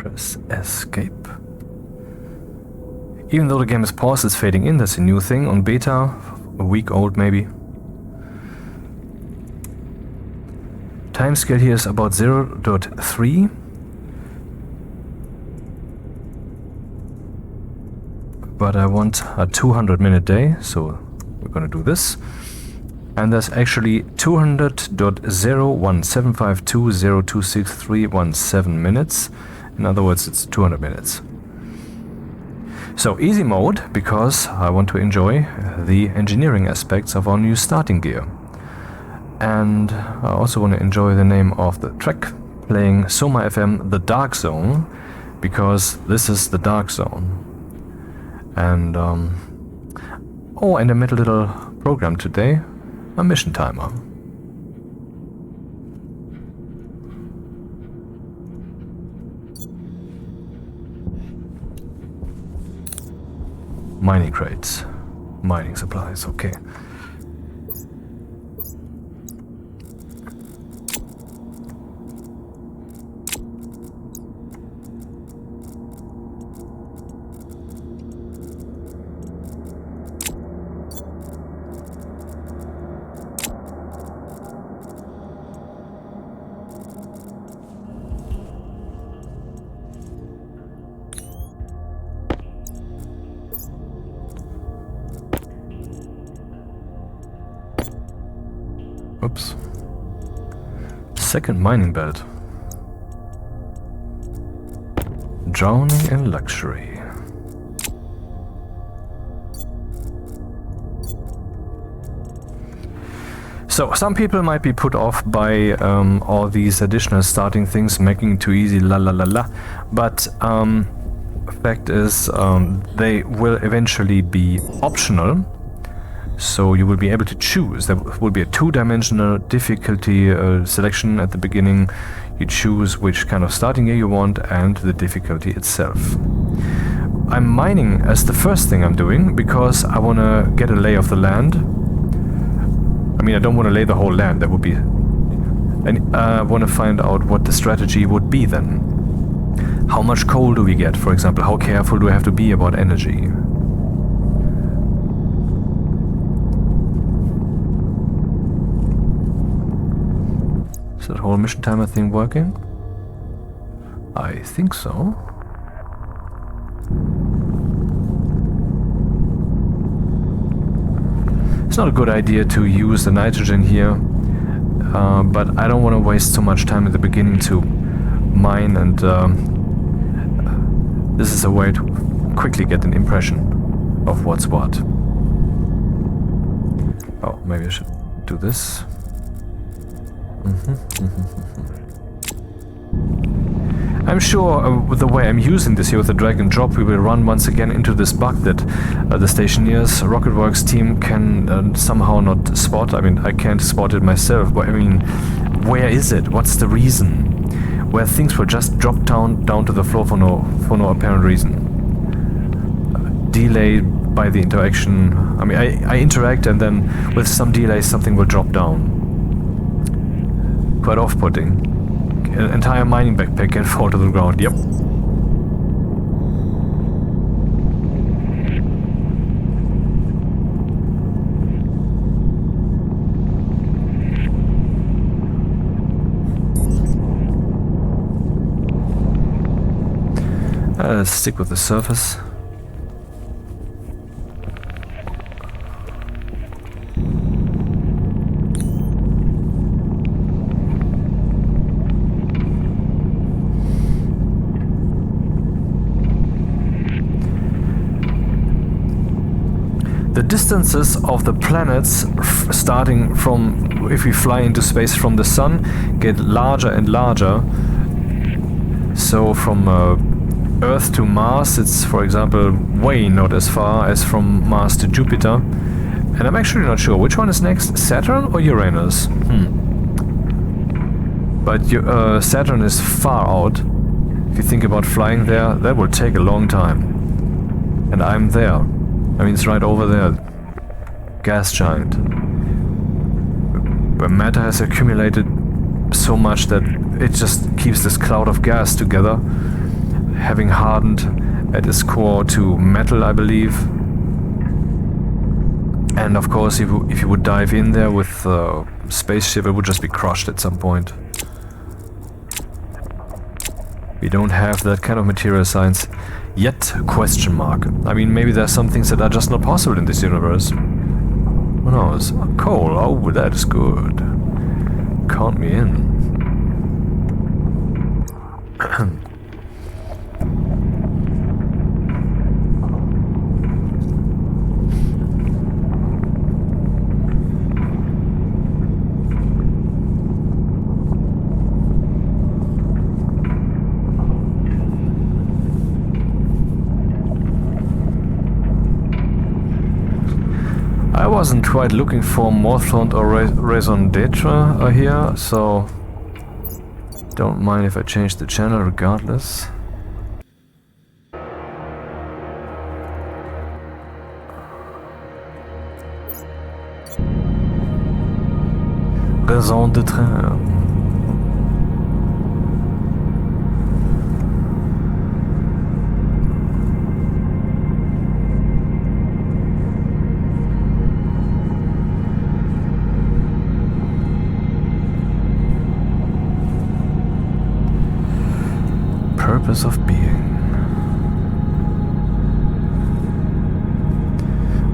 Press escape. Even though the game is paused, it's fading in. That's a new thing on beta, a week old maybe. Timescale here is about 0.3. But I want a 200-minute day, so we're gonna do this. And there's actually 200.01752026317 minutes. In other words, it's 200 minutes. So easy mode, because I want to enjoy the engineering aspects of our new starting gear. And I also want to enjoy the name of the track, playing Soma FM The Dark Zone, because this is the Dark Zone. And oh, and I made a little program today, a mission timer. Mining crates, mining supplies, okay. Oops. Second mining belt. Drowning in luxury. So, some people might be put off by all these additional starting things, making it too easy, la la la la. But fact is, they will eventually be optional. So you will be able to choose. There will be a two-dimensional difficulty selection at the beginning. You choose which kind of starting gear you want and the difficulty itself. I'm mining as the first thing I'm doing because I want to get a lay of the land. I mean, I don't want to lay the whole land. That would be... And I want to find out what the strategy would be then. How much coal do we get, for example? How careful do I have to be about energy? That whole mission timer thing working? I think so. It's not a good idea to use the nitrogen here, but I don't want to waste so much time at the beginning to mine, and this is a way to quickly get an impression of what's what. Oh, maybe I should do this. I'm sure with the way I'm using this here with the drag and drop, we will run once again into this bug that the Stationeers RocketWerkz team can somehow not spot. I mean, I can't spot it myself, but I mean, where is it? What's the reason? Where things will just drop down to the floor for no apparent reason. Delay by the interaction. I mean, I interact and then with some delay something will drop down. Quite off-putting. An entire mining backpack can fall to the ground, yep. Let's stick with the surface. The distances of the planets starting from, if we fly into space from the sun, get larger and larger. So from Earth to Mars, it's, for example, way not as far as from Mars to Jupiter. And I'm actually not sure which one is next, Saturn or Uranus? But Saturn is far out. If you think about flying there, that will take a long time. And I'm there. I mean, it's right over there. Gas giant. Where matter has accumulated so much that it just keeps this cloud of gas together. having hardened at its core to metal, I believe. And of course, if you would dive in there with a spaceship, it would just be crushed at some point. We don't have that kind of material science yet, question mark. I mean, maybe there's some things that are just not possible in this universe. Who knows? Coal, oh, that is good. Count me in. I wasn't quite looking for Morthond or raison d'etre here, so don't mind if I change the channel regardless. Raison d'etre. Purpose of being.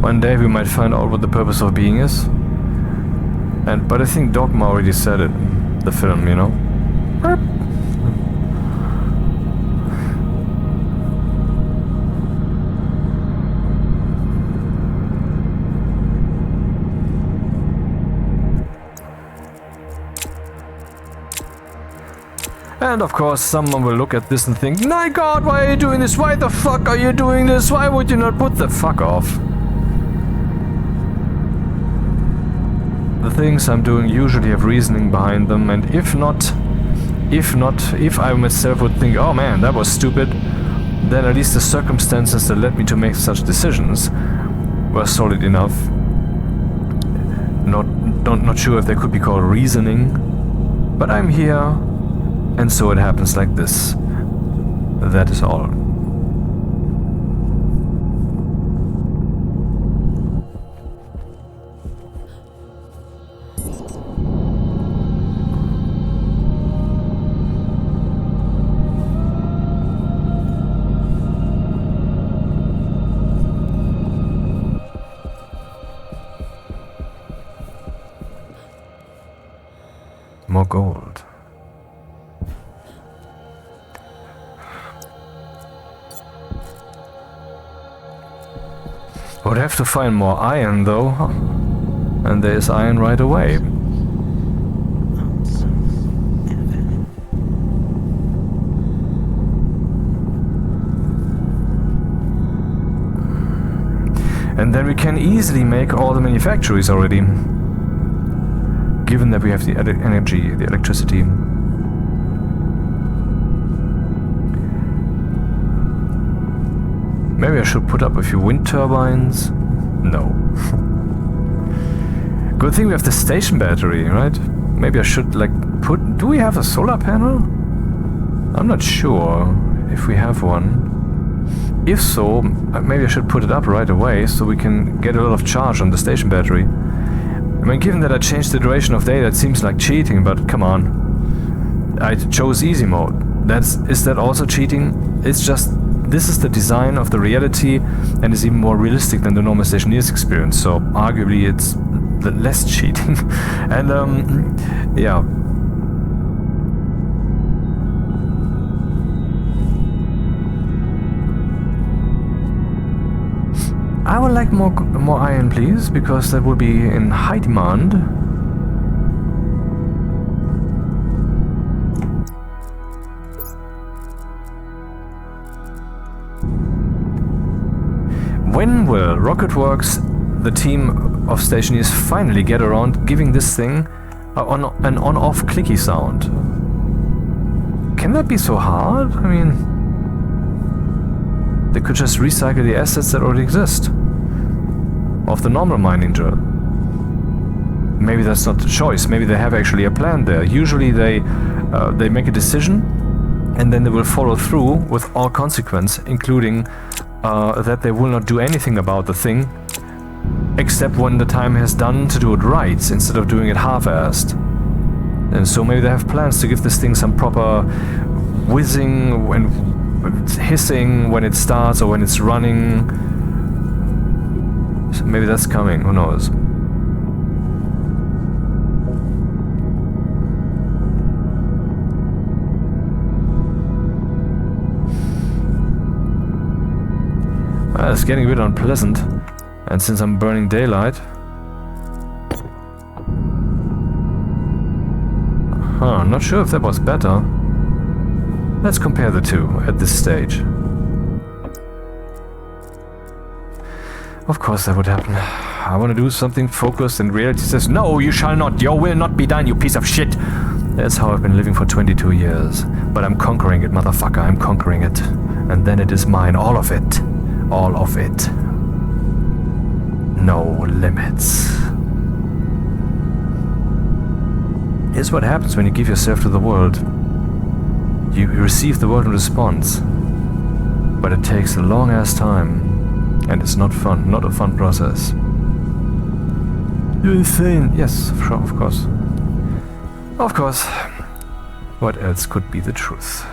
One day we might find out what the purpose of being is. But I think Dogma already said it, the film, you know. And of course someone will look at this and think, my god, why are you doing this? Why the fuck are you doing this? Why would you not put the fuck off? The things I'm doing usually have reasoning behind them, and if I myself would think, oh man, that was stupid, then at least the circumstances that led me to make such decisions were solid enough. Not sure if they could be called reasoning, but I'm here. And so it happens like this. That is all. More gold. Would have to find more iron though, and there's iron right away. And then we can easily make all the manufactories already, given that we have the energy, the electricity. Maybe I should put up a few wind turbines. No. Good thing we have the station battery, right? Maybe I should like put... Do we have a solar panel? I'm not sure if we have one. If so, maybe I should put it up right away so we can get a lot of charge on the station battery. I mean, given that I changed the duration of day, that seems like cheating, but come on. I chose easy mode. Is that also cheating? It's just... This is the design of the reality and is even more realistic than the normal Stationeers experience, so arguably it's the less cheating. And yeah. I would like more iron, please, because that would be in high demand. When will RocketWerkz, the team of Stationeers, finally get around giving this thing an on-off clicky sound? Can that be so hard? I mean, they could just recycle the assets that already exist of the normal mining drill. Maybe that's not the choice. Maybe they have actually a plan there. Usually they make a decision and then they will follow through with all consequence, including that they will not do anything about the thing, except when the time has done to do it right, instead of doing it half-assed. And so maybe they have plans to give this thing some proper whizzing and hissing when it starts or when it's running. So maybe that's coming, who knows. Well, it's getting a bit unpleasant, and since I'm burning daylight... I'm not sure if that was better. Let's compare the two at this stage. Of course that would happen. I want to do something focused and reality says, no, you shall not, your will not be done, you piece of shit. That's how I've been living for 22 years. But I'm conquering it, motherfucker, I'm conquering it. And then it is mine, all of it. All of it. No limits. Here's what happens when you give yourself to the world. You receive the world in response. But it takes a long ass time. And it's not fun, not a fun process. You're insane. Yes, sure, of course. Of course. What else could be the truth?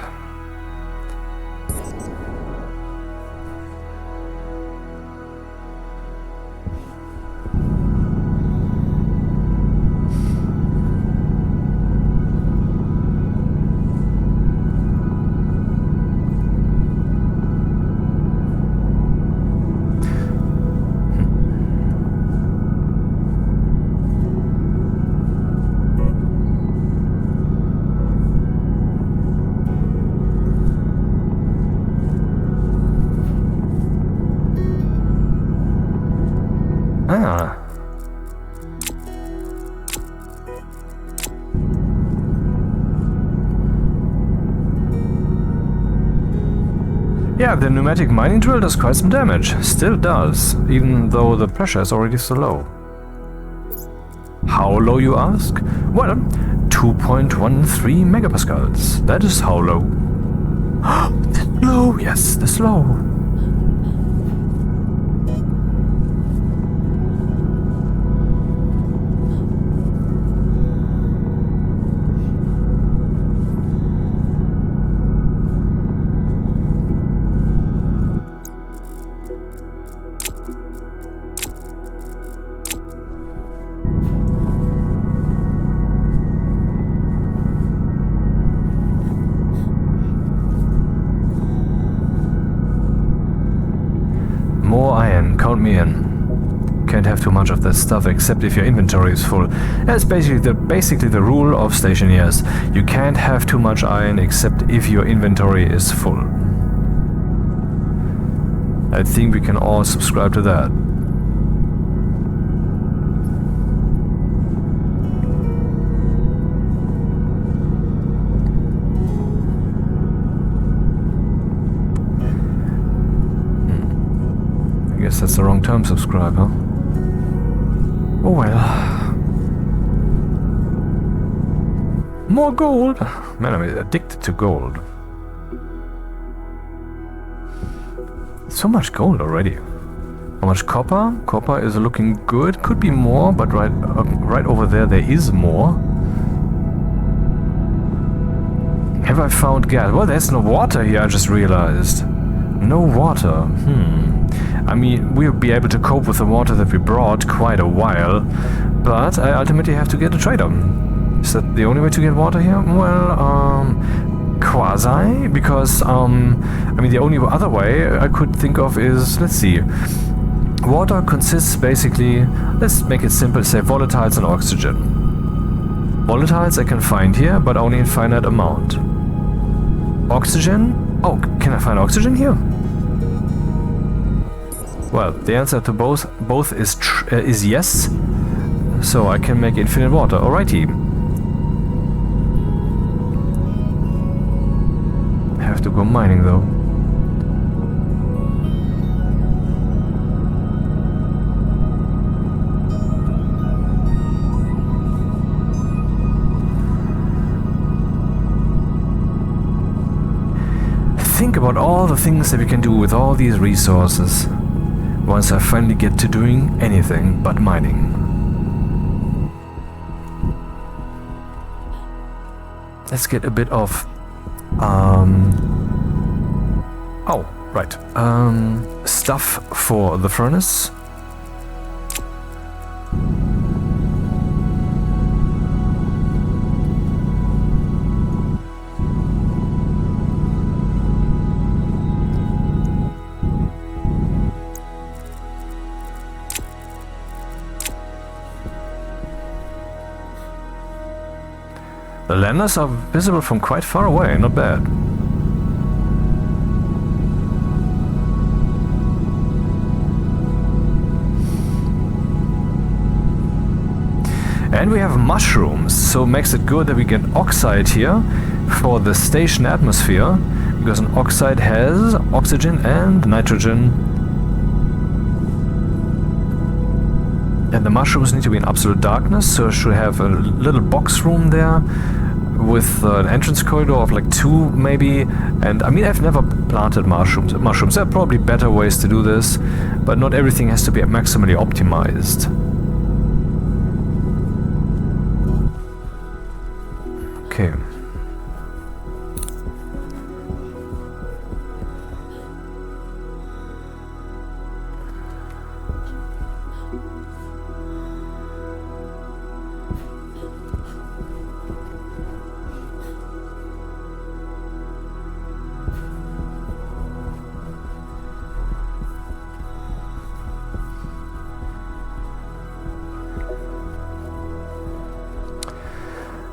Ah. Yeah, the pneumatic mining drill does quite some damage. Still does, even though the pressure is already so low. How low, you ask? Well, 2.13 megapascals. That is how low. This low, yes, this low. More iron, count me in. Can't have too much of that stuff except if your inventory is full. That's basically the rule of Stationeers. You can't have too much iron except if your inventory is full. I think we can all subscribe to that. I guess that's the wrong term, subscribe, huh? Oh well. More gold! Man, I'm addicted to gold. So much gold already. How much copper? Copper is looking good. Could be more, but right over there is more. Have I found gas? Well, there's no water here, I just realized. No water. I mean, we'll be able to cope with the water that we brought quite a while, but I ultimately have to get a trader. Is that the only way to get water here? Well, quasi, because, I mean, the only other way I could think of is, let's see, water consists basically, let's make it simple, say volatiles and oxygen. Volatiles I can find here, but only in finite amount. Oxygen? Oh, can I find oxygen here? Well, the answer to both is yes, so I can make infinite water. Alrighty. I have to go mining though. about all the things that we can do with all these resources once I finally get to doing anything but mining. Let's get a bit of stuff for the furnace. The landers are visible from quite far away, not bad. And we have mushrooms, so makes it good that we get oxide here for the station atmosphere, because an oxide has oxygen and nitrogen. And the mushrooms need to be in absolute darkness, so I should have a little box room there with an entrance corridor of like 2 maybe. And I mean, I've never planted mushrooms. There are probably better ways to do this, but not everything has to be maximally optimized. Okay.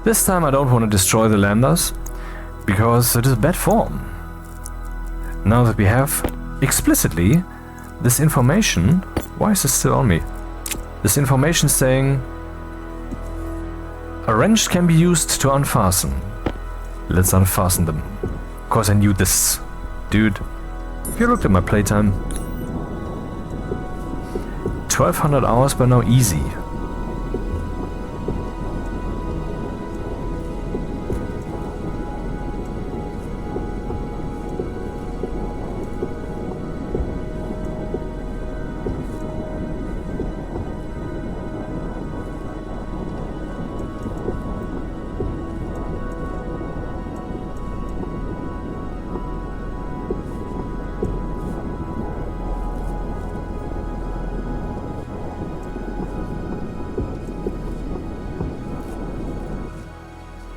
This time I don't want to destroy the landers, because it is bad form. Now that we have explicitly this information, why is this still on me? This information saying a wrench can be used to unfasten. Let's unfasten them. Of course I knew this. Dude, if you looked at my playtime, 1200 hours by now, easy.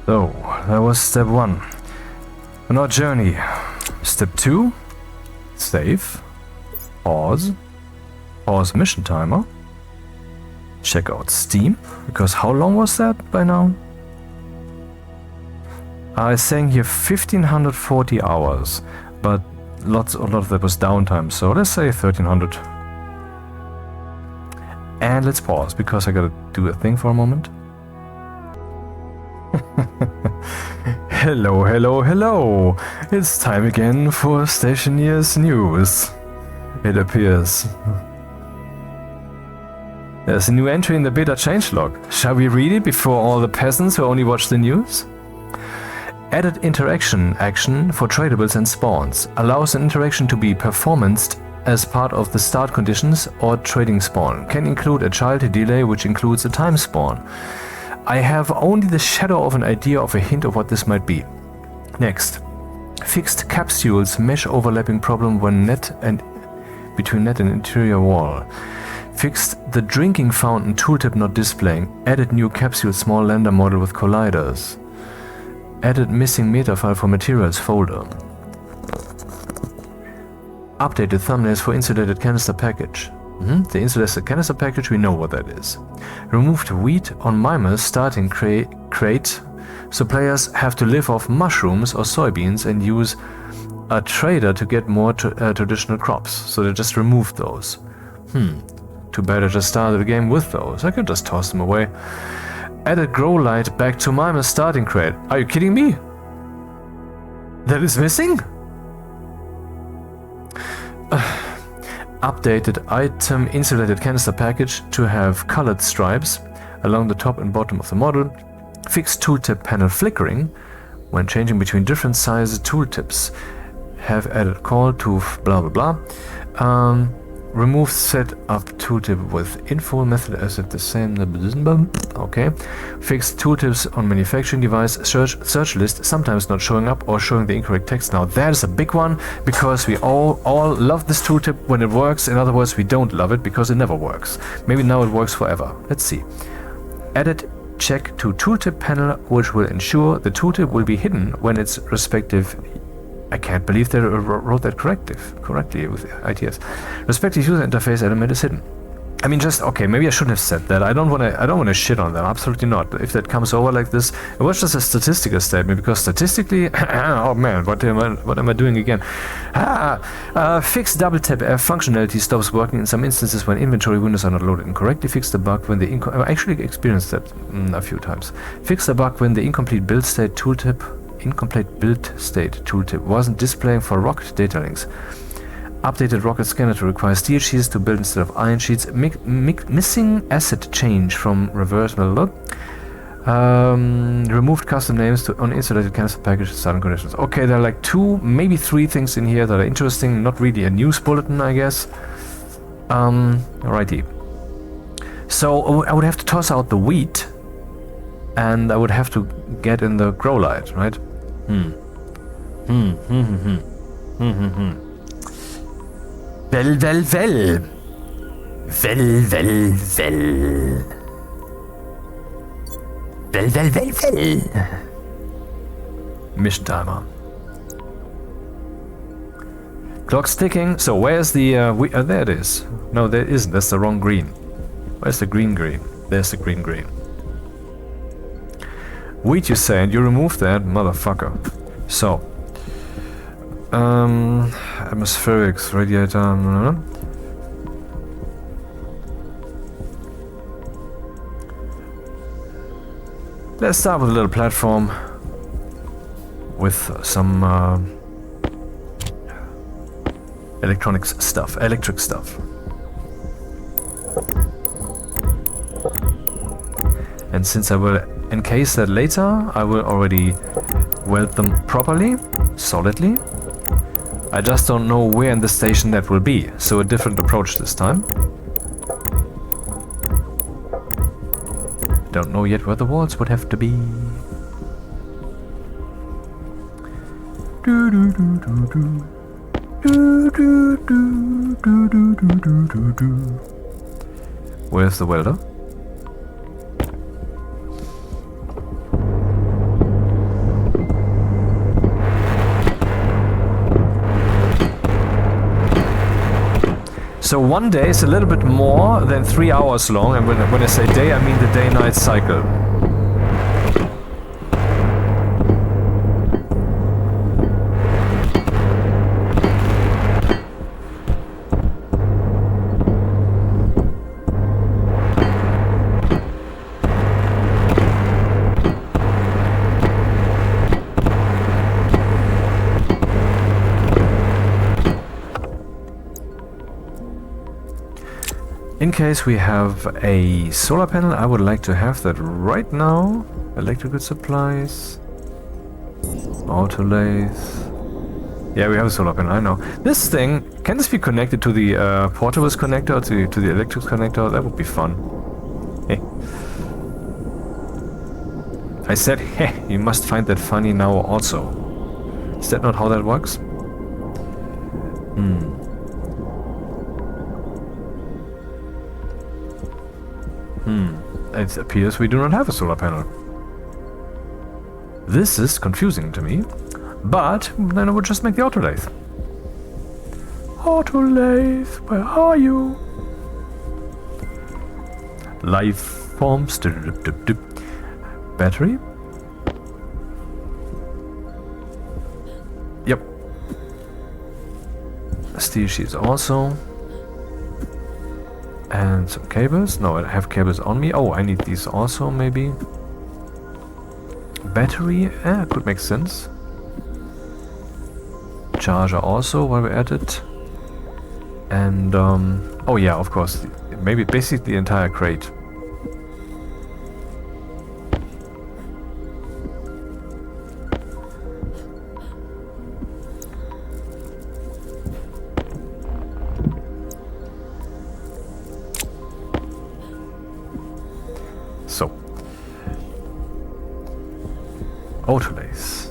So, that was step 1 on our journey. Step 2, save, pause mission timer, check out Steam, because how long was that by now? It's saying here 1540 hours, but a lot of that was downtime, so let's say 1300. And let's pause, because I gotta do a thing for a moment. Hello. It's time again for Stationeers News. It appears. There's a new entry in the beta changelog. Shall we read it before all the peasants who only watch the news? Added interaction action for tradables and spawns. Allows an interaction to be performanced as part of the start conditions or trading spawn. Can include a child delay, which includes a time spawn. I have only the shadow of an idea of a hint of what this might be. Next, fixed capsules mesh overlapping problem when between net and interior wall. Fixed the drinking fountain tooltip not displaying. Added new capsule small lander model with colliders. Added missing meta file for materials folder. Updated thumbnails for insulated canister package. The insulated canister package, we know what that is. Removed wheat on Mimas starting crate, so players have to live off mushrooms or soybeans and use a trader to get more traditional crops. So they just removed those. Too bad I just started the game with those. I could just toss them away. Added grow light back to Mimas starting crate. Are you kidding me? That is missing? Updated item insulated canister package to have colored stripes along the top and bottom of the model. Fixed tooltip panel flickering when changing between different sized tooltips. have added call to blah blah blah. Remove set up tooltip with info method as it the same. Okay. Fix tooltips on manufacturing device search list sometimes not showing up or showing the incorrect text. Now that is a big one because we all love this tooltip when it works. In other words, we don't love it because it never works. Maybe now it works forever. Let's see. Edit check to tooltip panel, which will ensure the tooltip will be hidden when its respective. I can't believe they wrote that correctly with ITS. Respective user interface element is hidden. I mean, just okay. Maybe I shouldn't have said that. I don't want to shit on them. Absolutely not. If that comes over like this, it was just a statistical statement because statistically, oh man, what am I doing again? Fix double tap F functionality stops working in some instances when inventory windows are not loaded incorrectly. Fix the bug when the I actually experienced that a few times. Fix the bug when the incomplete build state tooltip wasn't displaying for Rocket data links. Updated Rocket scanner to require steel sheets to build instead of iron sheets. Missing asset change from reverse. Removed custom names to uninsulated cancel package starting conditions. Okay, there are like 2, maybe 3 things in here that are interesting. Not really a news bulletin, I guess. Alrighty. So I would have to toss out the wheat, and I would have to get in the grow light, right? Well. Mission timer. Clock's ticking. So where's the there it is. No, there isn't. That's the wrong green. Where's the green? There's the green. Wheat, you say, and you remove that, motherfucker. So, atmospherics, radiator. Let's start with a little platform with some electric stuff. And since I will encase that later, I will already weld them properly, solidly. I just don't know where in the station that will be, so a different approach this time. Don't know yet where the walls would have to be. Where's the welder? So one day is a little bit more than 3 hours long, and when I say day, I mean the day-night cycle. In case we have a solar panel, I would like to have that right now. Electrical supplies. Autolathe. Yeah, we have a solar panel, I know. This thing, can this be connected to the portables connector, to the electric connector? That would be fun. Hey. I said, heh, you must find that funny now also. Is that not how that works? It appears we do not have a solar panel. This is confusing to me, but then I would just make the Autolathe. Autolathe, where are you? Life forms. Battery. Yep. Steel sheets also. And some cables. No, I have cables on me. Oh, I need these also, maybe. Battery. Could make sense. Charger also, while we're at it. And, oh yeah, of course. Maybe basically the entire crate. Autolathe.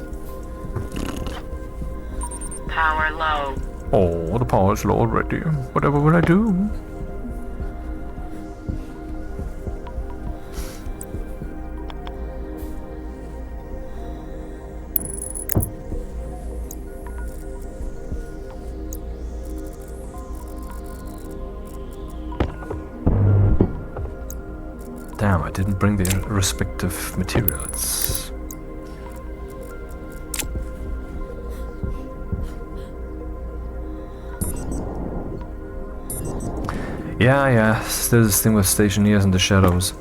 Power low. Oh, the power is low already. Whatever will I do? Damn, I didn't bring the respective materials. Yeah, still this thing with Stationeers in the shadows.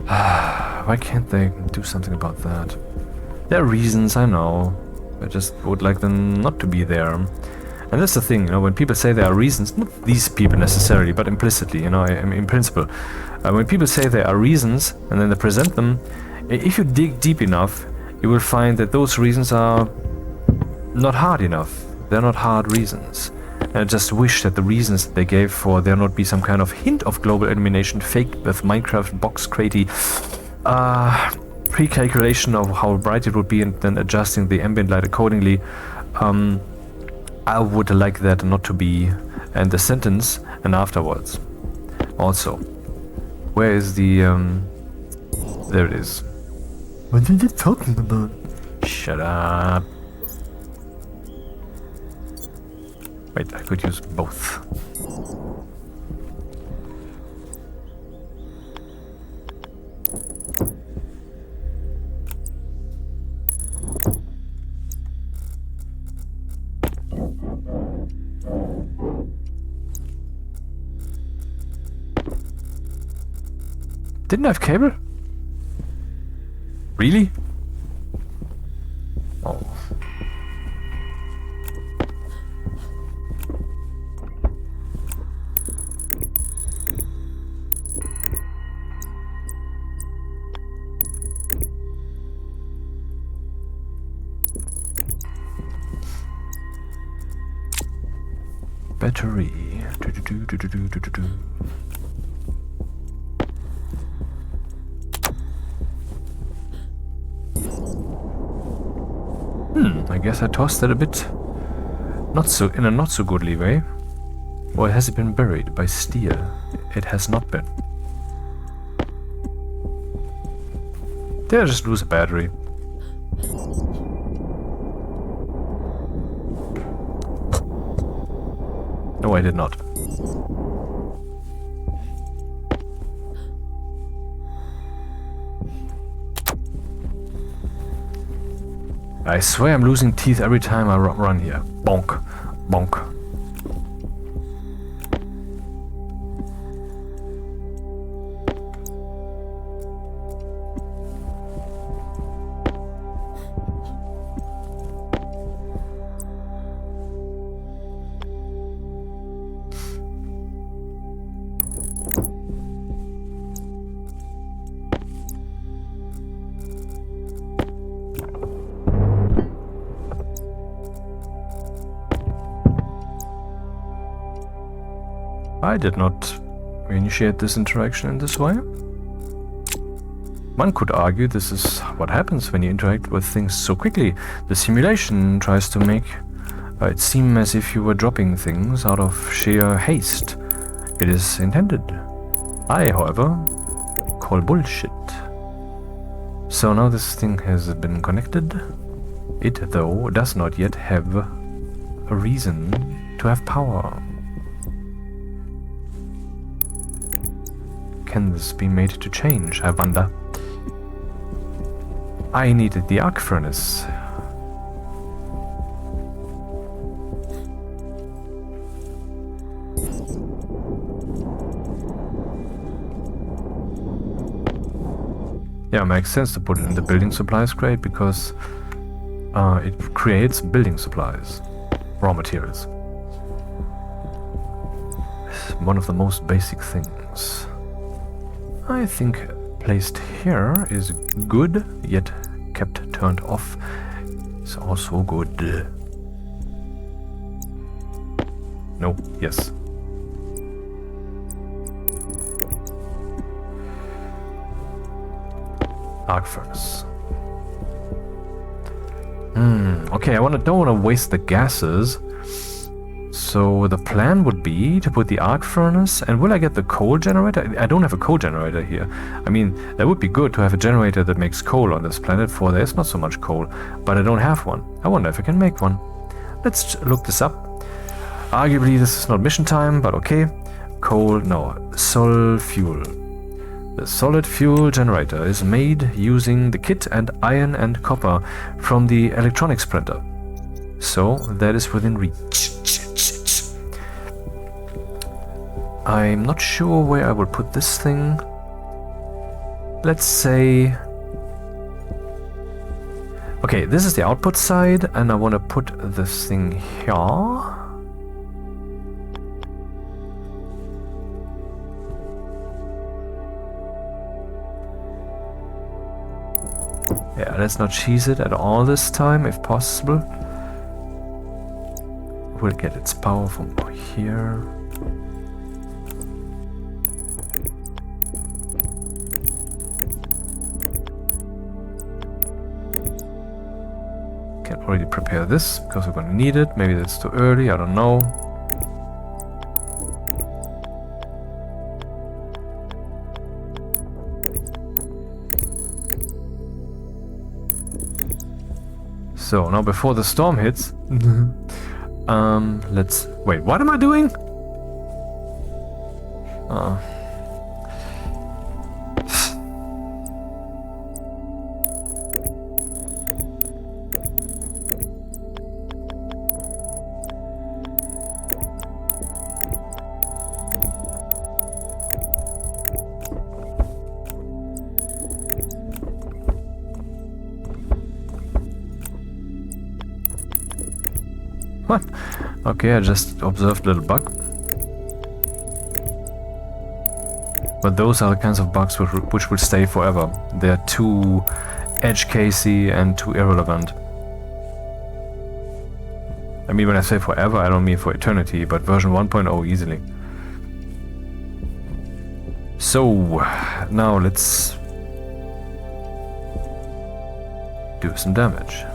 Why can't they do something about that? There are reasons, I know. I just would like them not to be there. And that's the thing, you know, when people say there are reasons, not these people necessarily, but implicitly, you know, in principle. When people say there are reasons, and then they present them, if you dig deep enough, you will find that those reasons are not hard enough. They're not hard reasons. And I just wish that the reasons they gave for there not be some kind of hint of global elimination faked with Minecraft box cratey pre-calculation of how bright it would be and then adjusting the ambient light accordingly. I would like that not to be, and the sentence and afterwards. Also, where is the there it is. What are you talking about? Shut up. Wait, I could use both. Didn't I have cable? Really? Oh. Battery. I guess I tossed it a bit in a not so goodly way. Or has it been buried by steel? It has not been. Did I just lose a battery? No, I did not. I swear I'm losing teeth every time I run here. Bonk. Bonk. I did not initiate this interaction in this way. One could argue this is what happens when you interact with things so quickly. The simulation tries to make it seem as if you were dropping things out of sheer haste. It is intended. I, however, call bullshit. So now this thing has been connected. It, though, does not yet have a reason to have power. Can this be made to change, I wonder? I needed the arc furnace. Yeah, it makes sense to put it in the building supplies crate because it creates building supplies, raw materials. It's one of the most basic things. I think placed here is good, yet kept turned off is also good. No, yes. Arc furnace. Okay, don't want to waste the gases. So the plan would be to put the arc furnace, and will I get the coal generator? I don't have a coal generator here. I mean, that would be good to have a generator that makes coal on this planet, for there's not so much coal, but I don't have one. I wonder if I can make one. Let's look this up. Arguably this is not mission time, but okay. Coal, no, sol fuel. The solid fuel generator is made using the kit and iron and copper from the electronics printer. So that is within reach. I'm not sure where I will put this thing. Let's say... Okay, this is the output side, and I want to put this thing here. Yeah, let's not cheese it at all this time, if possible. We'll get its power from here. Can already prepare this, because we're going to need it. Maybe that's too early, I don't know. So, now before the storm hits... let's... Wait, what am I doing? What? Okay, I just observed a little bug. But those are the kinds of bugs which will stay forever. They're too edge-casey and too irrelevant. I mean, when I say forever, I don't mean for eternity, but version 1.0 easily. So, now let's do some damage.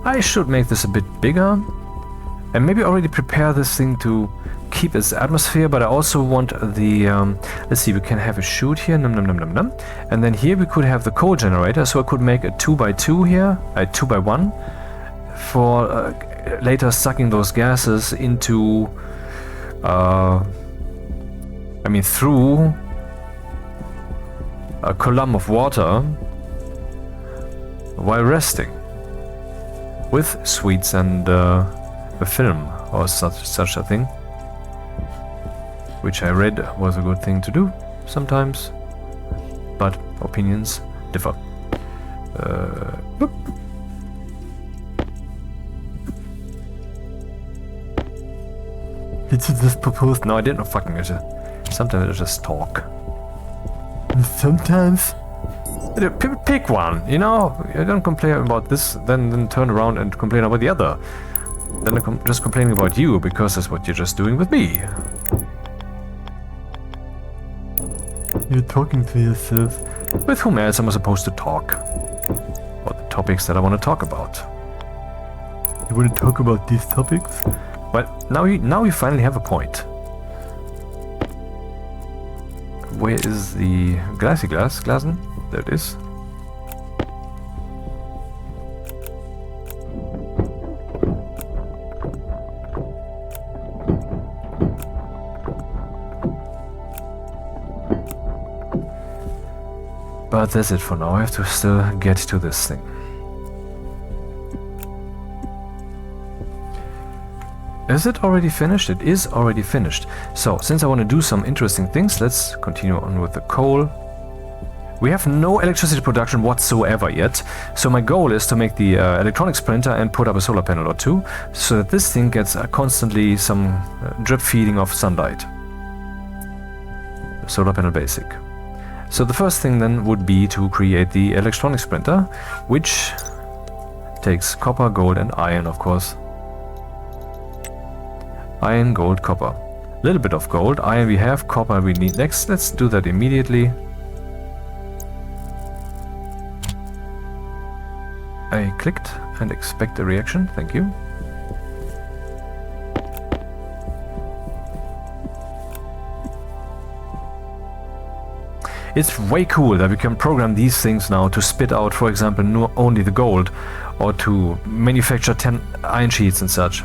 I should make this a bit bigger and maybe already prepare this thing to keep its atmosphere, but I also want the let's see, we can have a chute here, and then here we could have the coal generator, so I could make a 2x2 here, a 2x1 for later sucking those gases into I mean through a column of water while resting, with sweets and a film or such a thing, which I read was a good thing to do sometimes, but opinions differ. Did you just propose? No, I didn't fucking. Sometimes I just talk. Sometimes. Pick one, you know? You don't complain about this, then turn around and complain about the other. Then I'm just complaining about you, because that's what you're just doing with me. You're talking to yourself. With whom else am I supposed to talk? About the topics that I want to talk about. You want to talk about these topics? Well, now you finally have a point. Where is the glassy glassen? There it is. But that's it for now. I have to still get to this thing. Is it already finished? It is already finished. So, since I want to do some interesting things, let's continue on with the coal. We have no electricity production whatsoever yet, so my goal is to make the electronics printer and put up a solar panel or two, so that this thing gets constantly some drip feeding of sunlight. Solar panel basic. So the first thing then would be to create the electronics printer, which takes copper, gold and iron, of course. Iron, gold, copper. little bit of gold. Iron we have, copper we need next. Let's do that immediately. I clicked and expect a reaction. Thank you. It's way cool that we can program these things now to spit out, for example, only the gold, or to manufacture 10 iron sheets and such.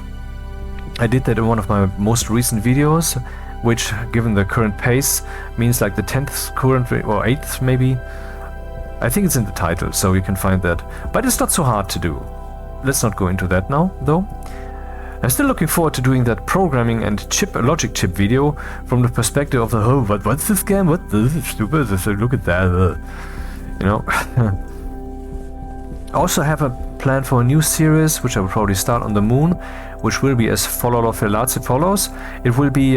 I did that in one of my most recent videos, which, given the current pace, means like the 10th current, or 8th maybe. I think it's in the title, so you can find that. But it's not so hard to do. Let's not go into that now, though. I'm still looking forward to doing that programming and logic chip video from the perspective of the whole, what's this game? What? This is stupid. Look at that. You know. I also have a plan for a new series, which I will probably start on the moon, which will be as follows. It will be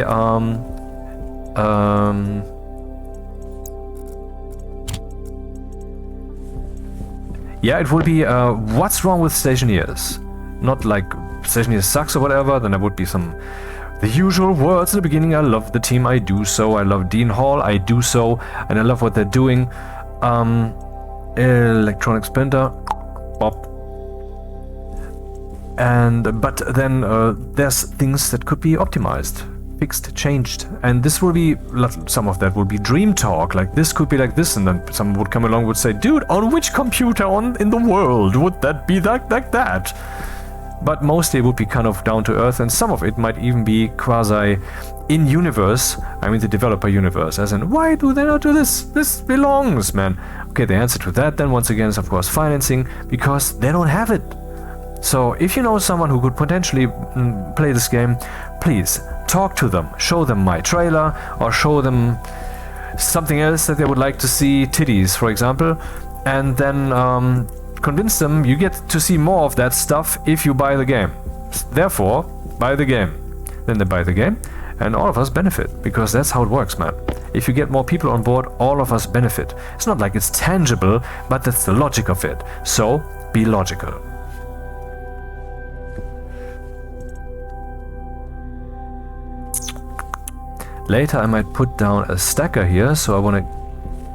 yeah, it will be what's wrong with Stationeers? Not like Stationeers sucks or whatever, then there would be the usual words at the beginning. I love the team, I do so. I love Dean Hall, I do so. And I love what they're doing. Electronic Splinter, Bob. But then there's things that could be optimized, fixed, changed. And this will be, some of that will be dream talk. Like this could be like this, and then someone would come along and would say, dude, on which computer in the world would that be like that? But mostly it would be kind of down to earth, and some of it might even be quasi in-universe, I mean the developer universe, as in, why do they not do this? This belongs, man. Okay, the answer to that then once again is of course financing, because they don't have it. So if you know someone who could potentially play this game, please talk to them, show them my trailer, or show them something else that they would like to see, titties for example, and then convince them you get to see more of that stuff if you buy the game. Therefore, buy the game. Then they buy the game, and all of us benefit, because that's how it works, man. If you get more people on board, all of us benefit. It's not like it's tangible, but that's the logic of it. So, be logical. Later I might put down a stacker here, so I want to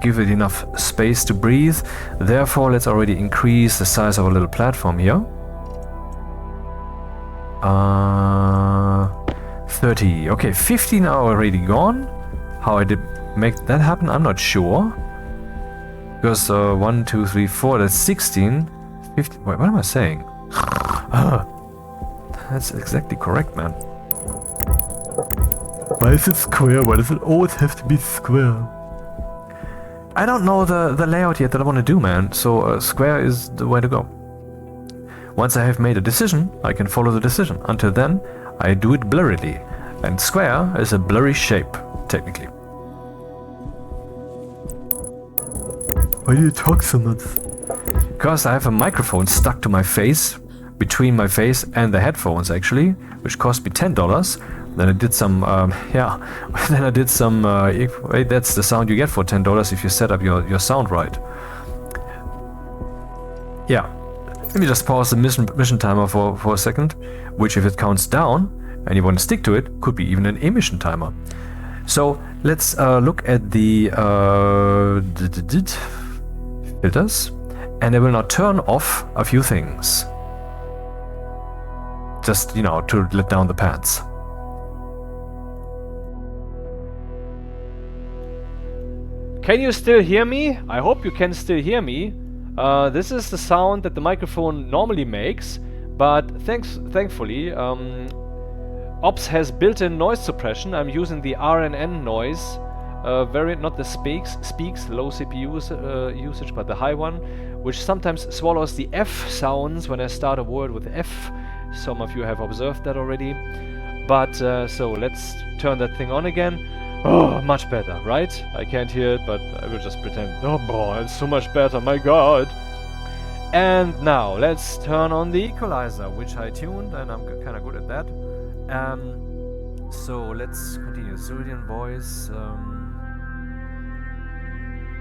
give it enough space to breathe. Therefore, let's already increase the size of our little platform here. 30. Okay, 15 are already gone. How I did make that happen, I'm not sure. Because 1, 2, 3, 4, that's 16. 15. Wait, what am I saying? That's exactly correct, man. Why is it square? Why does it always have to be square? I don't know the layout yet that I want to do, man, so square is the way to go. Once I have made a decision, I can follow the decision. Until then, I do it blurrily, and square is a blurry shape, technically. Why do you talk so much? Because I have a microphone stuck to my face, between my face and the headphones actually, which cost me $10. Then I did some, then I did some, that's the sound you get for $10 if you set up your sound right. Yeah, let me just pause the mission timer for a second, which if it counts down, and you want to stick to it, could be even an emission timer. So let's look at the filters, and I will now turn off a few things. Just, you know, to let down the pants. Can you still hear me? I hope you can still hear me. This is the sound that the microphone normally makes, but thankfully, Ops has built-in noise suppression. I'm using the RNN noise variant, not the speaks, low CPU usage, but the high one, which sometimes swallows the F sounds when I start a word with F. Some of you have observed that already. But so let's turn that thing on again. Oh, much better, right? I can't hear it, but I will just pretend. Oh boy, it's so much better, my god! And now, let's turn on the equalizer, which I tuned, and I'm kind of good at that. So let's continue. Zillion voice.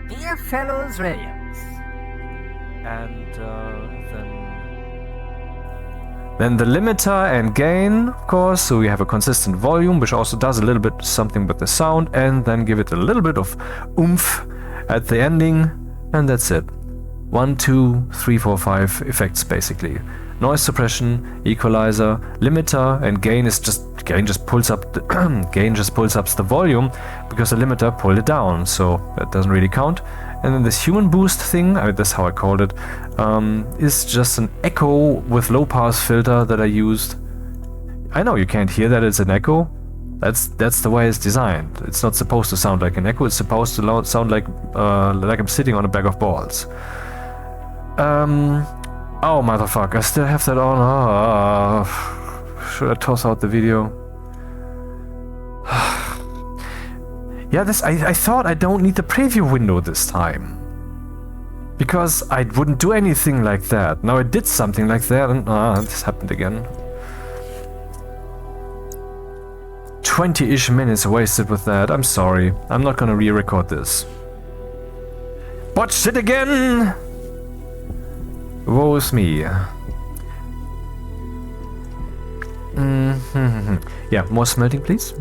Dear fellows Williams. And then Then the limiter and gain, of course, so we have a consistent volume, which also does a little bit something with the sound, and then give it a little bit of oomph at the ending, and that's it. 1, 2, 3, 4, 5 effects basically. Noise suppression, equalizer, limiter, and gain just pulls up the gain just pulls up the volume because the limiter pulled it down, so that doesn't really count. And then this human boost thing, I mean, that's how I called it, is just an echo with low pass filter that I used. I know you can't hear that it's an echo. That's the way it's designed. It's not supposed to sound like an echo. It's supposed to sound like I'm sitting on a bag of balls. Oh motherfucker! I still have that on. Oh, should I toss out the video? Yeah, I thought I don't need the preview window this time. Because I wouldn't do anything like that. Now I did something like that and this happened again. 20-ish minutes wasted with that. I'm sorry. I'm not gonna re-record this. Watch it again! Woe is me. Yeah, more smelting please.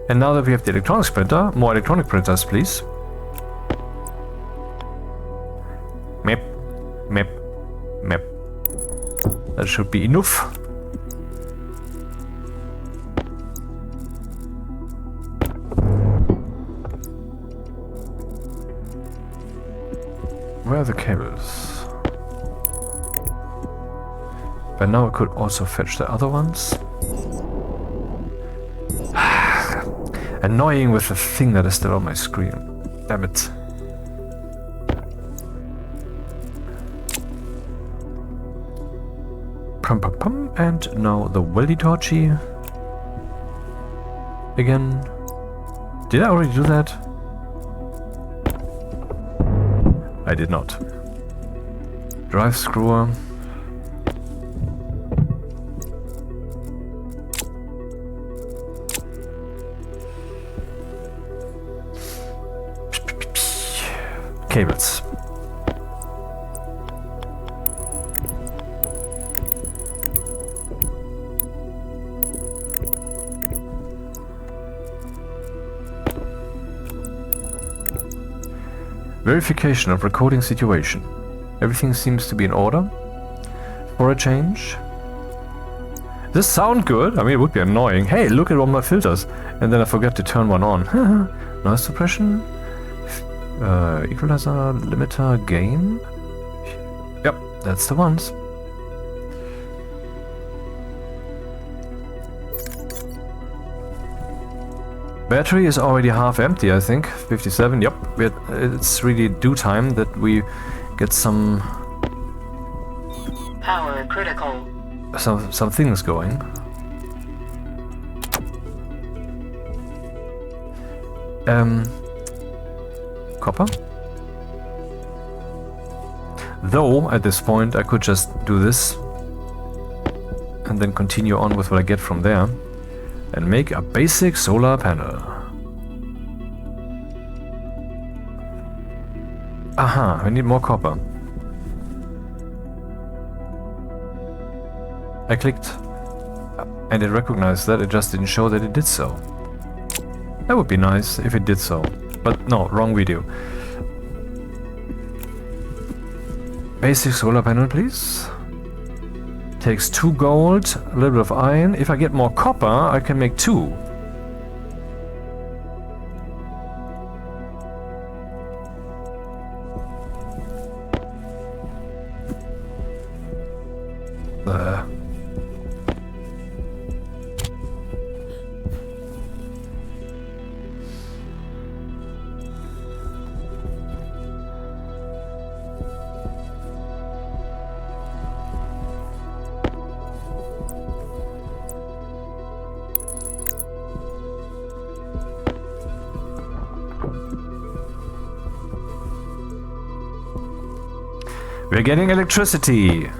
And now that we have the electronics printer, more electronic printers, please. Map, map, map. That should be enough. Where are the cables? But now I could also fetch the other ones. Annoying with the thing that is still on my screen. Damn it. Pum pum pum. And now the weldy torchy. Again. Did I already do that? I did not. Drive screwer. Cables. Verification of recording situation. Everything seems to be in order. For a change. Does this sound good? I mean, it would be annoying. Hey, look at all my filters. And then I forgot to turn one on. Noise suppression. Equalizer, limiter, gain. Yep, that's the ones. Battery is already half empty, I think. 57, yep. It's really due time that we get some Power critical. some things going. Copper. Though, at this point, I could just do this and then continue on with what I get from there and make a basic solar panel. Aha, I need more copper. I clicked and it recognized that, it just didn't show that it did so. That would be nice if it did so. But no, wrong video. Basic solar panel, please. Takes 2 gold, a little bit of iron. If I get more copper, I can make 2. We're getting electricity.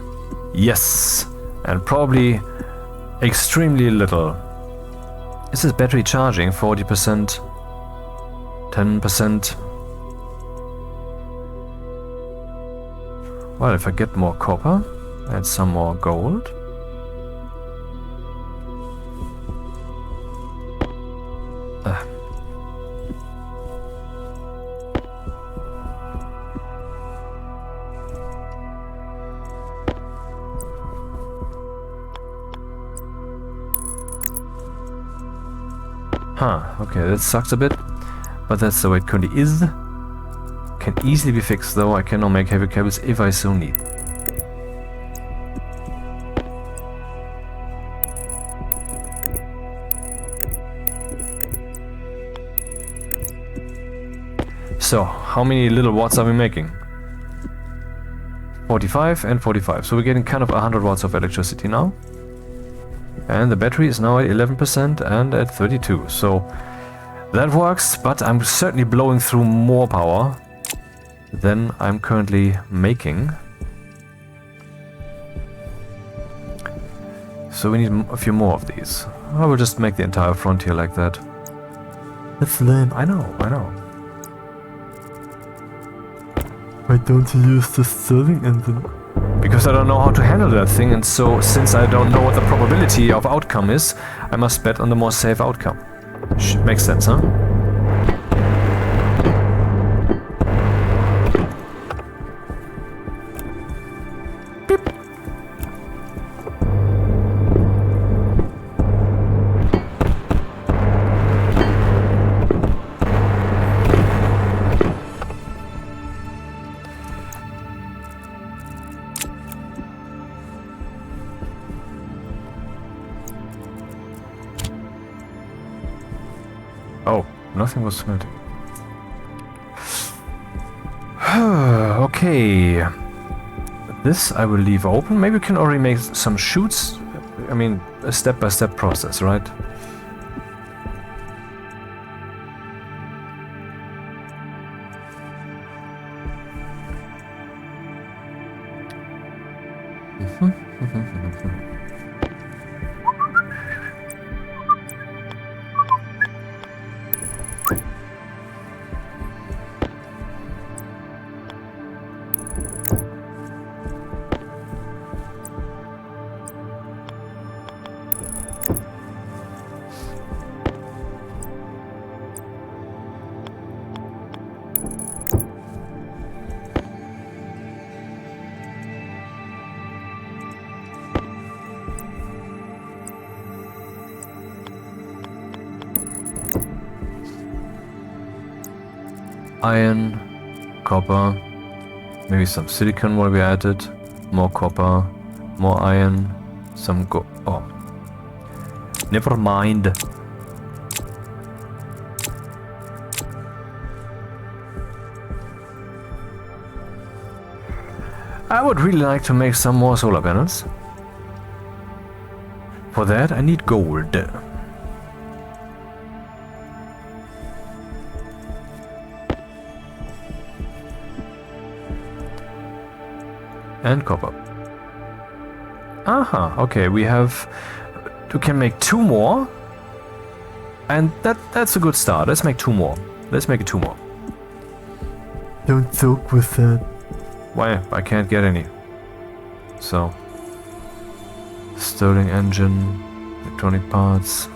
Yes. And probably extremely little. Is this battery charging? 40%? 10%? Well, if I get more copper, Add some more gold. Okay, that sucks a bit, but that's the way it currently is. Can easily be fixed though. I can now make heavy cables if I so need. So, how many little watts are we making? 45 and 45. So we're getting kind of 100 watts of electricity now. And the battery is now at 11% and at 32. So that works, but I'm certainly blowing through more power than I'm currently making. So we need a few more of these. I will just make the entire frontier like that. That's lame. I know. Why don't you use the Stirling engine? Because I don't know how to handle that thing, and so since I don't know what the probability of outcome is, I must bet on the more safe outcome. Makes sense, huh? Beep. Oh, nothing was smelting. Okay. This I will leave open. Maybe we can already make some chutes. I mean, a step-by-step process, right? Iron, copper, maybe some silicon will be added, more copper, more iron, some oh, never mind. I would really like to make some more solar panels. For that I need gold. And copper. Aha, okay, we can make 2 more. And that's a good start. Let's make 2 more. Let's make it 2 more. Don't joke with that. Why? I can't get any. So. Stirling engine, electronic parts.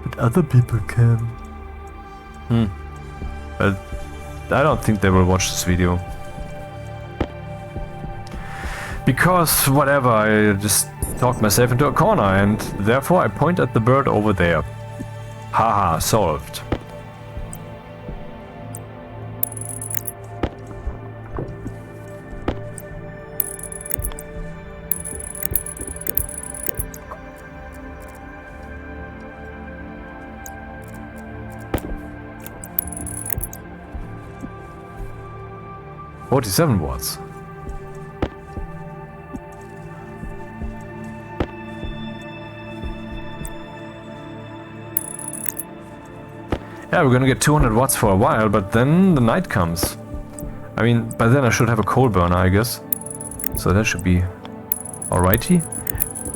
But other people can. But I don't think they will watch this video. Because, whatever, I just talked myself into a corner and therefore I point at the bird over there. Haha, solved. $47 watts. Yeah, we're gonna get 200 watts for a while, but then the night comes. I mean, by then I should have a coal burner, I guess. So that should be alrighty.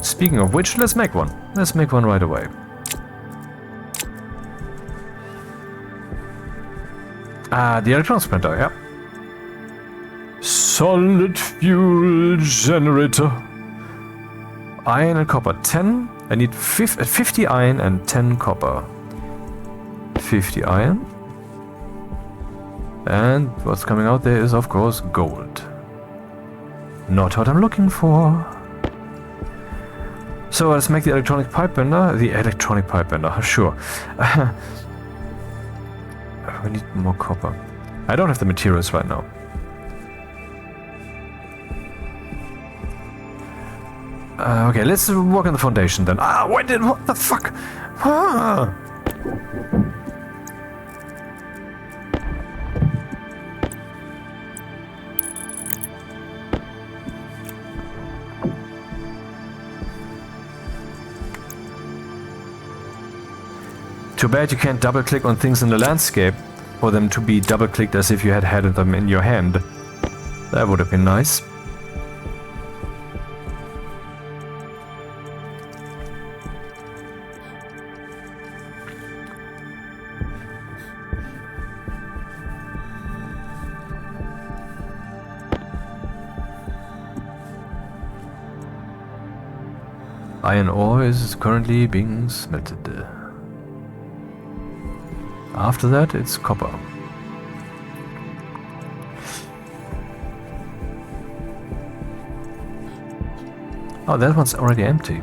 Speaking of which, let's make one. Let's make one right away. The electronics printer, yeah. solid fuel generator. Iron and copper, 10. I need 50 iron and 10 copper. 50 iron. And what's coming out there is, of course, gold. Not what I'm looking for. So let's make the electronic pipe bender. The electronic pipe bender, sure. We need more copper. I don't have the materials right now. Okay, let's work on the foundation then. What the fuck? Ah. Too bad you can't double click on things in the landscape for them to be double clicked as if you had them in your hand. That would have been nice. Iron ore is currently being smelted. After that, it's copper. Oh, that one's already empty.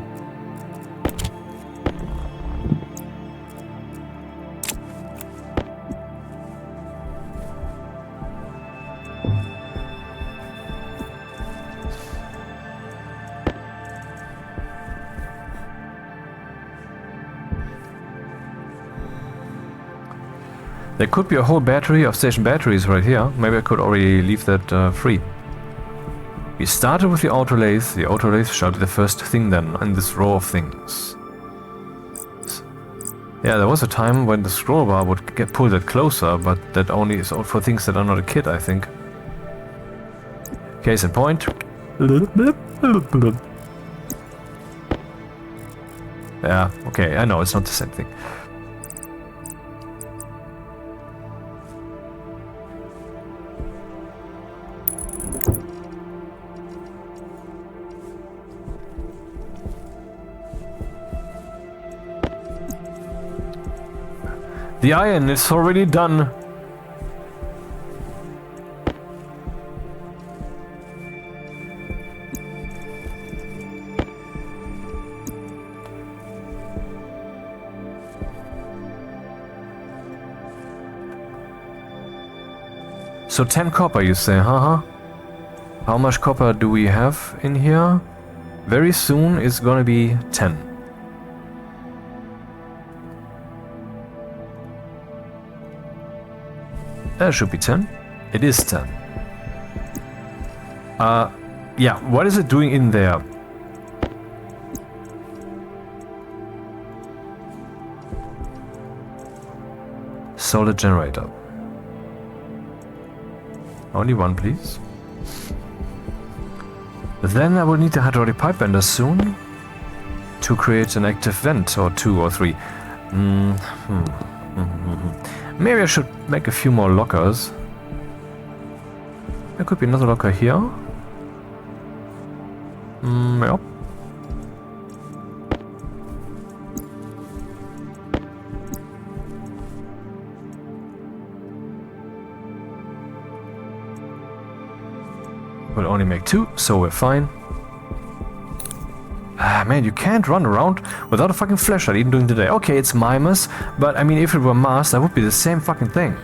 There could be a whole battery of station batteries right here. Maybe I could already leave that free. We started with the Autolathe. The Autolathe shall be the first thing then in this row of things. Yeah, there was a time when the scroll bar would get pulled it closer, but that only is for things that are not a kit, I think. Case in point. Yeah, okay, I know, it's not the same thing. The iron is already done. So 10 copper, you say, huh? How much copper do we have in here? Very soon it's gonna be 10. That should be 10. It is 10. Yeah, what is it doing in there? Solid generator. Only one, please. Then I will need the hydraulic pipe bender soon to create an active vent, or 2 or 3. Maybe I should make a few more lockers. There could be another locker here. Yep. We'll only make 2, so we're fine. Man, you can't run around without a fucking flashlight even during the day. Okay, it's Mimas, but I mean, if it were Mars, that would be the same fucking thing.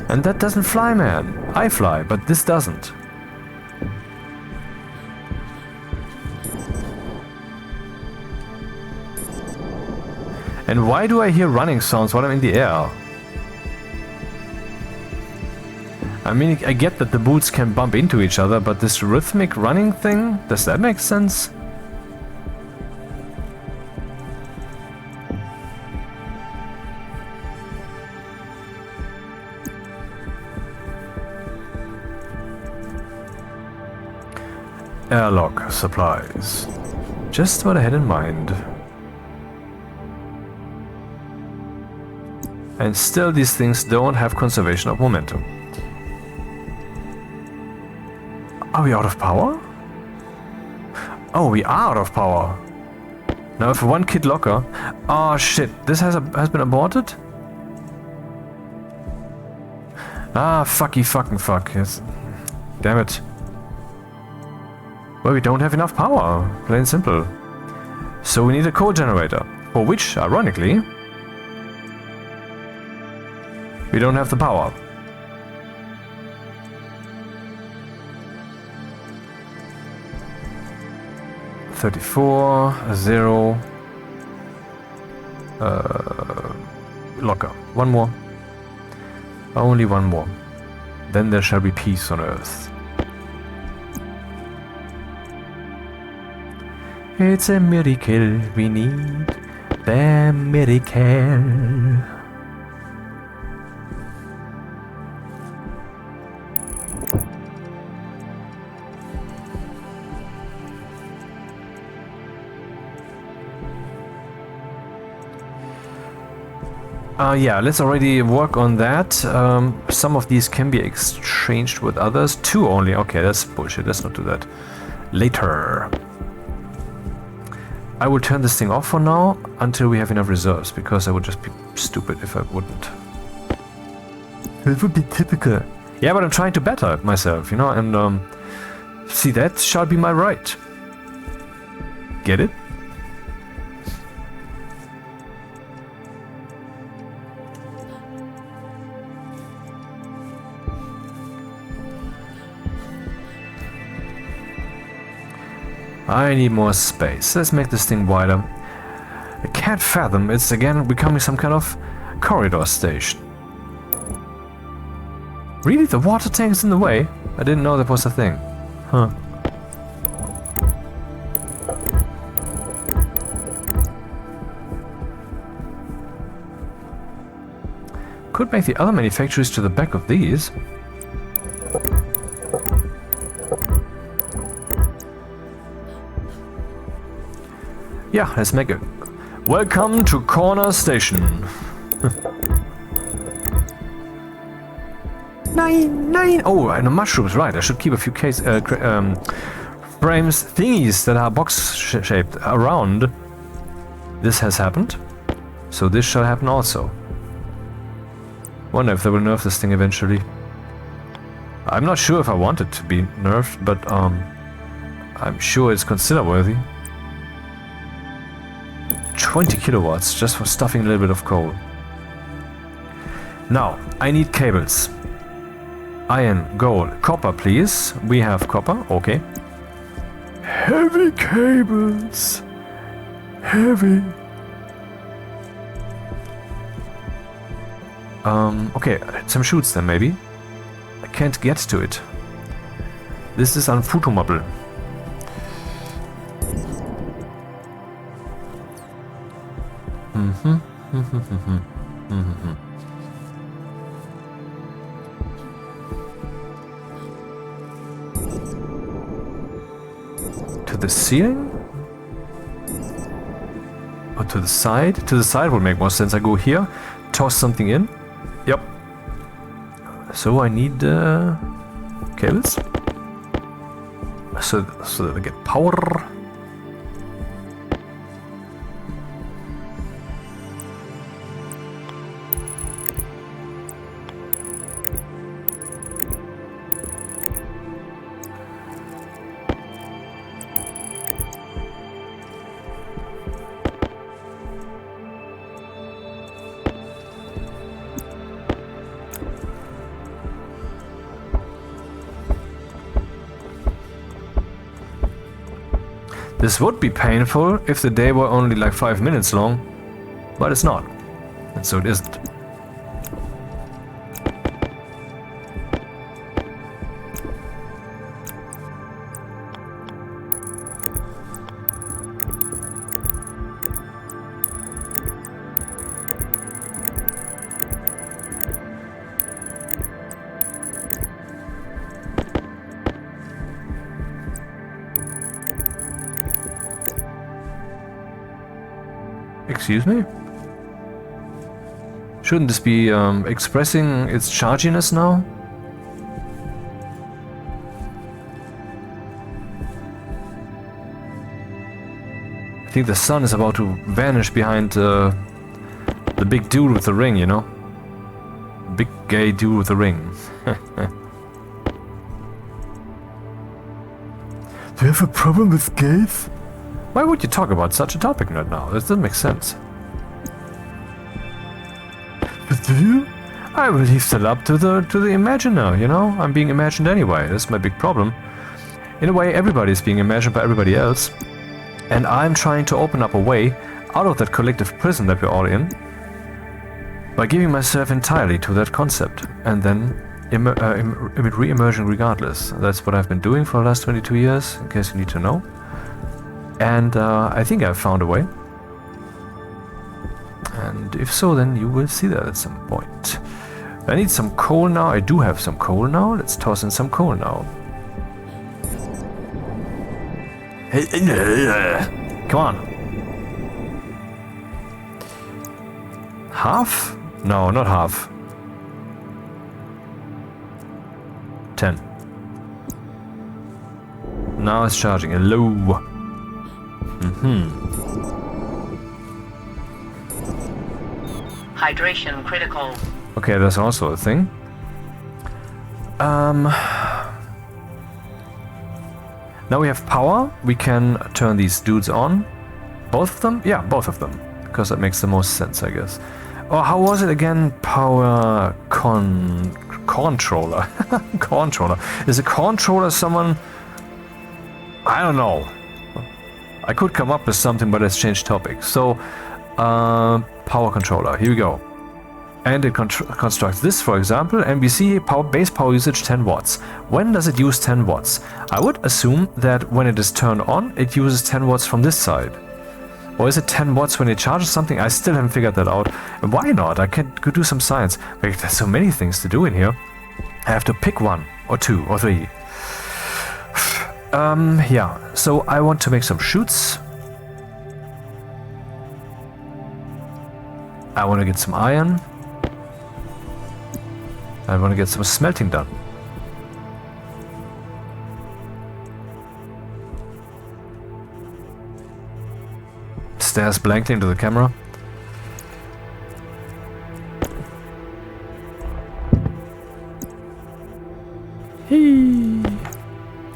And that doesn't fly, man. I fly, but this doesn't. And why do I hear running sounds while I'm in the air? I mean, I get that the boots can bump into each other, but this rhythmic running thing, does that make sense? Airlock supplies. Just what I had in mind. And still these things don't have conservation of momentum. Are we out of power? Oh, we are out of power. Now for one kit locker. Oh shit, this has been aborted? Ah, fucky fucking fuck. Yes. Damn it. Well, we don't have enough power. Plain and simple. So we need a coal generator. For which, ironically, we don't have the power. $34, 0. Locker. One more. Only one more. Then there shall be peace on earth. It's a miracle we need. The miracle. Yeah, let's already work on that. Some of these can be exchanged with others. 2 only. Okay, that's bullshit. Let's not do that. Later. I will turn this thing off for now until we have enough reserves, because I would just be stupid if I wouldn't. It would be typical. Yeah, but I'm trying to better myself, you know, and see, that shall be my right. Get it? I need more space. Let's make this thing wider. I can't fathom it's again becoming some kind of corridor station. Really? The water tank's in the way? I didn't know that was a thing. Huh. Could make the other manufactories to the back of these. Yeah, let's make it. Welcome to Corner Station. 9. Oh, and the mushrooms, right. I should keep a few frames thingies that are box shaped around. This has happened. So this shall happen also. Wonder if they will nerf this thing eventually. I'm not sure if I want it to be nerfed, but I'm sure it's consider worthy. 20 kilowatts just for stuffing a little bit of coal. Now, I need cables. Iron, gold, copper, please. We have copper, okay. Heavy cables. Heavy. Okay, some shoots then maybe. I can't get to it. This is unfutomable. To the ceiling? Or to the side? To the side would make more sense. I go here, toss something in. Yep. So I need cables. So that I get power. This would be painful if the day were only like 5 minutes long, but it's not, and so it isn't. Excuse me? Shouldn't this be expressing its charginess now? I think the sun is about to vanish behind the big dude with the ring, you know? Big gay dude with the ring. Do you have a problem with gays? Why would you talk about such a topic right now? This doesn't make sense. But do you? I will leave that up to the imaginer, you know? I'm being imagined anyway, that's my big problem. In a way, everybody is being imagined by everybody else. And I'm trying to open up a way out of that collective prison that we're all in by giving myself entirely to that concept and then re-emerging regardless. That's what I've been doing for the last 22 years, in case you need to know. And I think I've found a way. And if so, then you will see that at some point. I need some coal now. I do have some coal now. Let's toss in some coal now. Hey, come on. Half? No, not half. 10. Now it's charging. Hello. Hydration critical. Okay, that's also a thing. Now we have power. We can turn these dudes on. Both of them? Yeah, both of them. Because that makes the most sense, I guess. Oh, how was it again? Power controller. Controller. Is a controller someone... I don't know. I could come up with something, but let's change topic. So, power controller. Here we go. And it constructs this, for example, NBC base power usage 10 watts. When does it use 10 watts? I would assume that when it is turned on, it uses 10 watts from this side. Or is it 10 watts when it charges something? I still haven't figured that out. And why not? I could do some science. But there's so many things to do in here. I have to pick one, or two, or three. Yeah, so I want to make some chutes. I want to get some iron. I want to get some smelting done. Stares blankly into the camera.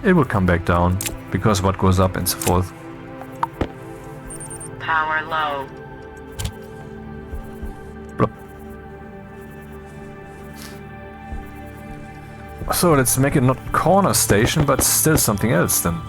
It will come back down, because what goes up and so forth. Power low. Blop. So let's make it not corner station, but still something else then.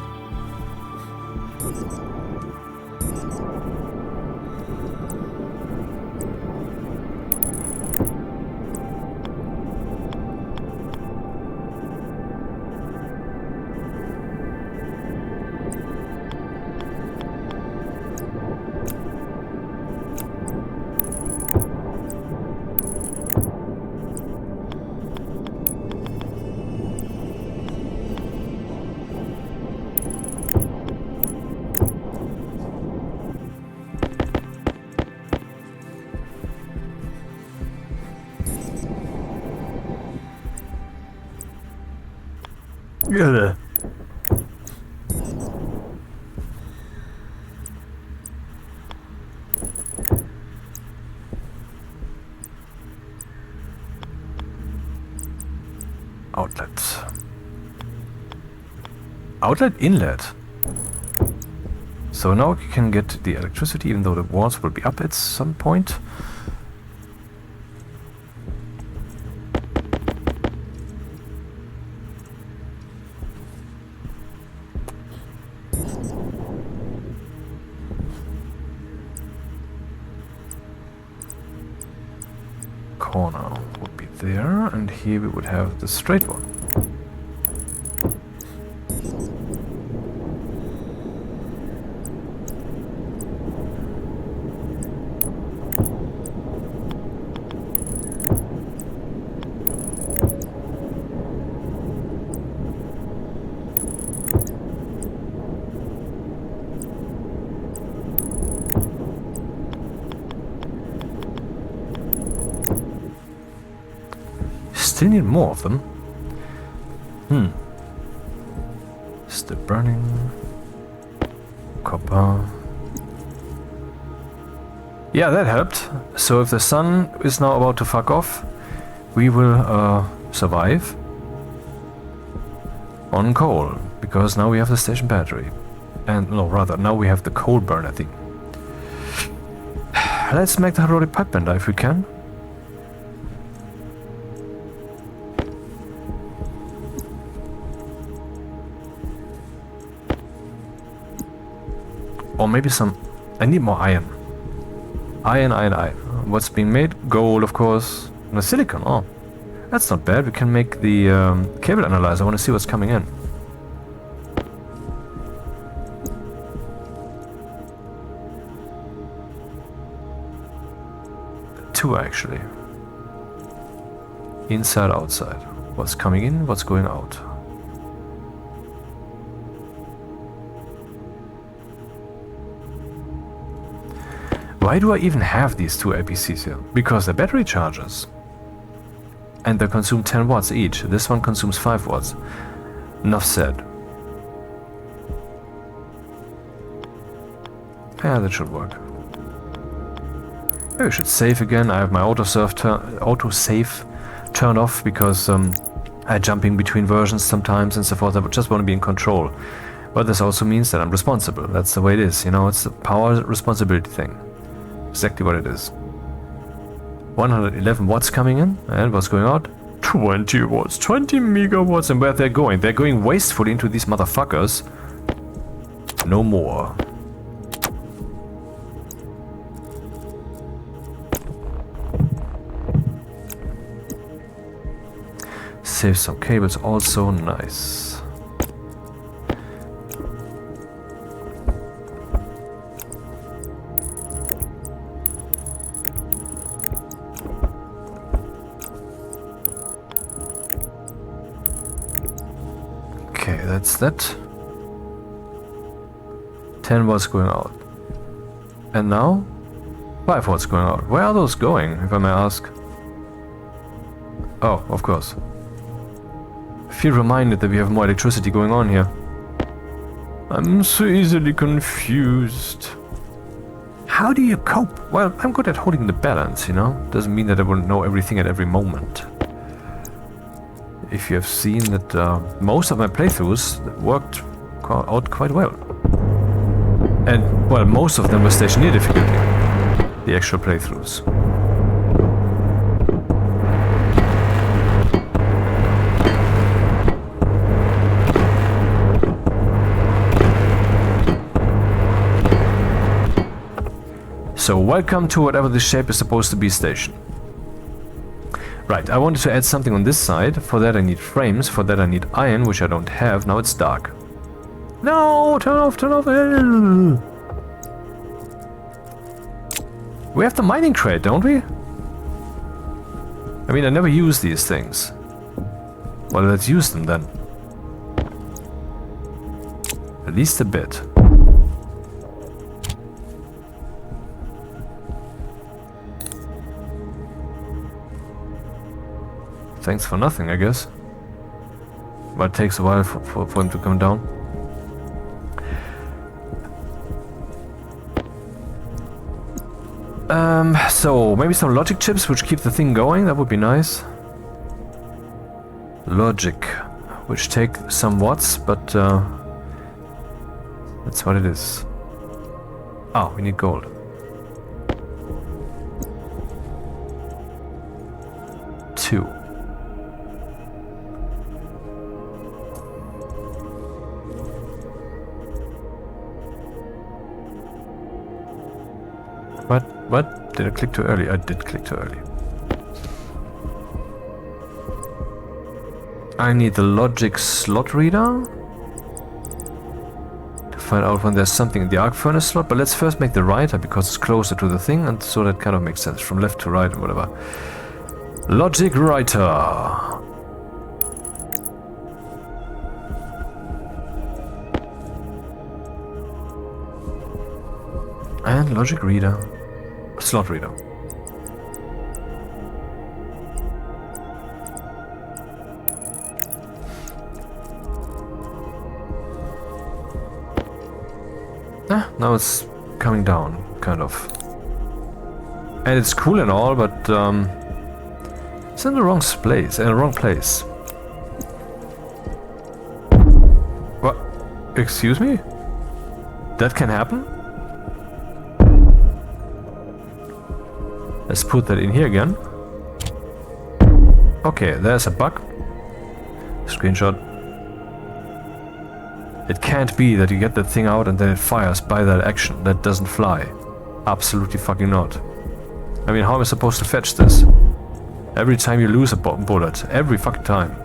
Yeah. Outlets. Outlet inlet. So now you can get the electricity even though the walls will be up at some point. Corner would be there, and here we would have the straight one. Still need more of them. Still burning. Copper. Yeah, that helped. So if the sun is now about to fuck off, we will survive on coal, because now we have the station battery. And no, rather, now we have the coal burner thing. Let's make the hydraulic pipe bender if we can. Or maybe some... I need more iron. Iron. What's being made? Gold, of course. No, silicon. Oh, that's not bad. We can make the cable analyzer. I want to see what's coming in. Two, actually. Inside, outside. What's coming in, what's going out. Why do I even have these two APCs here? Because they're battery chargers. And they consume 10 watts each. This one consumes 5 watts. Enough said. Yeah, that should work. Maybe I should save again. I have my autosave turned off because I jump in between versions sometimes and so forth. I just want to be in control. But this also means that I'm responsible. That's the way it is. You know, it's a power responsibility thing. Exactly what it is. 111 watts coming in, and what's going out? 20 watts, 20 megawatts, and where they're going? They're going wastefully into these motherfuckers. No more. Save some cables also, nice. Okay, that's that. 10 watts going out. And now 5 watts going out. Where are those going, if I may ask? Oh, of course. I feel reminded that we have more electricity going on here. I'm so easily confused. How do you cope? Well, I'm good at holding the balance, you know? Doesn't mean that I will know everything at every moment. If you have seen that most of my playthroughs worked out quite well. And, well, most of them were Stationeer difficulty. The actual playthroughs. So, welcome to whatever this shape is supposed to be station. Right, I wanted to add something on this side. For that I need frames, for that I need iron, which I don't have. Now it's dark. No! Turn off, turn off! We have the mining crate, don't we? I mean, I never use these things. Well, let's use them then. At least a bit. Thanks for nothing, I guess. But it takes a while for him to come down. So maybe some logic chips which keep the thing going, that would be nice. Logic, which take some watts, but that's what it is. Oh, we need gold. Two. What? Did I click too early? I did click too early. I need the logic slot reader to find out when there's something in the arc furnace slot, but let's first make the writer because it's closer to the thing, and so that kind of makes sense from left to right and whatever. Logic writer. And logic reader. Slot reader. Ah, now it's coming down, kind of. And it's cool and all, but it's in the wrong place. What? Excuse me? That can happen? Let's put that in here again. Okay, there's a bug. Screenshot. It can't be that you get that thing out and then it fires by that action. That doesn't fly. Absolutely fucking not. I mean, how am I supposed to fetch this? Every time you lose a bullet. Every fucking time.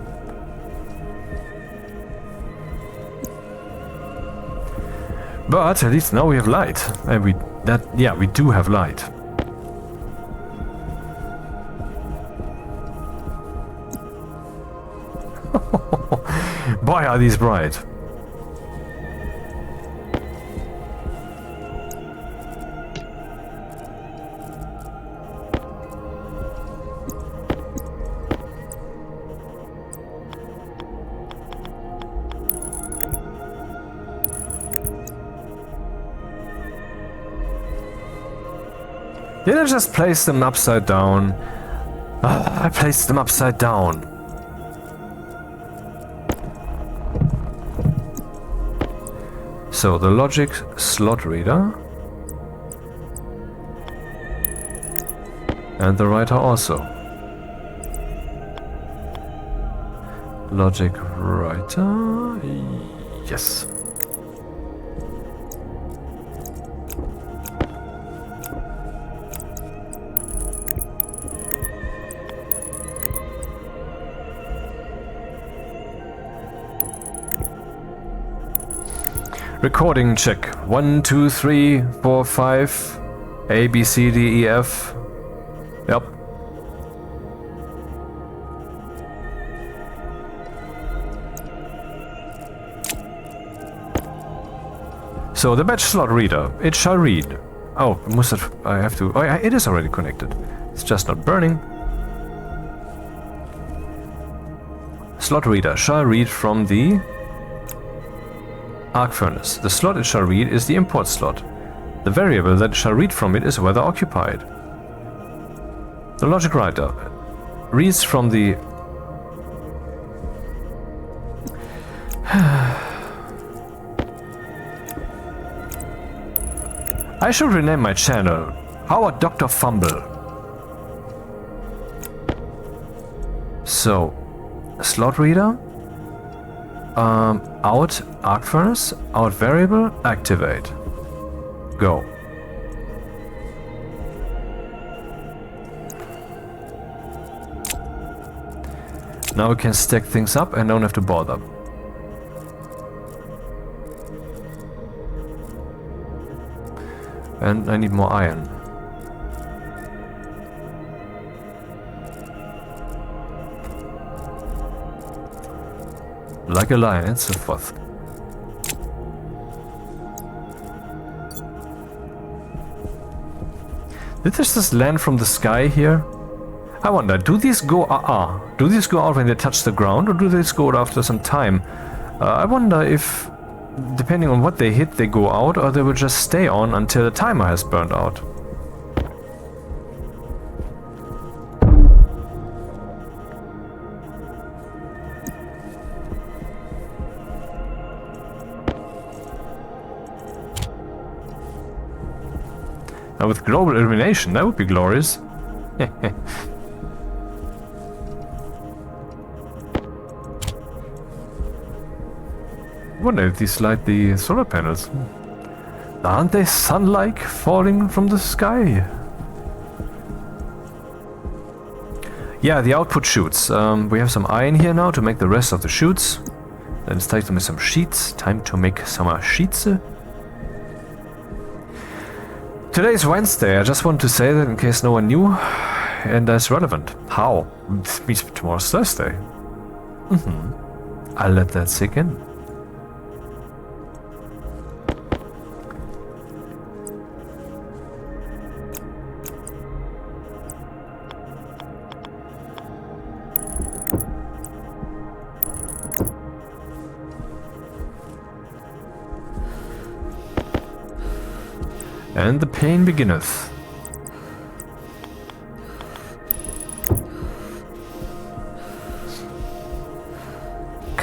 But at least now we have light. And we do have light. Boy, are these bright. Did I just place them upside down? I placed them upside down. So the logic slot reader and the writer also. Logic writer, yes. Recording check. 1, 2, 3, 4, 5. A, B, C, D, E, F. Yep. So the batch slot reader, it shall read. Oh, I have to. Oh, yeah, it is already connected. It's just not burning. Slot reader shall read from the arc furnace. The slot it shall read is the import slot. The variable that it shall read from it is weather occupied. The logic writer reads from the I should rename my channel. How about Dr. Fumble? So, slot reader, out arc furnace, out variable, activate. Go. Now we can stack things up and don't have to bother. And I need more iron. Like a lion and so forth. Did this just land from the sky here? I wonder, do these go do these go out when they touch the ground, or do these go out after some time? I wonder if, depending on what they hit, they go out, or they will just stay on until the timer has burned out. Now with global illumination, that would be glorious. I wonder if these light the solar panels. Aren't they sun-like falling from the sky? Yeah, the output chutes. We have some iron here now to make the rest of the chutes. Then it's time to make some sheets. Today's Wednesday. I just want to say that in case no one knew, and that's relevant. How? It means tomorrow's Thursday. I'll let that sink in. And the pain beginneth.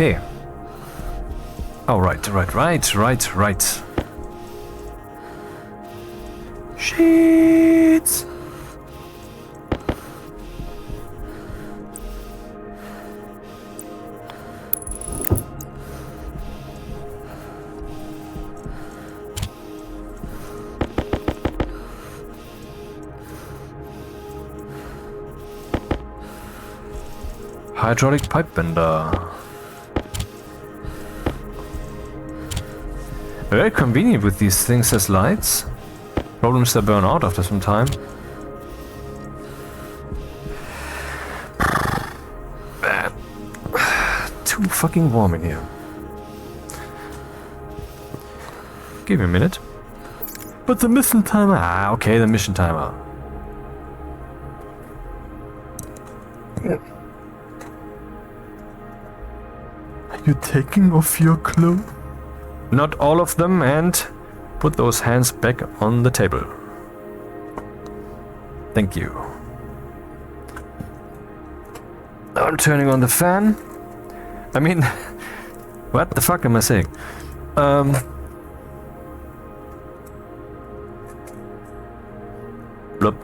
Okay. Oh, right. Sheets! Hydraulic pipe bender. Very convenient with these things as lights. Problems that burn out after some time. Too fucking warm in here. Give me a minute. But the mission timer. Ah, okay, the mission timer. Are you taking off your clothes? Not all of them, and put those hands back on the table. Thank you. I'm turning on the fan. I mean, what the fuck am I saying? Blup.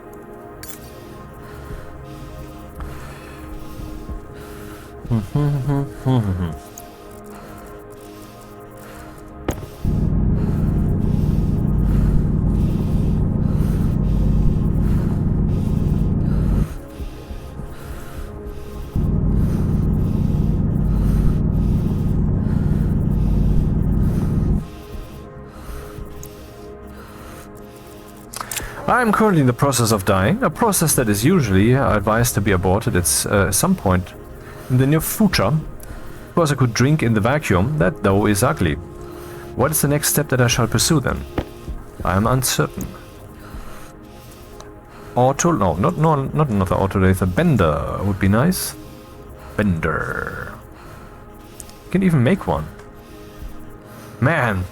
I'm currently in the process of dying, a process that is usually advised to be aborted at some point in the near future. Of course I could drink in the vacuum, that though is ugly. What is the next step that I shall pursue then? I am uncertain. Not another Autolathe, a bender would be nice. Bender. You can even make one. Man,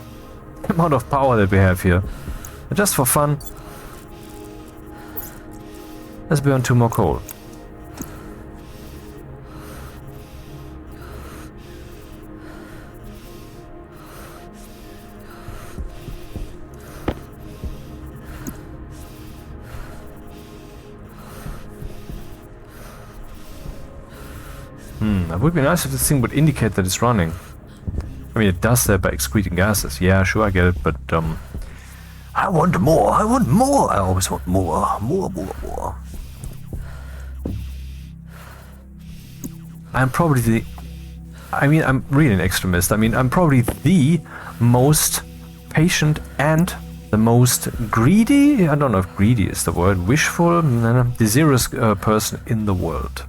the amount of power that we have here. Just for fun. Let's burn 2 more coal. It would be nice if this thing would indicate that it's running. I mean, it does that by excreting gases. Yeah, sure, I get it, but I want more. I always want more. More. I'm probably I'm really an extremist. I mean, I'm probably the most patient and the most greedy, I don't know if greedy is the word, wishful, desirous person in the world.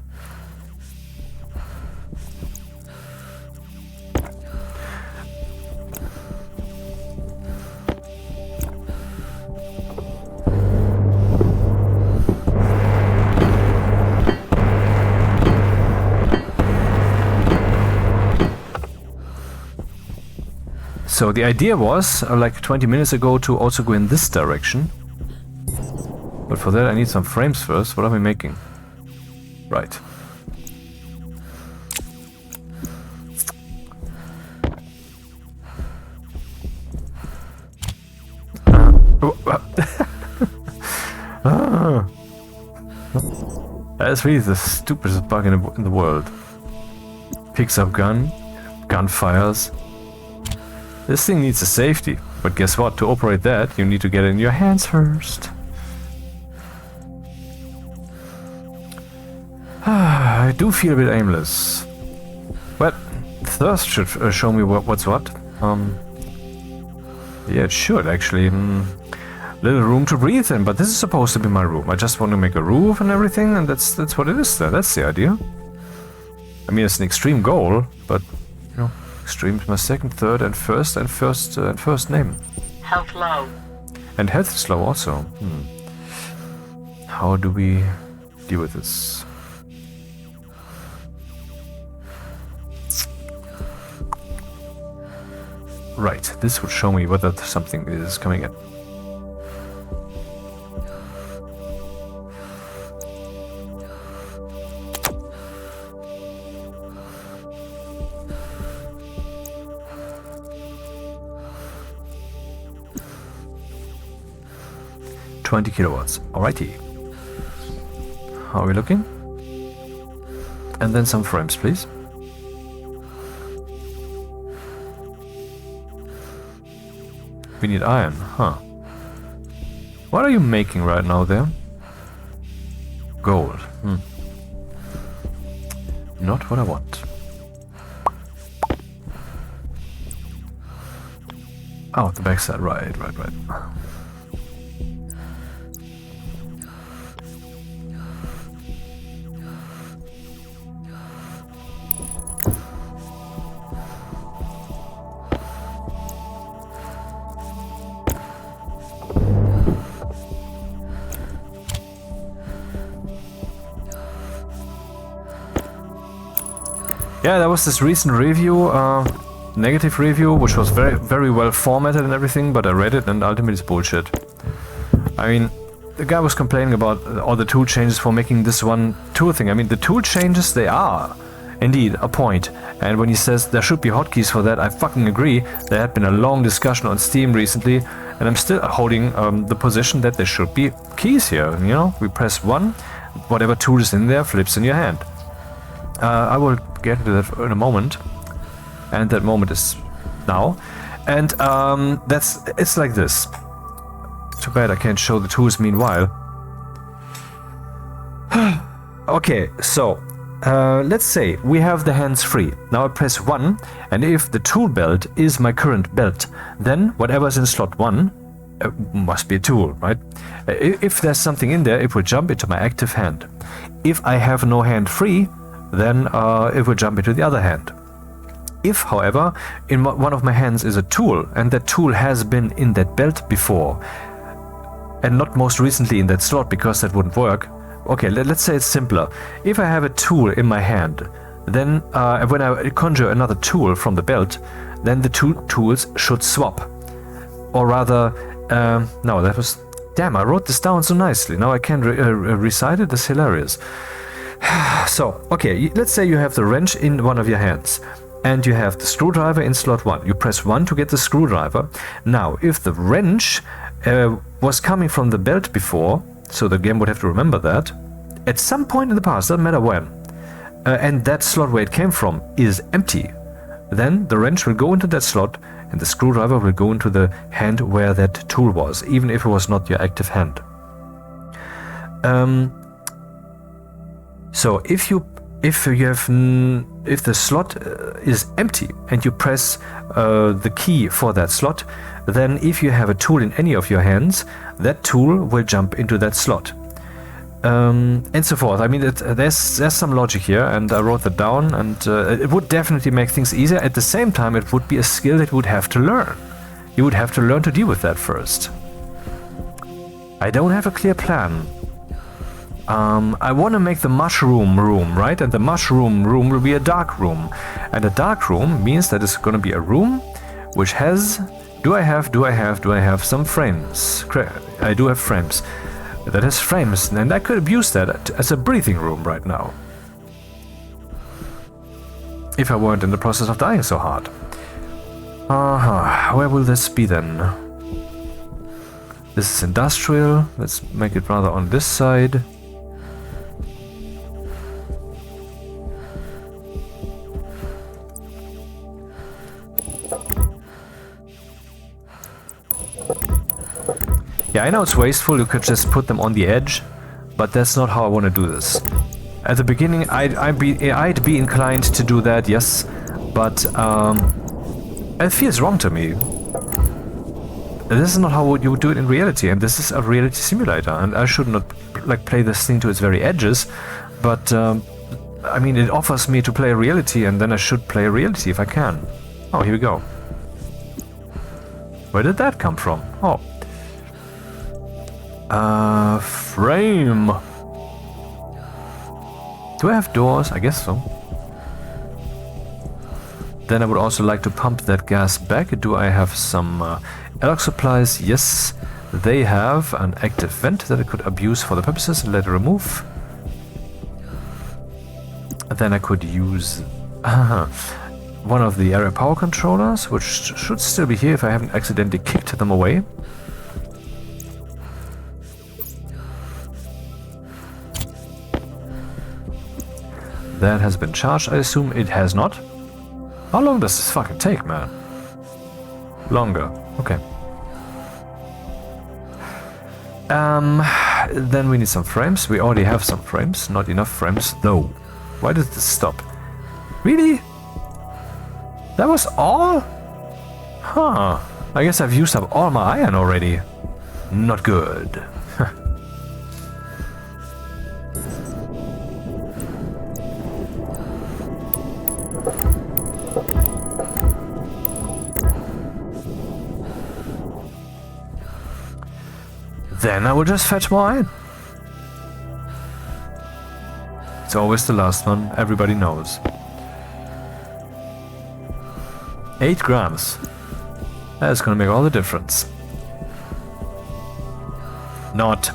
So the idea was, like 20 minutes ago, to also go in this direction. But for that I need some frames first. What are we making? Right. That's really the stupidest bug in the world. Picks up gun fires. This thing needs a safety, but guess what? To operate that, you need to get it in your hands first. I do feel a bit aimless. Well, thirst should show me what's what. Yeah, it should actually. Little room to breathe in, but this is supposed to be my room. I just want to make a roof and everything, and that's what it is. That's the idea. I mean, it's an extreme goal, but you know. Extreme is my second, third, and first name. Health low. And health is low also. How do we deal with this? Right, this would show me whether something is coming in. 20 kilowatts. Alrighty. How are we looking? And then some frames, please. We need iron, huh? What are you making right now there? Gold. Not what I want. Oh, the backside. Right. Yeah, there was this recent review, negative review, which was very well formatted and everything, but I read it and ultimately it's bullshit. I mean, the guy was complaining about all the tool changes for making this one tool thing. I mean, the tool changes, they are indeed a point. And when he says there should be hotkeys for that, I fucking agree. There had been a long discussion on Steam recently, and I'm still holding the position that there should be keys here. You know, we press 1, whatever tool is in there flips in your hand. I will get to that in a moment, and that moment is now. And it's like this. Too bad I can't show the tools meanwhile. Okay, so let's say we have the hands free. Now I press 1, and if the tool belt is my current belt, then whatever's in slot 1 must be a tool, right? If there's something in there, it will jump into my active hand. If I have no hand free, then it will jump into the other hand. If, however, in one of my hands is a tool, and that tool has been in that belt before, and not most recently in that slot, because that wouldn't work. Okay, let's say it's simpler. If I have a tool in my hand, then when I conjure another tool from the belt, then the two tools should swap. Or rather, no, that was... Damn, I wrote this down so nicely. Now I can't recite it. That's hilarious. So, okay, let's say you have the wrench in one of your hands, and you have the screwdriver in slot 1. You press 1 to get the screwdriver. Now, if the wrench was coming from the belt before, so the game would have to remember that, at some point in the past, doesn't matter when, and that slot where it came from is empty, then the wrench will go into that slot, and the screwdriver will go into the hand where that tool was, even if it was not your active hand. So if the slot is empty and you press the key for that slot, then if you have a tool in any of your hands, that tool will jump into that slot, and so forth. I mean, there's some logic here, and I wrote that down, and it would definitely make things easier. At the same time, it would be a skill that you would have to learn. You would have to learn to deal with that first. I don't have a clear plan. I want to make the mushroom room, right? And the mushroom room will be a dark room. And a dark room means that it's going to be a room which has... Do I have some frames? I do have frames. That has frames, and I could abuse that as a breathing room right now. If I weren't in the process of dying so hard. Where will this be then? This is industrial. Let's make it rather on this side. Yeah, I know it's wasteful, you could just put them on the edge, but that's not how I want to do this. At the beginning, I'd be inclined to do that, yes, but it feels wrong to me. This is not how you would do it in reality, and this is a reality simulator, and I should not play this thing to its very edges, but I mean, it offers me to play a reality, and then I should play a reality if I can. Oh, here we go. Where did that come from? Oh. Frame. Do I have doors? I guess so. Then I would also like to pump that gas back. Do I have some airlock supplies? Yes, they have an active vent that I could abuse for the purposes and let it remove. Then I could use one of the area power controllers, which should still be here if I haven't accidentally kicked them away. That has been charged, I assume. It has not. How long does this fucking take, man? Longer. Okay. Then we need some frames. We already have some frames. Not enough frames, though. Why did this stop? Really? That was all? Huh. I guess I've used up all my iron already. Not good. Then I will just fetch more iron. It's always the last one, everybody knows. 8 grams. That's gonna make all the difference. Not.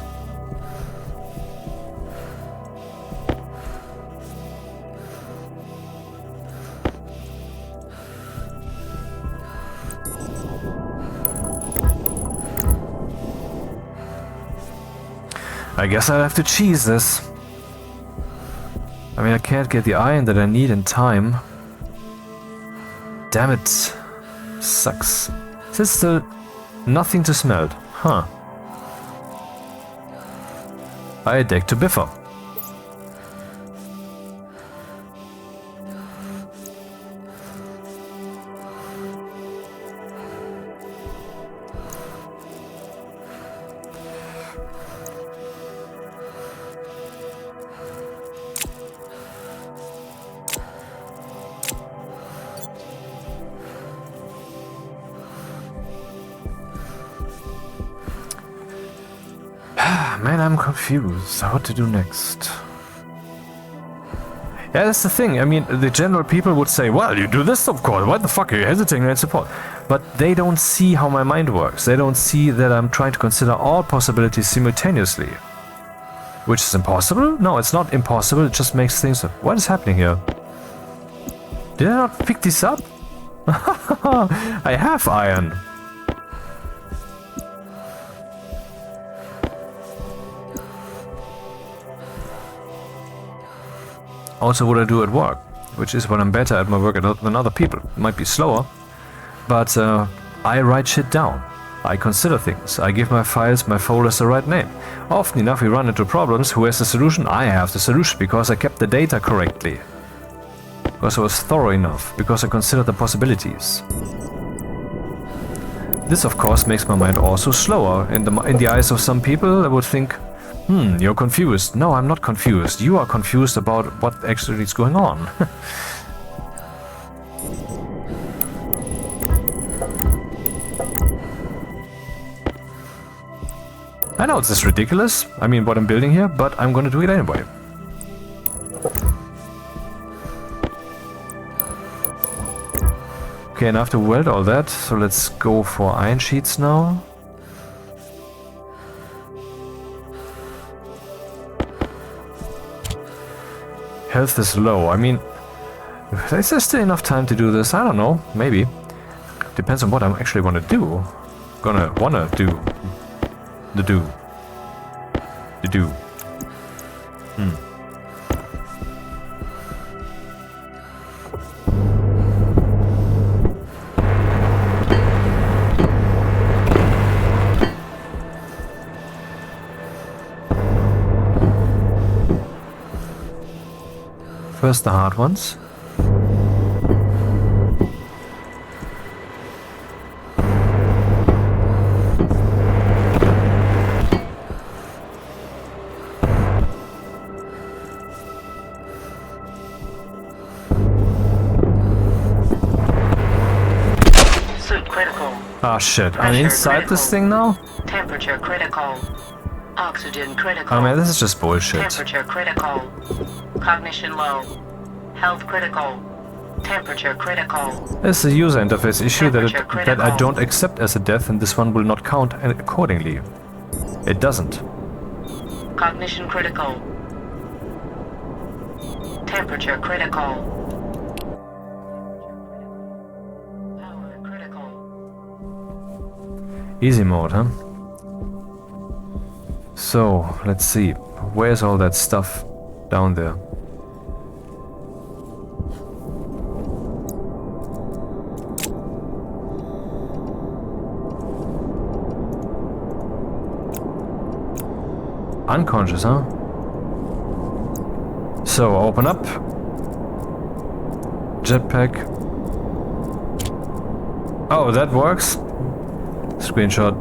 I guess I'll have to cheese this. I mean, I can't get the iron that I need in time. Damn it. Sucks. There's still nothing to smelt. Huh. I dig to biffer. Man, I'm confused. What to do next? Yeah, that's the thing. I mean, the general people would say, well, you do this, of course. Why the fuck are you hesitating and support? But they don't see how my mind works. They don't see that I'm trying to consider all possibilities simultaneously. Which is impossible? No, it's not impossible. It just makes things... What is happening here? Did I not pick this up? I have iron. Also what I do at work, which is when I'm better at my work than other people. It might be slower, but I write shit down. I consider things. I give my files, my folders the right name. Often enough we run into problems. Who has the solution? I have the solution because I kept the data correctly. Because I was thorough enough. Because I considered the possibilities. This of course makes my mind also slower. In the eyes of some people I would think, you're confused. No, I'm not confused. You are confused about what actually is going on. I know this is ridiculous. I mean, what I'm building here, but I'm gonna do it anyway. Okay, and after weld all that, so let's go for iron sheets now. Health is low. I mean, is there still enough time to do this? I don't know. Maybe. Depends on what I'm actually wanna do. Wanna do. The do. First the hard ones. Suit critical. Ah shit, I'm inside this thing now? Temperature critical. Oxygen critical. Oh man, this is just bullshit. Temperature critical. Cognition low. Health critical. Temperature critical. It's a user interface issue that I don't accept as a death, and this one will not count accordingly. It doesn't. Cognition critical. Temperature critical. Power critical. Easy mode, huh? So, let's see. Where's all that stuff down there? Unconscious, huh? So, open up. Jetpack. Oh, that works. Screenshot.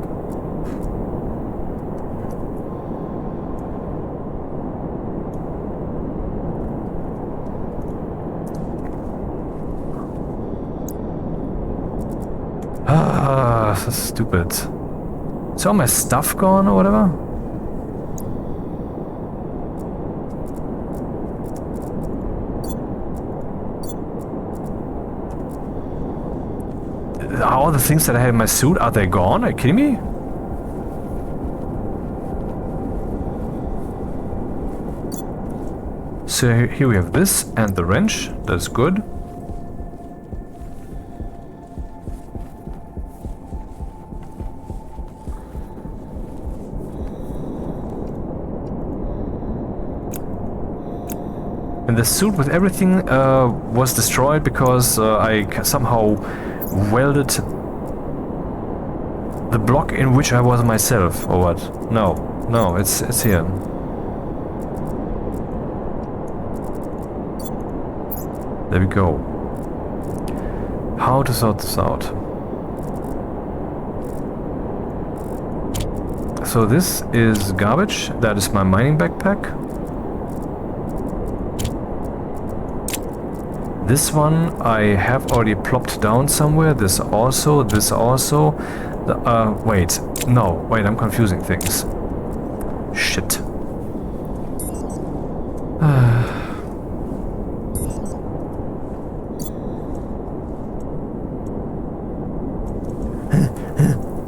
Ah, so stupid. Is all my stuff gone or whatever? All the things that I had in my suit, are they gone? Are you kidding me? So here we have this and the wrench. That's good. And the suit with everything was destroyed because I somehow welded the block in which I was myself, or what? No, it's here. There we go. How to sort this out? So this is garbage. That is my mining backpack. This one I have already plopped down somewhere. This also. Wait. No. Wait, I'm confusing things. Shit.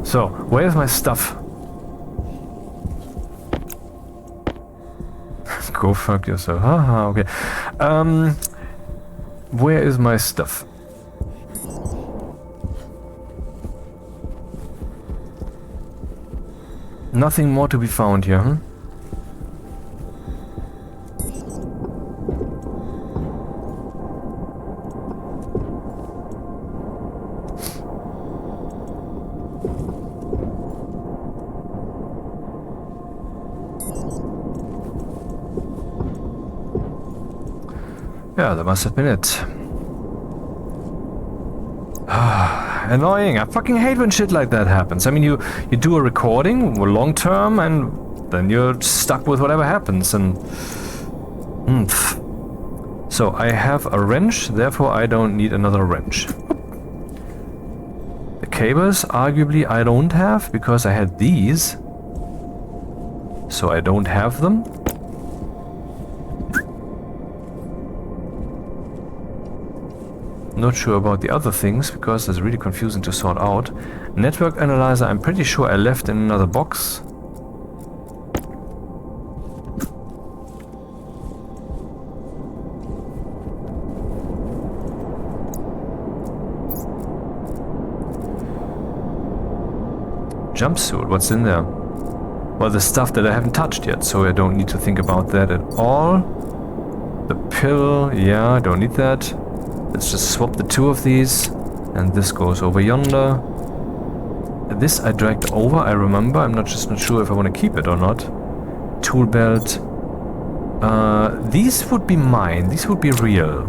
So, where's my stuff? Go fuck yourself. Haha, okay. Where is my stuff? Nothing more to be found here, huh? Yeah, that must have been it. Annoying. I fucking hate when shit like that happens. I mean, you do a recording long term and then you're stuck with whatever happens and... So I have a wrench, therefore I don't need another wrench. The cables, arguably, I don't have because I had these. So I don't have them. Not sure about the other things because it's really confusing to sort out. Network analyzer, I'm pretty sure I left in another box. Jumpsuit, what's in there? Well, the stuff that I haven't touched yet, so I don't need to think about that at all. The pill, yeah, I don't need that. Let's just swap the two of these, and this goes over yonder. This I dragged over, I remember. I'm not sure if I want to keep it or not. Tool belt. These would be mine. These would be real.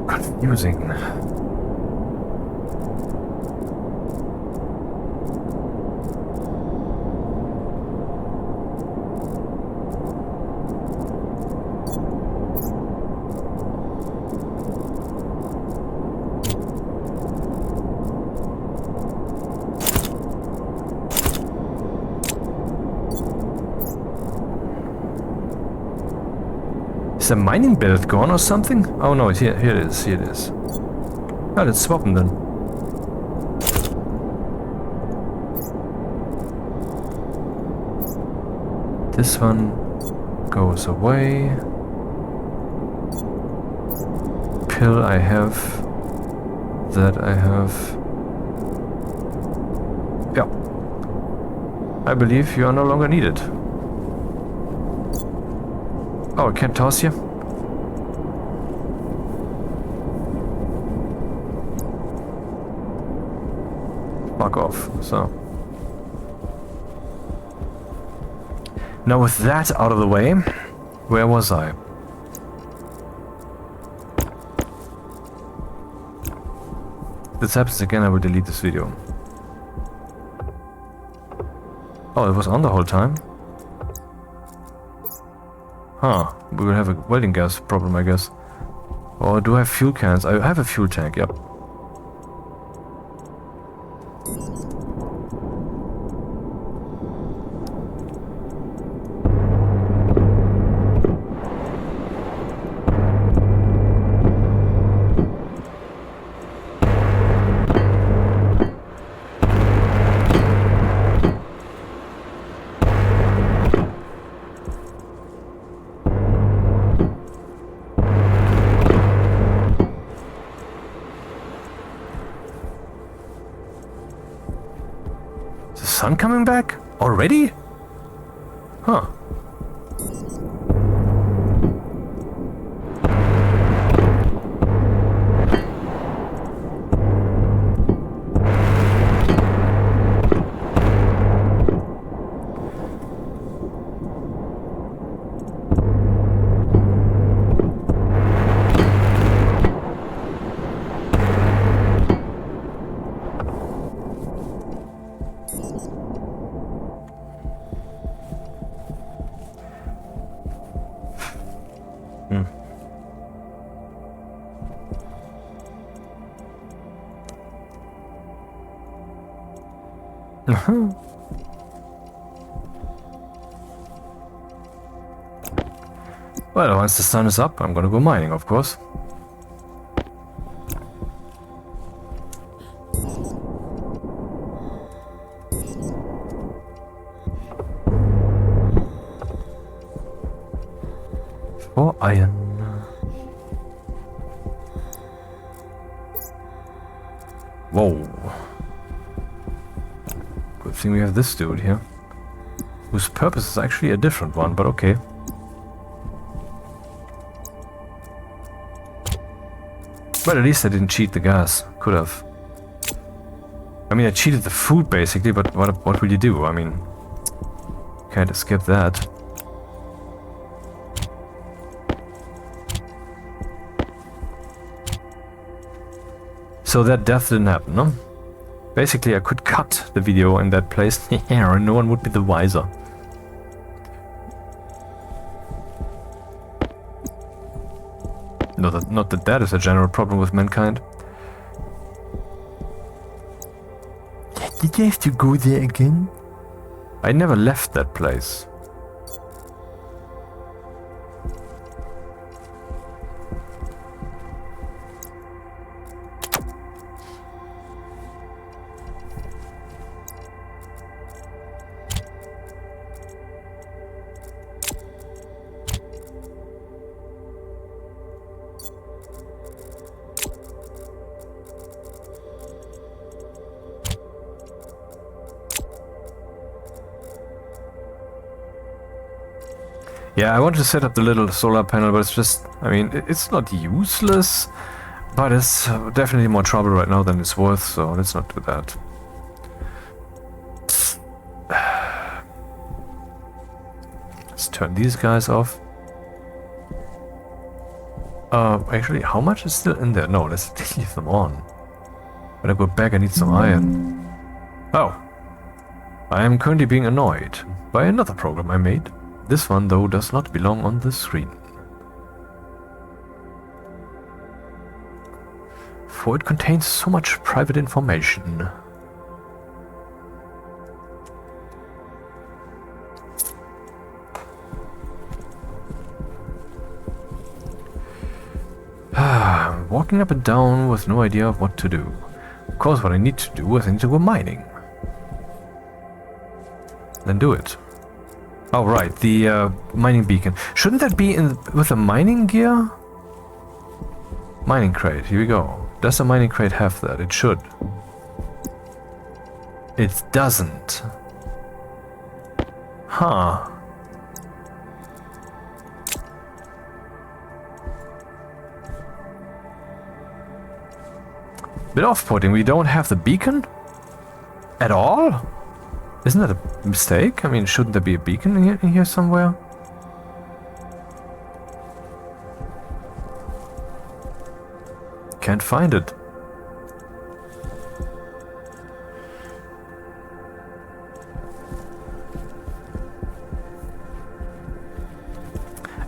Confusing. Is the mining belt gone or something? Oh no, here it is, here it is. Oh, let's swap them then. This one goes away. Pill I have. That I have. Yeah. I believe you are no longer needed. Oh, I can't toss you? fuck off. So now with that out of the way, where was I? If this happens again, I will delete this video. Oh, it was on the whole time? Huh, we will have a welding gas problem, I guess. Or do I have fuel cans? I have a fuel tank, yep. Sun coming back? Already? Huh. Well, once the sun is up, I'm gonna go mining, of course. For iron. Whoa. Good thing we have this dude here, whose purpose is actually a different one, but okay. Well, at least I didn't cheat the gas. Could have. I mean, I cheated the food basically, but what will you do? I mean, can't escape that. So that death didn't happen, no? Basically, I could cut the video in that place, and no one would be the wiser. Not that that is a general problem with mankind. Did you have to go there again? I never left that place. Yeah, I wanted to set up the little solar panel, but it's just, I mean, it's not useless, but it's definitely more trouble right now than it's worth, so let's not do that. Let's turn these guys off. Actually, how much is still in there? No, let's leave them on. When I go back, I need some iron. Oh. I am currently being annoyed by another program I made. This one, though, does not belong on the screen. For it contains so much private information. Walking up and down with no idea of what to do. Of course, what I need to do is I need to go mining. Then do it. Oh, right, the mining beacon. Shouldn't that be in with a mining gear? Mining crate, here we go. Does the mining crate have that? It should. It doesn't. Huh. Bit off-putting, we don't have the beacon? At all? Isn't that a mistake? I mean, shouldn't there be a beacon in here somewhere? Can't find it.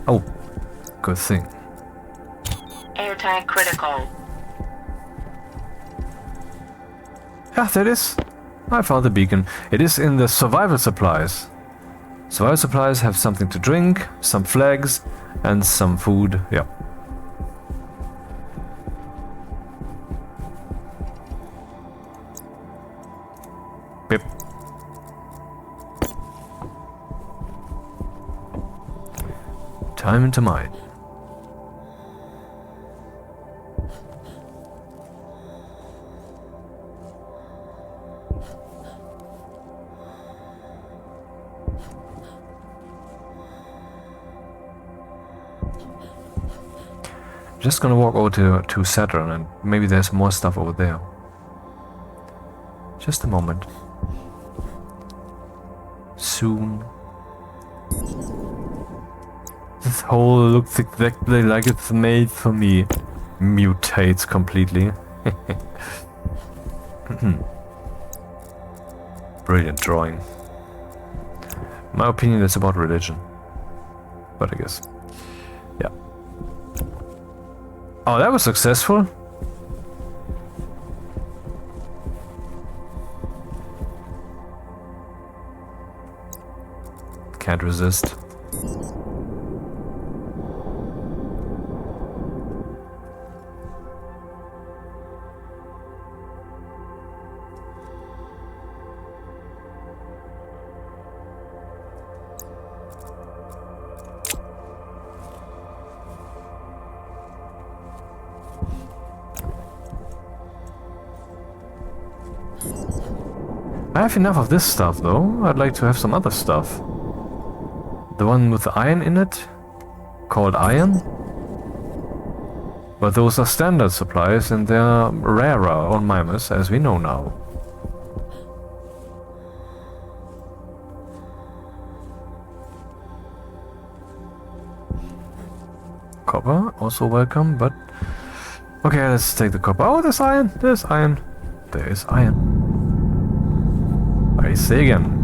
Oh, good thing. Airtight critical. Yeah, there it is. I found the beacon. It is in the survival supplies. Survival supplies have something to drink, some flags, and some food. Yeah. Yep. Time into mine. Just gonna walk over to Saturn and maybe there's more stuff over there. Just a moment. Soon. This hole looks exactly like it's made for me. Mutates completely. Brilliant drawing. In my opinion, it's about religion. But I guess. Yeah. Oh, that was successful. Can't resist. I have enough of this stuff though. I'd like to have some other stuff. The one with the iron in it, called iron. But those are standard supplies and they're rarer on Mimas, as we know now. Copper, also welcome, but... Okay, let's take the copper. Oh, there's iron! There's iron! There is iron. I say again.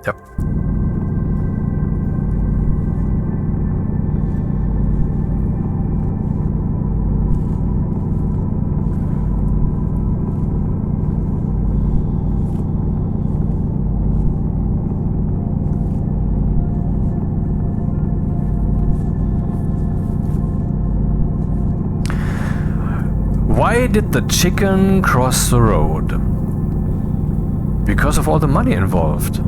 Yep. Why did the chicken cross the road? Because of all the money involved.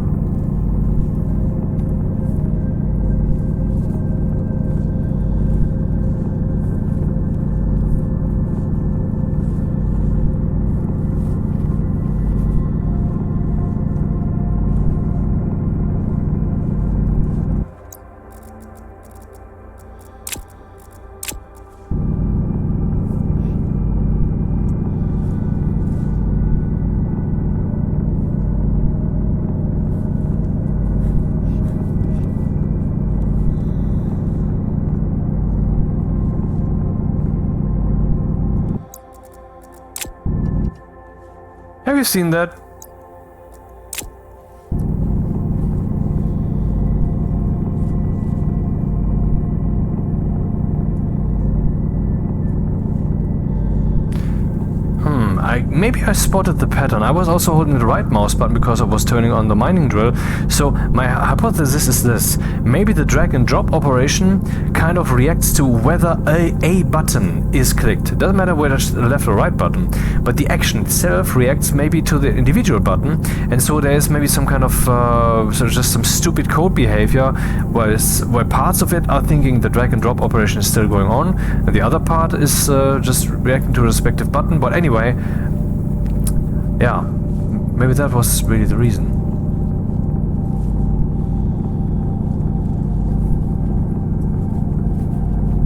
Have you seen that? Maybe I spotted the pattern. I was also holding the right mouse button because I was turning on the mining drill. So my hypothesis is this. Maybe the drag and drop operation kind of reacts to whether a button is clicked. It doesn't matter whether it's the left or right button, but the action itself reacts maybe to the individual button, and so there's maybe some kind of sort of just some stupid code behavior where parts of it are thinking the drag and drop operation is still going on, and the other part is just reacting to the respective button. But anyway, yeah, maybe that was really the reason.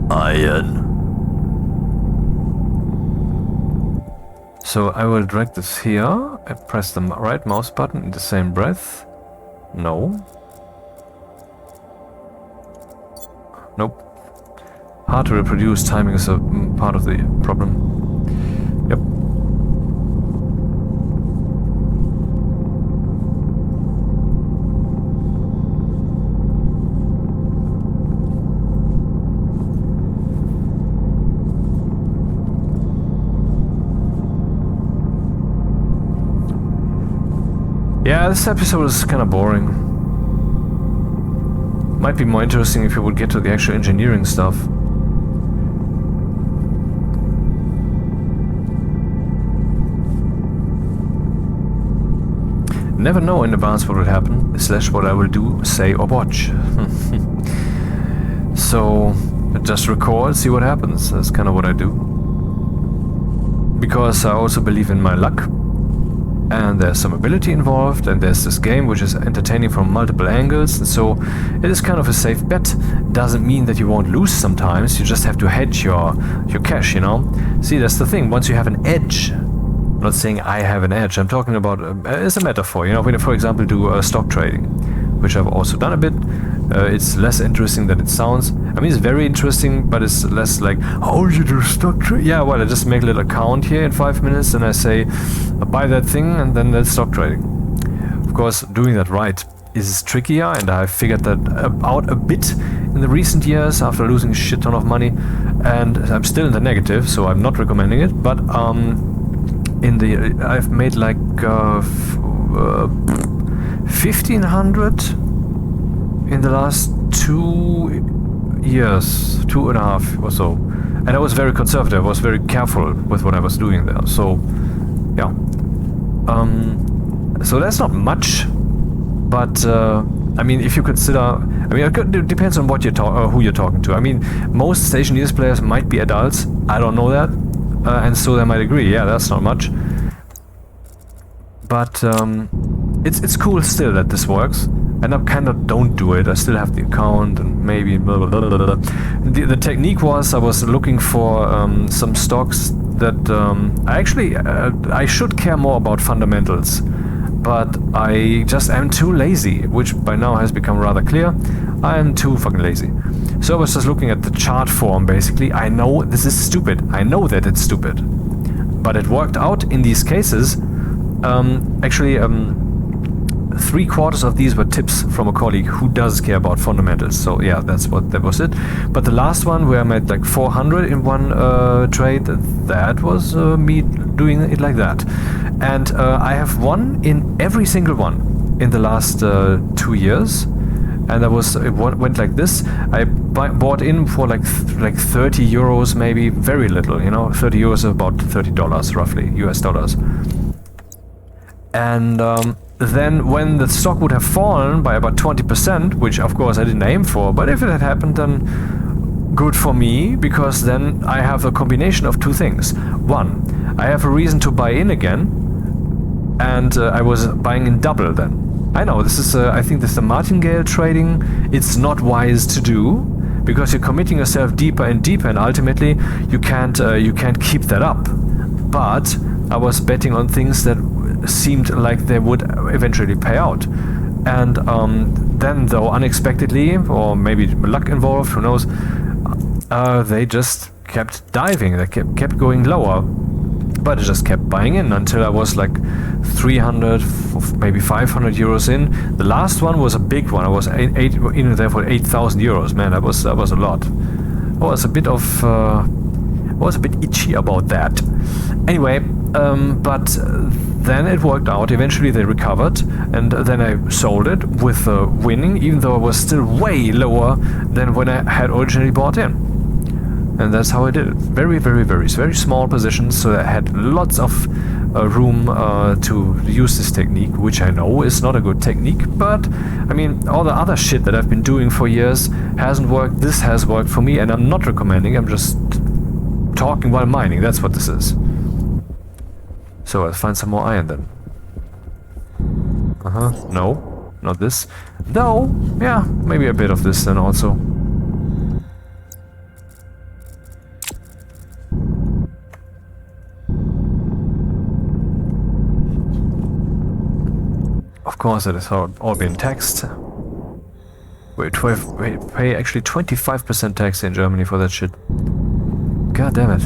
Iron. So I will drag this here. I press the right mouse button in the same breath. No. Nope. Hard to reproduce. Timing is a part of the problem. Yep. Yeah, this episode is kind of boring. Might be more interesting if we would get to the actual engineering stuff. Never know in advance what will happen, / what I will do, say or watch. So, just record, see what happens. That's kind of what I do. Because I also believe in my luck. And there's some ability involved, and there's this game which is entertaining from multiple angles, and so it is kind of a safe bet. Doesn't mean that you won't lose sometimes, you just have to hedge your cash, you know? See, that's the thing, once you have an edge, I'm not saying I have an edge, I'm talking about, it's a metaphor, you know, when you, for example, do stock trading, which I've also done a bit. It's less interesting than it sounds. I mean, it's very interesting, but it's less like, how you do stock trade? Yeah, well, I just make a little account here in 5 minutes, and I say, buy that thing, and then that's stock trading. Of course, doing that right is trickier, and I've figured that out a bit in the recent years after losing a shit ton of money, and I'm still in the negative, so I'm not recommending it. But I've made like 1,500 in the last 2 years, 2.5 or so, and I was very conservative. I was very careful with what I was doing there. So, yeah. So that's not much, but I mean, if you consider, I mean, it depends on what who you're talking to. I mean, most Stationeers players might be adults. I don't know that, and so they might agree. Yeah, that's not much, but it's cool still that this works. And I kind of don't do it. I still have the account and maybe blah, blah, blah, blah, blah. The technique was I was looking for some stocks that I should care more about fundamentals, but I just am too lazy, which by now has become rather clear. I am too fucking lazy. So I was just looking at the chart form basically. I know this is stupid. I know that it's stupid, but it worked out in these cases. Actually, 3/4 of these were tips from a colleague who does care about fundamentals. So yeah, that was it. But the last one where I made like 400 in one trade, that was me doing it like that. And I have won in every single one in the last 2 years. And it went like this. I bought in for like 30 euros, maybe, very little, you know. 30 euros is about $30 roughly, US dollars. And then when the stock would have fallen by about 20%, which of course I didn't aim for, but if it had happened, then good for me, because then I have a combination of two things. One, I have a reason to buy in again, and I was buying in double then. I know, this is, I think this is the martingale trading. It's not wise to do, because you're committing yourself deeper and deeper, and ultimately you can't keep that up. But I was betting on things that seemed like they would eventually pay out, and then though unexpectedly, or maybe luck involved, who knows, they just kept diving. They kept going lower, but I just kept buying in until I was like 300, maybe 500 euros in. The last one was a big one. I was in there for 8,000 euros. Man, that was a lot. I was a bit itchy about that. Anyway, But then it worked out. Eventually they recovered, and then I sold it with winning, even though I was still way lower than when I had originally bought in. And that's how I did it. Very, very, very, very small positions, so I had lots of room to use this technique, which I know is not a good technique, but I mean, all the other shit that I've been doing for years hasn't worked. This has worked for me, and I'm not recommending, I'm just talking while mining. That's what this is. So I'll find some more iron then. No, not this. Though, yeah, maybe a bit of this then also. Of course, it is all been taxed. We pay actually 25% tax in Germany for that shit. God damn it.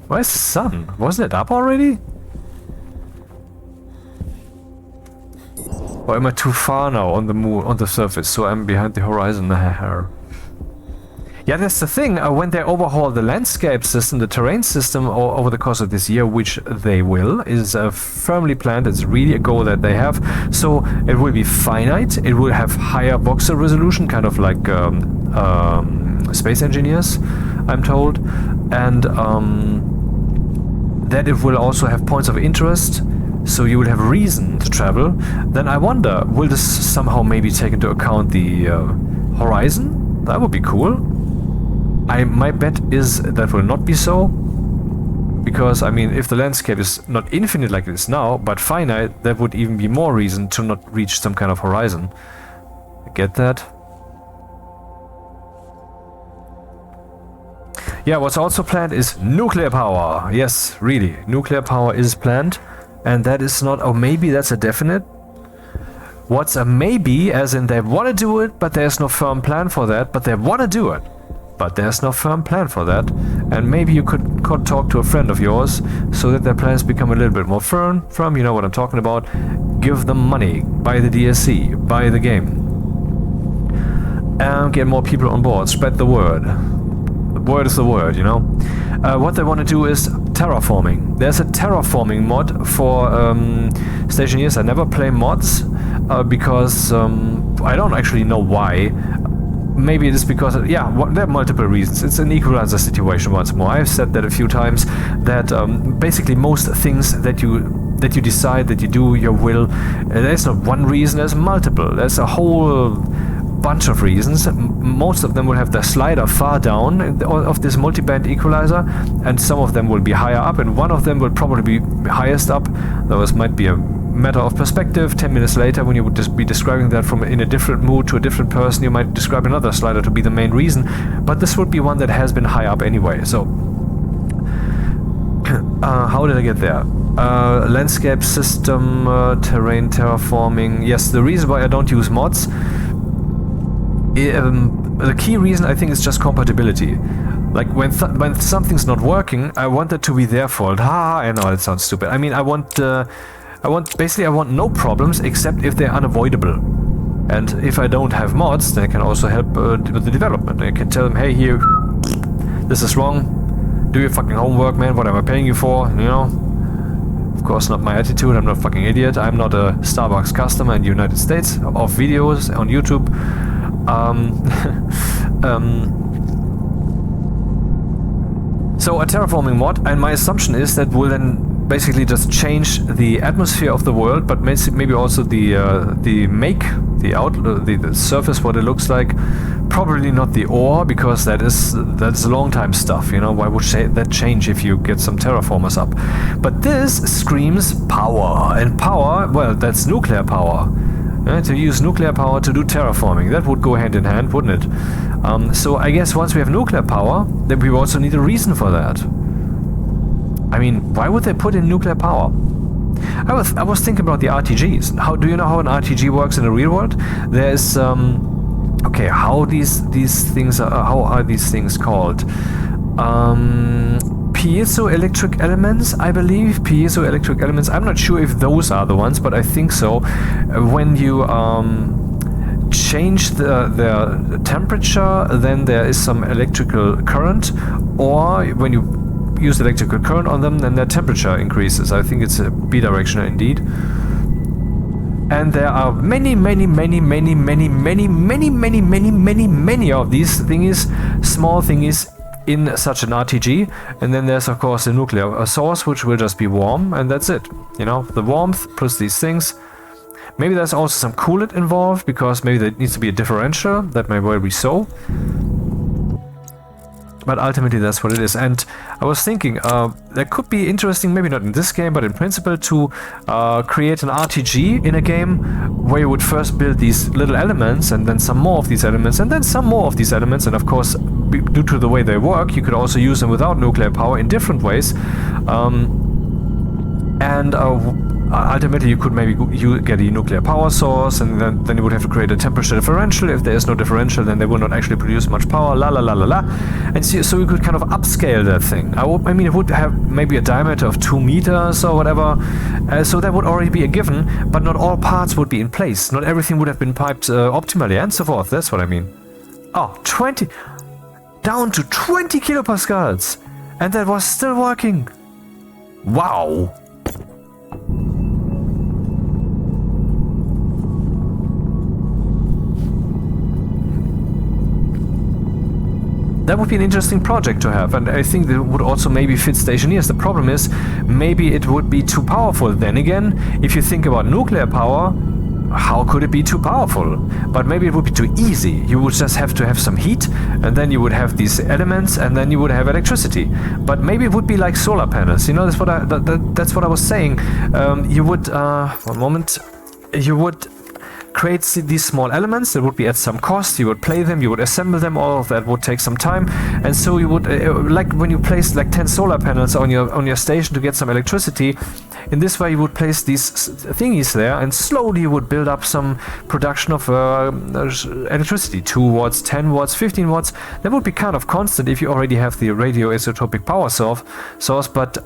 Where's the sun? Wasn't it up already? Or am I too far now on the moon, on the surface, so I'm behind the horizon? Yeah, that's the thing. When they overhaul the landscape system, the terrain system, over the course of this year, which they will, is firmly planned. It's really a goal that they have. So it will be finite. It will have higher voxel resolution, kind of like Space Engineers, I'm told, and that it will also have points of interest. So you will have reason to travel. Then I wonder, will this somehow maybe take into account the horizon? That would be cool. My bet is that will not be so. Because, I mean, if the landscape is not infinite like it is now, but finite, there would even be more reason to not reach some kind of horizon. Get that? Yeah, what's also planned is nuclear power. Yes, really, nuclear power is planned. And that is not, or maybe that's a definite. What's a maybe, as in they want to do it, but there's no firm plan for that, but they want to do it. But there's no firm plan for that. And maybe you could talk to a friend of yours, so that their plans become a little bit more firm, you know what I'm talking about. Give them money, buy the DSC, buy the game. And get more people on board, spread the word. Word is the word, you know. What they want to do is terraforming. There's a terraforming mod for Stationeers. I never play mods because I don't actually know why. Maybe it is because, there are multiple reasons. It's an equalizer situation once more. I've said that a few times, that basically most things that you decide, that you do, your will, there's not one reason, there's multiple. There's a whole bunch of reasons. Most of them will have the slider far down of this multi-band equalizer, and some of them will be higher up, and one of them will probably be highest up. Those might be a matter of perspective. 10 minutes later, when you would just be describing that from in a different mood to a different person, you might describe another slider to be the main reason, but this would be one that has been high up anyway. So how did I get there? Landscape system, terrain terraforming. Yes, the reason why I don't use mods, the key reason I think is just compatibility. Like when something's not working, I want it to be their fault. I know it sounds stupid. I mean, I want no problems except if they're unavoidable. And if I don't have mods, then I can also help with the development. I can tell them, hey, here, this is wrong. Do your fucking homework, man. What am I paying you for? You know. Of course, not my attitude. I'm not a fucking idiot. I'm not a Starbucks customer in the United States of videos on YouTube. So a terraforming mod, and my assumption is that will then basically just change the atmosphere of the world, but maybe also the surface, what it looks like. Probably not the ore, because that's long time stuff. You know, why would that change if you get some terraformers up? But this screams power, and power, well, that's nuclear power. To use nuclear power to do terraforming, that would go hand in hand, wouldn't it? So I guess once we have nuclear power, then we also need a reason for that. I mean, why would they put in nuclear power? I was thinking about the RTGs. How do you know how an RTG works in the real world? There's okay, how these things are, how are these things called? piezoelectric elements, I believe. Piezoelectric elements. I'm not sure if those are the ones, but I think so. When you change the temperature, then there is some electrical current, or when you use electrical current on them, then their temperature increases. I think it's bidirectional indeed. And there are many of these thingies, small thingies in such an RTG. And then there's of course a nuclear source, which will just be warm, and that's it. You know, the warmth plus these things. Maybe there's also some coolant involved, because maybe there needs to be a differential. That may well be so. But ultimately that's what it is. And I was thinking, that could be interesting, maybe not in this game, but in principle, to create an RTG in a game where you would first build these little elements, and then some more of these elements, and then some more of these elements. And of course, due to the way they work, you could also use them without nuclear power in different ways. Ultimately, you could maybe get a nuclear power source, and then you would have to create a temperature differential. If there is no differential, then they will not actually produce much power, And so you could kind of upscale that thing. I mean, it would have maybe a diameter of 2 meters or whatever, so that would already be a given, but not all parts would be in place. Not everything would have been piped optimally, and so forth. That's what I mean. Oh, 20... down to 20 kilopascals! And that was still working! Wow! That would be an interesting project to have, and I think that would also maybe fit Stationeers. The problem is, maybe it would be too powerful. Then again, if you think about nuclear power, how could it be too powerful? But maybe it would be too easy. You would just have to have some heat, and then you would have these elements, and then you would have electricity. But maybe it would be like solar panels. You know, that's what I was saying. You would, one moment, you would create these small elements that would be at some cost. You would play them, you would assemble them, all of that would take some time. And so you would, like when you place like 10 solar panels on your station to get some electricity, in this way you would place these thingies there, and slowly you would build up some production of electricity. 2 watts, 10 watts, 15 watts. That would be kind of constant if you already have the radioisotopic power source, but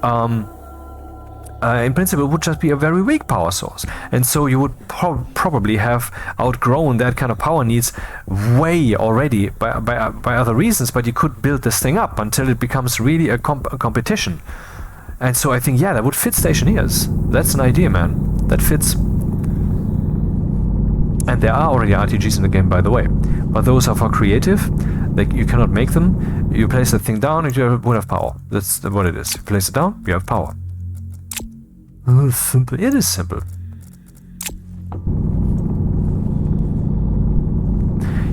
in principle, it would just be a very weak power source, and so you would probably have outgrown that kind of power needs way already by other reasons. But you could build this thing up until it becomes really a competition, and so I think, yeah, that would fit Stationeers. That's an idea, man. That fits. And there are already RTGs in the game, by the way, but those are for creative. Like, you cannot make them. You place that thing down, and you would have power. That's what it is. You place it down, you have power. Oh, simple. It is simple.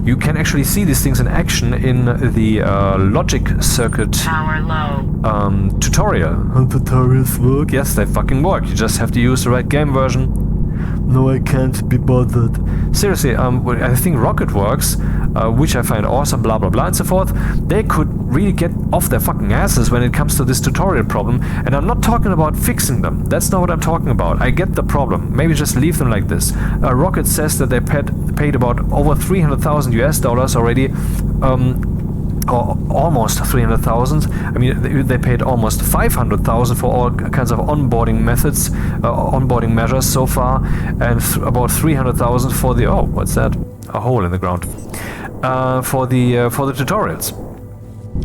You can actually see these things in action in the logic circuit Power low. tutorial. How tutorials work? Yes, they fucking work. You just have to use the right game version. No, I can't be bothered. Seriously, I think RocketWerkz, which I find awesome, blah blah blah and so forth, they could really get off their fucking asses when it comes to this tutorial problem. And I'm not talking about fixing them. That's not what I'm talking about. I get the problem. Maybe just leave them like this. Rocket says that they paid about over $300,000 US already. Or almost 300,000. I mean, they paid almost 500,000 for all kinds of onboarding methods, onboarding measures so far, and about 300,000 for the what's that? A hole in the ground. For the tutorials.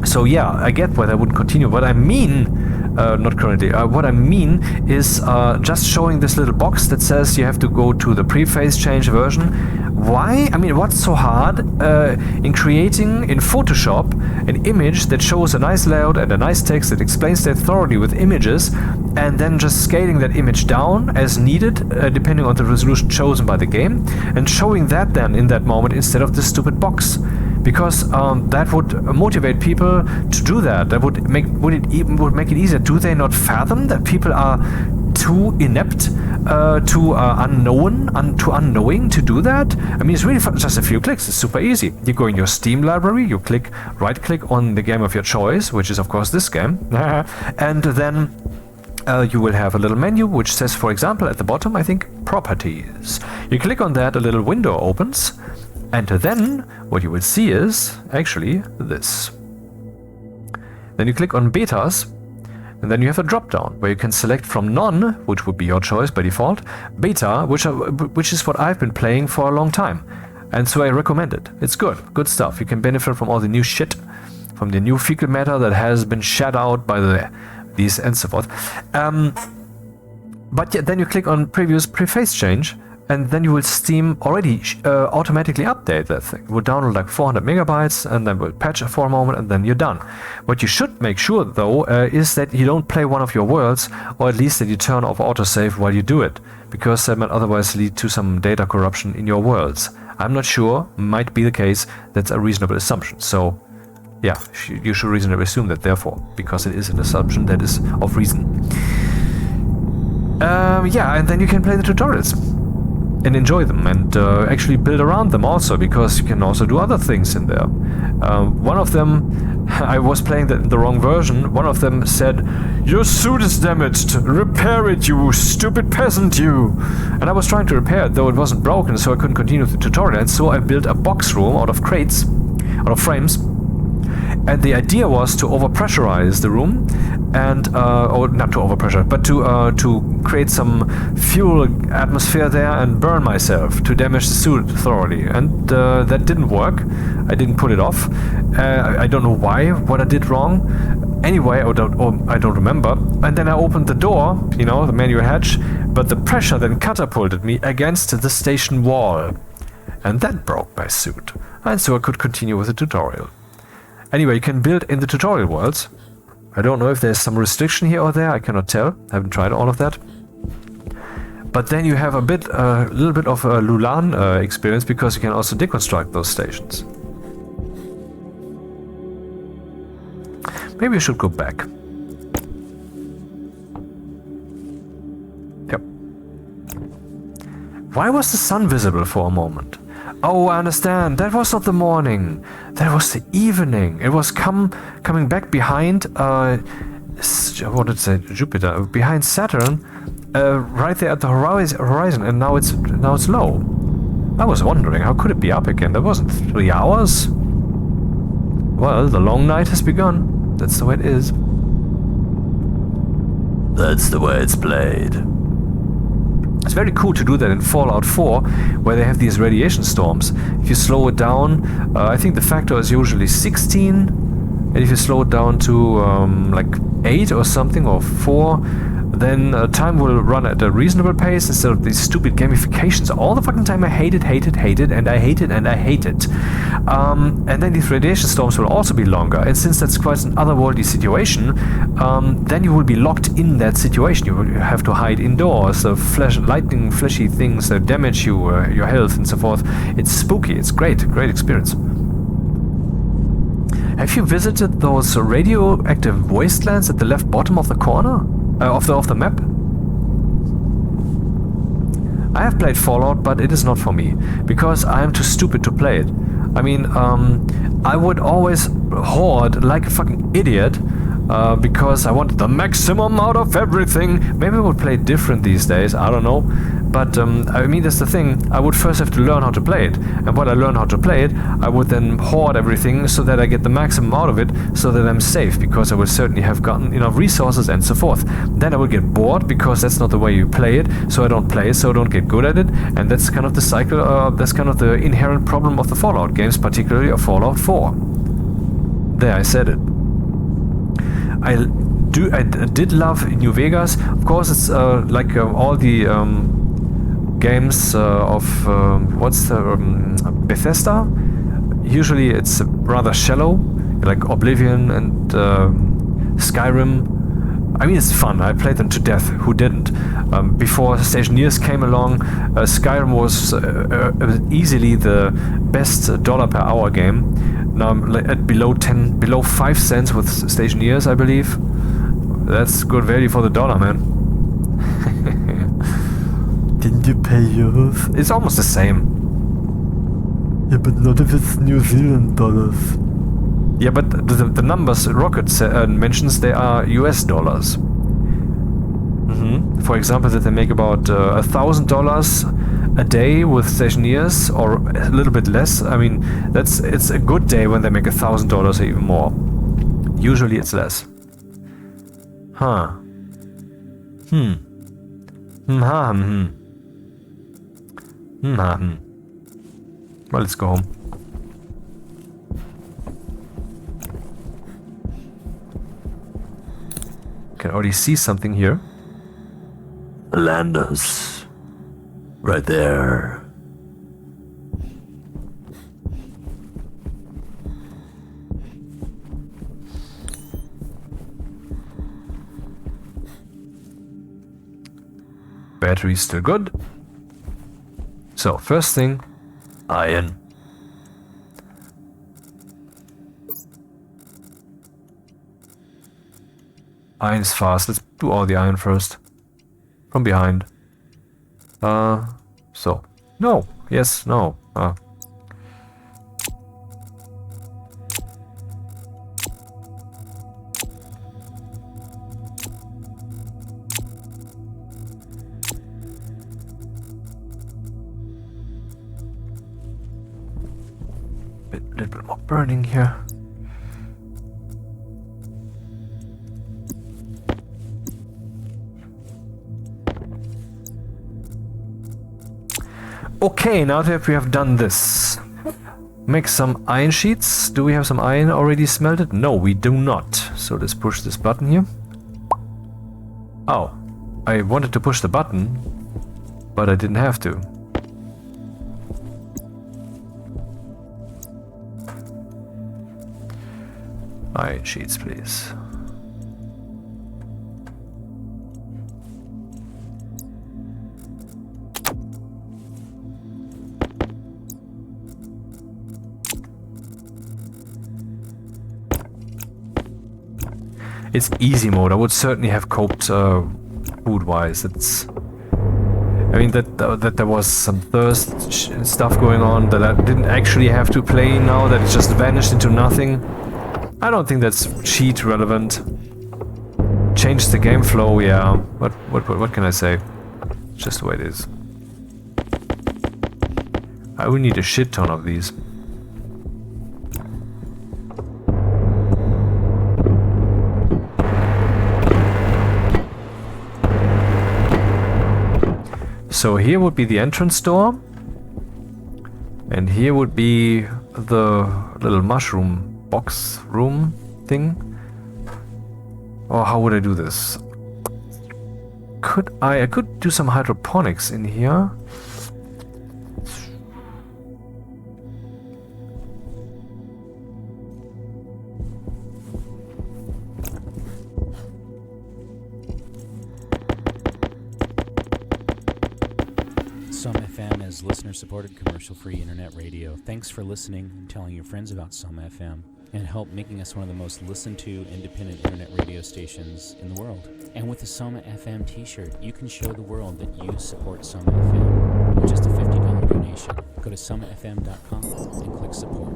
So yeah, I get why they wouldn't continue. What I mean, not currently. What I mean is just showing this little box that says you have to go to the pre-phase change version. Why? I mean, what's so hard in creating in Photoshop an image that shows a nice layout and a nice text that explains that thoroughly with images, and then just scaling that image down as needed, depending on the resolution chosen by the game, and showing that then in that moment instead of this stupid box? Because that would motivate people to do that. That would make it easier. Do they not fathom that people are too inept, too unknowing to do that? I mean, it's really just a few clicks. It's super easy. You go in your Steam library, you right-click on the game of your choice, which is of course this game, and then you will have a little menu which says, for example, at the bottom, I think, Properties. You click on that, a little window opens. And then what you will see is actually this. Then you click on betas, And then you have a drop down where you can select from none, which would be your choice by default, beta, which is what I've been playing for a long time. And so I recommend it. It's good stuff. You can benefit from all the new shit, from the new fecal matter that has been shed out by these and so forth. But yeah, then you click on previous preface change, and then you will Steam already automatically update that thing. It will download like 400 megabytes, and then will patch it for a moment, and then you're done. What you should make sure, though, is that you don't play one of your worlds, or at least that you turn off autosave while you do it, because that might otherwise lead to some data corruption in your worlds. I'm not sure, might be the case. That's a reasonable assumption. So, yeah, you should reasonably assume that, therefore, because it is an assumption that is of reason. Yeah, and then you can play the tutorials and enjoy them, and actually build around them also, because you can also do other things in there. One of them, I was playing the wrong version. One of them said, "Your suit is damaged. Repair it, you stupid peasant, you." And I was trying to repair it, though it wasn't broken, so I couldn't continue the tutorial. And so I built a box room out of crates, out of frames. And the idea was to overpressurize the room, and or not to overpressure, but to create some fuel atmosphere there and burn myself to damage the suit thoroughly. And that didn't work. I didn't pull it off. I don't know why, what I did wrong. Anyway, I don't remember. And then I opened the door, you know, the manual hatch, but the pressure then catapulted me against the station wall, and that broke my suit. And so I could continue with the tutorial. Anyway, you can build in the tutorial worlds. I don't know if there's some restriction here or there, I cannot tell. I haven't tried all of that. But then you have a little bit of a Lulan experience, because you can also deconstruct those stations. Maybe you should go back. Yep. Why was the sun visible for a moment? Oh, I understand. That was not the morning. That was the evening. It was coming back behind, what did it say? Jupiter, behind Saturn, right there at the horizon, and now it's low. I was wondering, how could it be up again? That wasn't 3 hours. Well, the long night has begun. That's the way it is. That's the way it's played. It's very cool to do that in Fallout 4, where they have these radiation storms. If you slow it down, I think the factor is usually 16, and if you slow it down to like 8 or something, or 4, then time will run at a reasonable pace instead of these stupid gamifications. All the fucking time I hate it, and I hate it. And then these radiation storms will also be longer, and since that's quite an otherworldly situation, then you will be locked in that situation. You have to hide indoors. The lightning, fleshy things that damage you, your health and so forth. It's spooky. It's great experience. Have you visited those radioactive wastelands at the left bottom of the corner? Of the map? I have played Fallout, but it is not for me, because I am too stupid to play it. I mean, I would always hoard like a fucking idiot, because I wanted the maximum out of everything. Maybe I would play it different these days, I don't know. But, I mean, that's the thing. I would first have to learn how to play it. And when I learn how to play it, I would then hoard everything so that I get the maximum out of it, so that I'm safe, because I would certainly have gotten enough resources and so forth. Then I would get bored, because that's not the way you play it, so I don't play it, so I don't get good at it. And that's kind of the cycle, that's kind of the inherent problem of the Fallout games, particularly of Fallout 4. There, I said it. I did love New Vegas. Of course, it's like all the games of Bethesda. Usually it's rather shallow, like Oblivion and Skyrim. I mean, it's fun. I played them to death. Who didn't? Before Stationeers came along, Skyrim was easily the best dollar per hour game. Now I'm at below 5 cents with Stationeers, I believe. That's good value for the dollar, man. Didn't you pay yours? It's almost the same. Yeah, but not if it's New Zealand dollars. Yeah, but the numbers Rocket mentions, they are US dollars. For example, that they make about $1,000 a day with Stationeers, or a little bit less. I mean, it's a good day when they make $1,000 or even more. Usually it's less. Huh. Hmm. Hmm. Well, let's go home. Can already see something here. Landers. Right there. Battery's still good. So, first thing, iron. Iron's fast. Let's do all the iron first. From behind. So. No. Yes, no. Little bit more burning here. Okay, now that we have done this, make some iron sheets. Do we have some iron already smelted? No, we do not. So let's push this button here. Oh, I wanted to push the button, but I didn't have to. Iron sheets, please. It's easy mode. I would certainly have coped food-wise. It's. I mean that there was some thirst stuff going on that I didn't actually have to play now. That it just vanished into nothing. I don't think that's cheat relevant. Change the game flow, yeah. What can I say? It's just the way it is. I will need a shit ton of these. So here would be the entrance door. And here would be the little mushroom box room thing. Or how would I do this? I could do some hydroponics in here. Some FM is listener-supported, commercial-free internet radio. Thanks for listening and telling your friends about Some FM, and help making us one of the most listened-to independent internet radio stations in the world. And with the Soma FM t-shirt, you can show the world that you support Soma FM with just a $50 donation. Go to somafm.com and click support.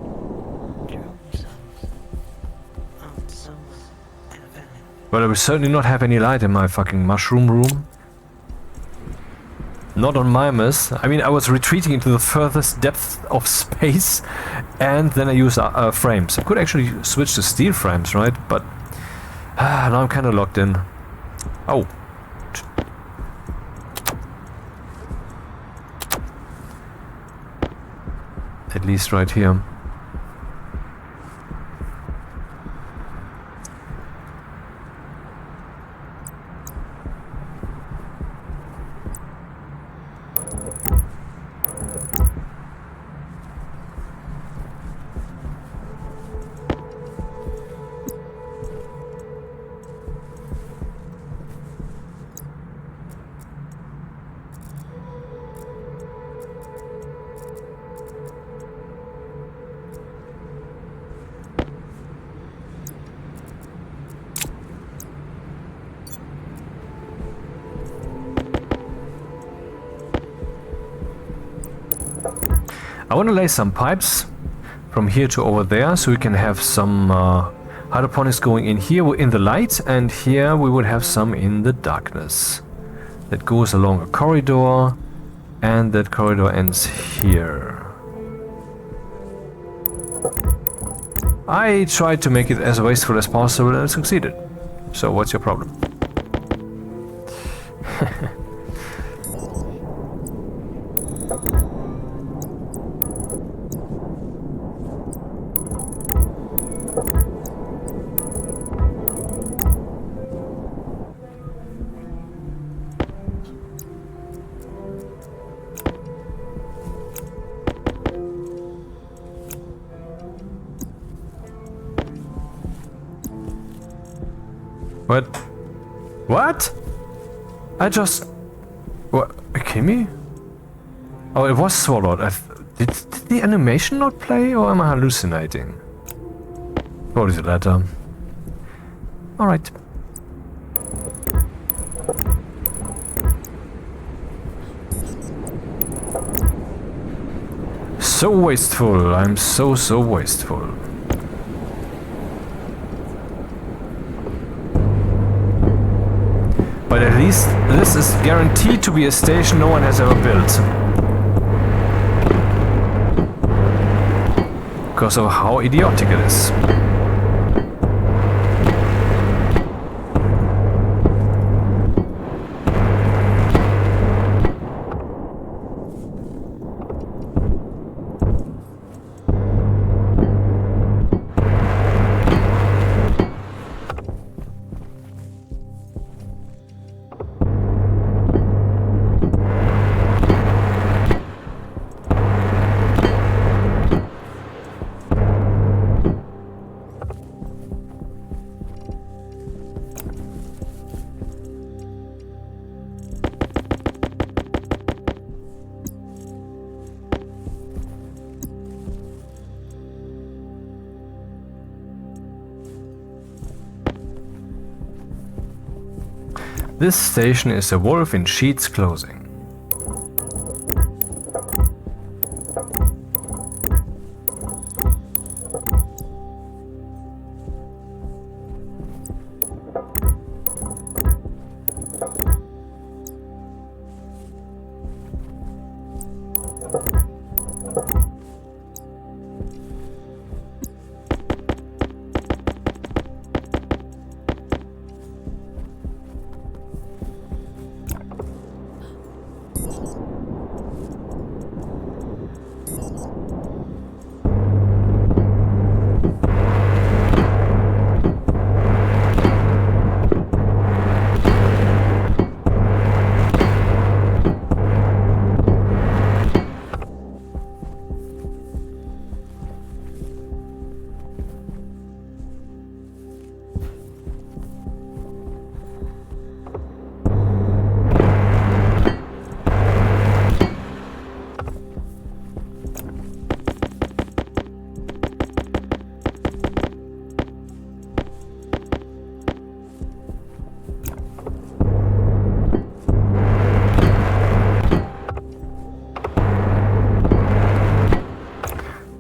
Well, I will certainly not have any light in my fucking mushroom room. Not on Mimas. I mean, I was retreating into the furthest depth of space, and then I used frames. I could actually switch to steel frames, right? But now I'm kind of locked in. Oh. At least right here. I want to lay some pipes from here to over there, so we can have some hydroponics going in here in the light, and here we would have some in the darkness. That goes along a corridor, and that corridor ends here. I tried to make it as wasteful as possible and succeeded. So what's your problem? What? What? I just... What? Kimmy? Oh, it was swallowed. Did the animation not play, or am I hallucinating? Probably the latter. Alright. So wasteful. I'm so wasteful. But at least this is guaranteed to be a station no one has ever built. Because of how idiotic it is. This station is a wolf in sheets clothing.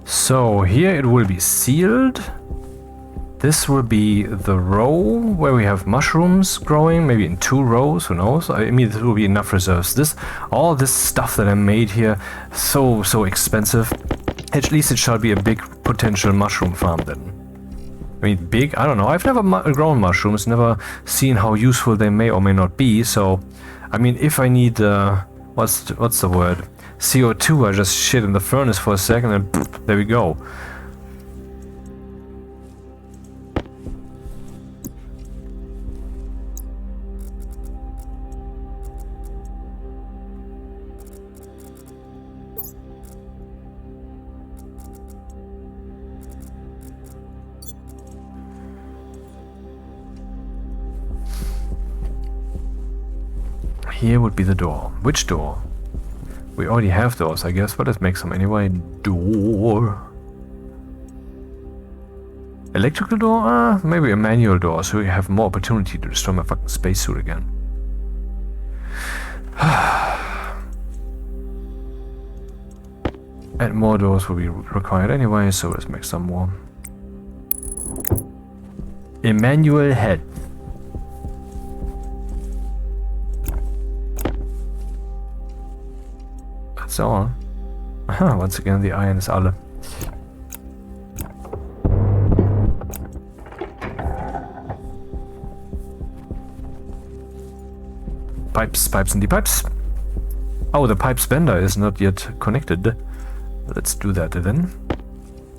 So here it will be sealed. This will be the row where we have mushrooms growing, maybe in 2 rows, who knows? I mean, this will be enough reserves. All this stuff that I made here, so expensive. At least it shall be a big potential mushroom farm then. I mean, big? I don't know. I've never grown mushrooms, never seen how useful they may or may not be. So, I mean, if I need, what's the word? CO2, I just shit in the furnace for a second and poof, there we go. Here would be the door. Which door? We already have doors, I guess, but let's make some anyway. Door. Electrical door? Maybe a manual door, so we have more opportunity to destroy my fucking spacesuit again. And more doors will be required anyway, so let's make some more. Emmanuel head. That's all. Once again, the iron is alle. Pipes and the pipes. Oh, the pipes bender is not yet connected. Let's do that then.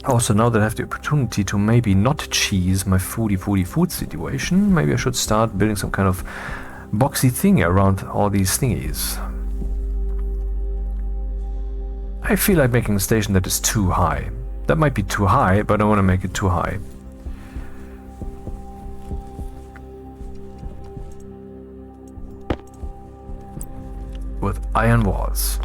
Also, now that I have the opportunity to maybe not cheese my food situation, maybe I should start building some kind of boxy thing around all these thingies. I feel like making a station that is too high. That might be too high, but I don't want to make it too high. With iron walls.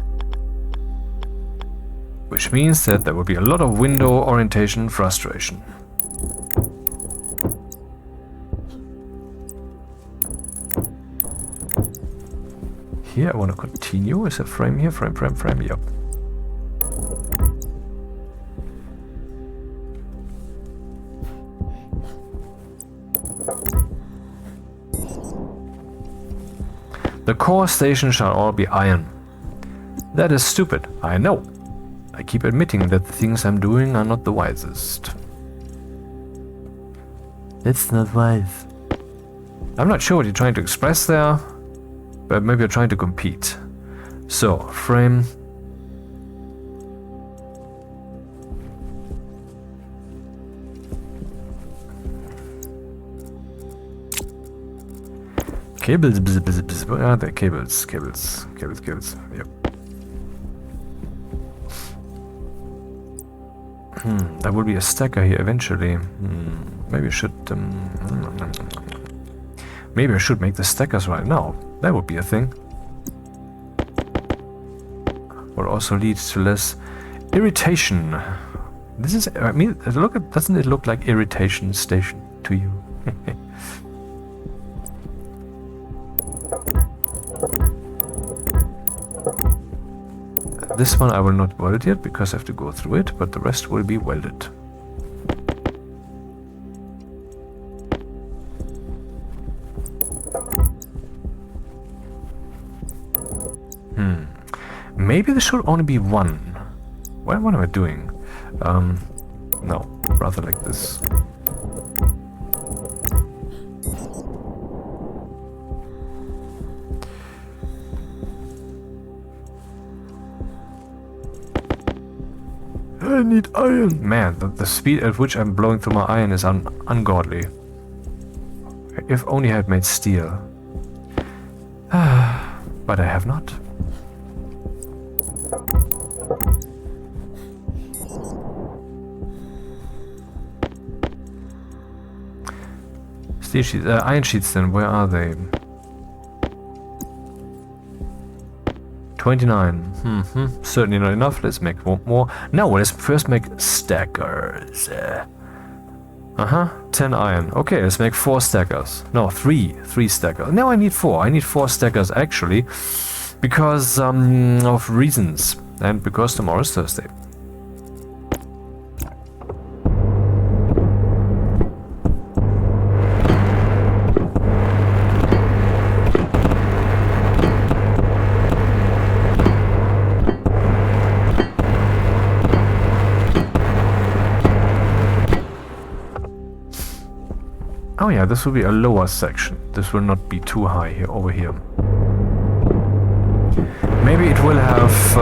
Which means that there will be a lot of window orientation frustration. Here I want to continue. Is a frame here? Frame, yep. The core station shall all be iron. That is stupid, I know. I keep admitting that the things I'm doing are not the wisest. That's not wise. I'm not sure what you're trying to express there, but maybe you're trying to compete. So, frame. Cables, where are they? Cables. Yep. There will be a stacker here eventually. Maybe I should. Maybe I should make the stackers right now. That would be a thing. Would also lead to less irritation. This is. I mean, doesn't it look like irritation station to you? This one I will not weld yet because I have to go through it, but the rest will be welded. Maybe there should only be one. What am I doing? No, rather like this. I need iron. Man, the speed at which I'm blowing through my iron is ungodly. If only I had made steel. But I have not. Steel sheets, iron sheets then, where are they? 29. Certainly not enough. Let's make one more. No, let's first make stackers. 10 iron. Okay, let's make 4 stackers. No, 3 stackers. No, I need 4. I need 4 stackers actually, because of reasons, and because tomorrow is Thursday. Oh yeah, this will be a lower section. This will not be too high here, over here. Maybe it will have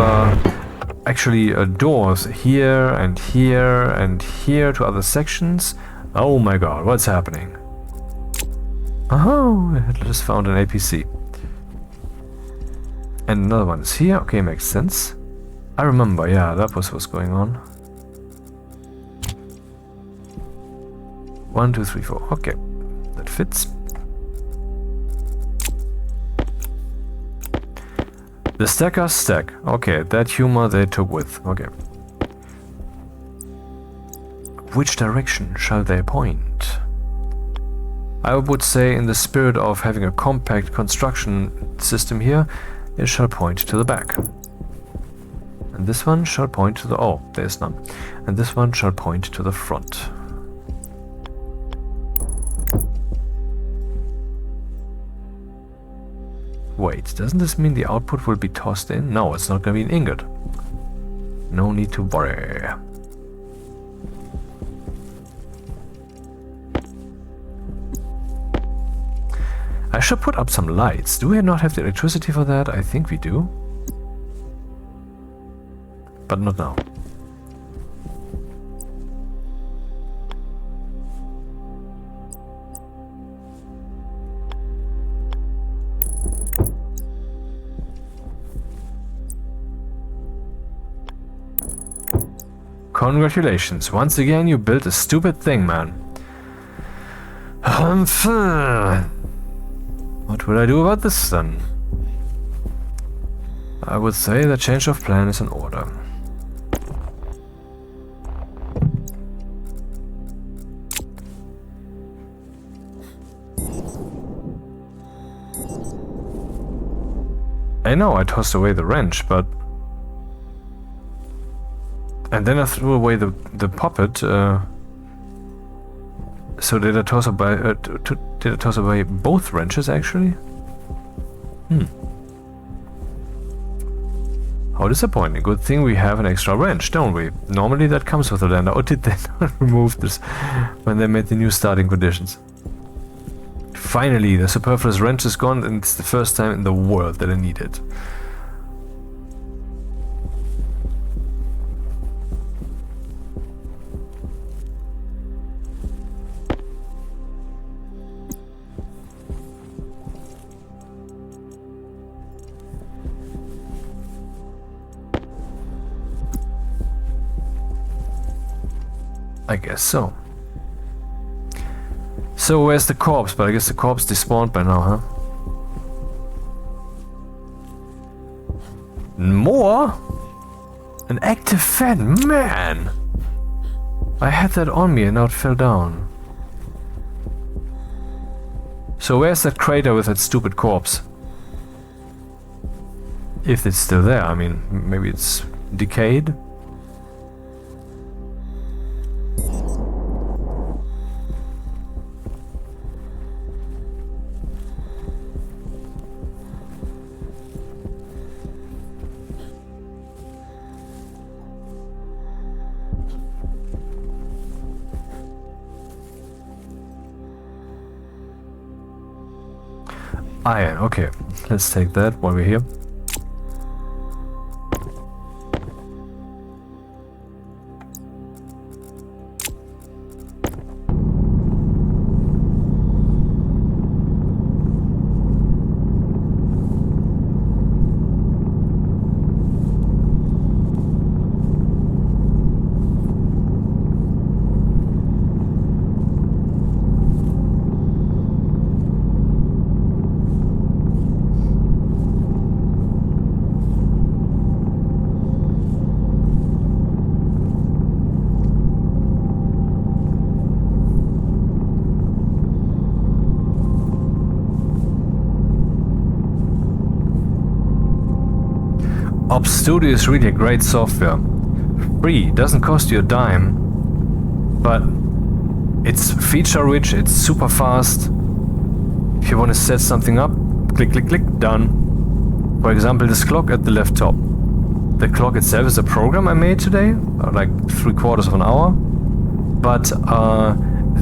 actually doors here and here and here to other sections. Oh my god, what's happening? Oh, I just found an APC. And another one is here. Okay, makes sense. I remember, yeah, that was what's going on. 1, 2, 3, 4. Okay, that fits. The stackers stack. Okay, that humor they took with. Okay. Which direction shall they point? I would say, in the spirit of having a compact construction system here, it shall point to the back. And this one shall point to the... oh, there's none. And this one shall point to the front. Wait, doesn't this mean the output will be tossed in? No, it's not going to be an ingot. No need to worry. I should put up some lights. Do we not have the electricity for that? I think we do. But not now. Congratulations. Once again you built a stupid thing, man. What will I do about this then? I would say the change of plan is in order. I know I tossed away the wrench, but... And then I threw away the puppet, so did I toss away both wrenches, actually? How disappointing. Good thing we have an extra wrench, don't we? Normally that comes with a lander. Or did they not remove this when they made the new starting conditions? Finally, the superfluous wrench is gone, and it's the first time in the world that I need it. I guess so. So where's the corpse? But I guess the corpse despawned by now, huh? More? An active fan? Man! I had that on me and now it fell down. So where's that crater with that stupid corpse? If it's still there, I mean, maybe it's decayed? Iron, okay. Let's take that while we're here. Ops Studio is really a great software. Free, doesn't cost you a dime, but it's feature rich, it's super fast. If you want to set something up, click, click, click, done. For example, this clock at the left top. The clock itself is a program I made today, like 3/4 of an hour, but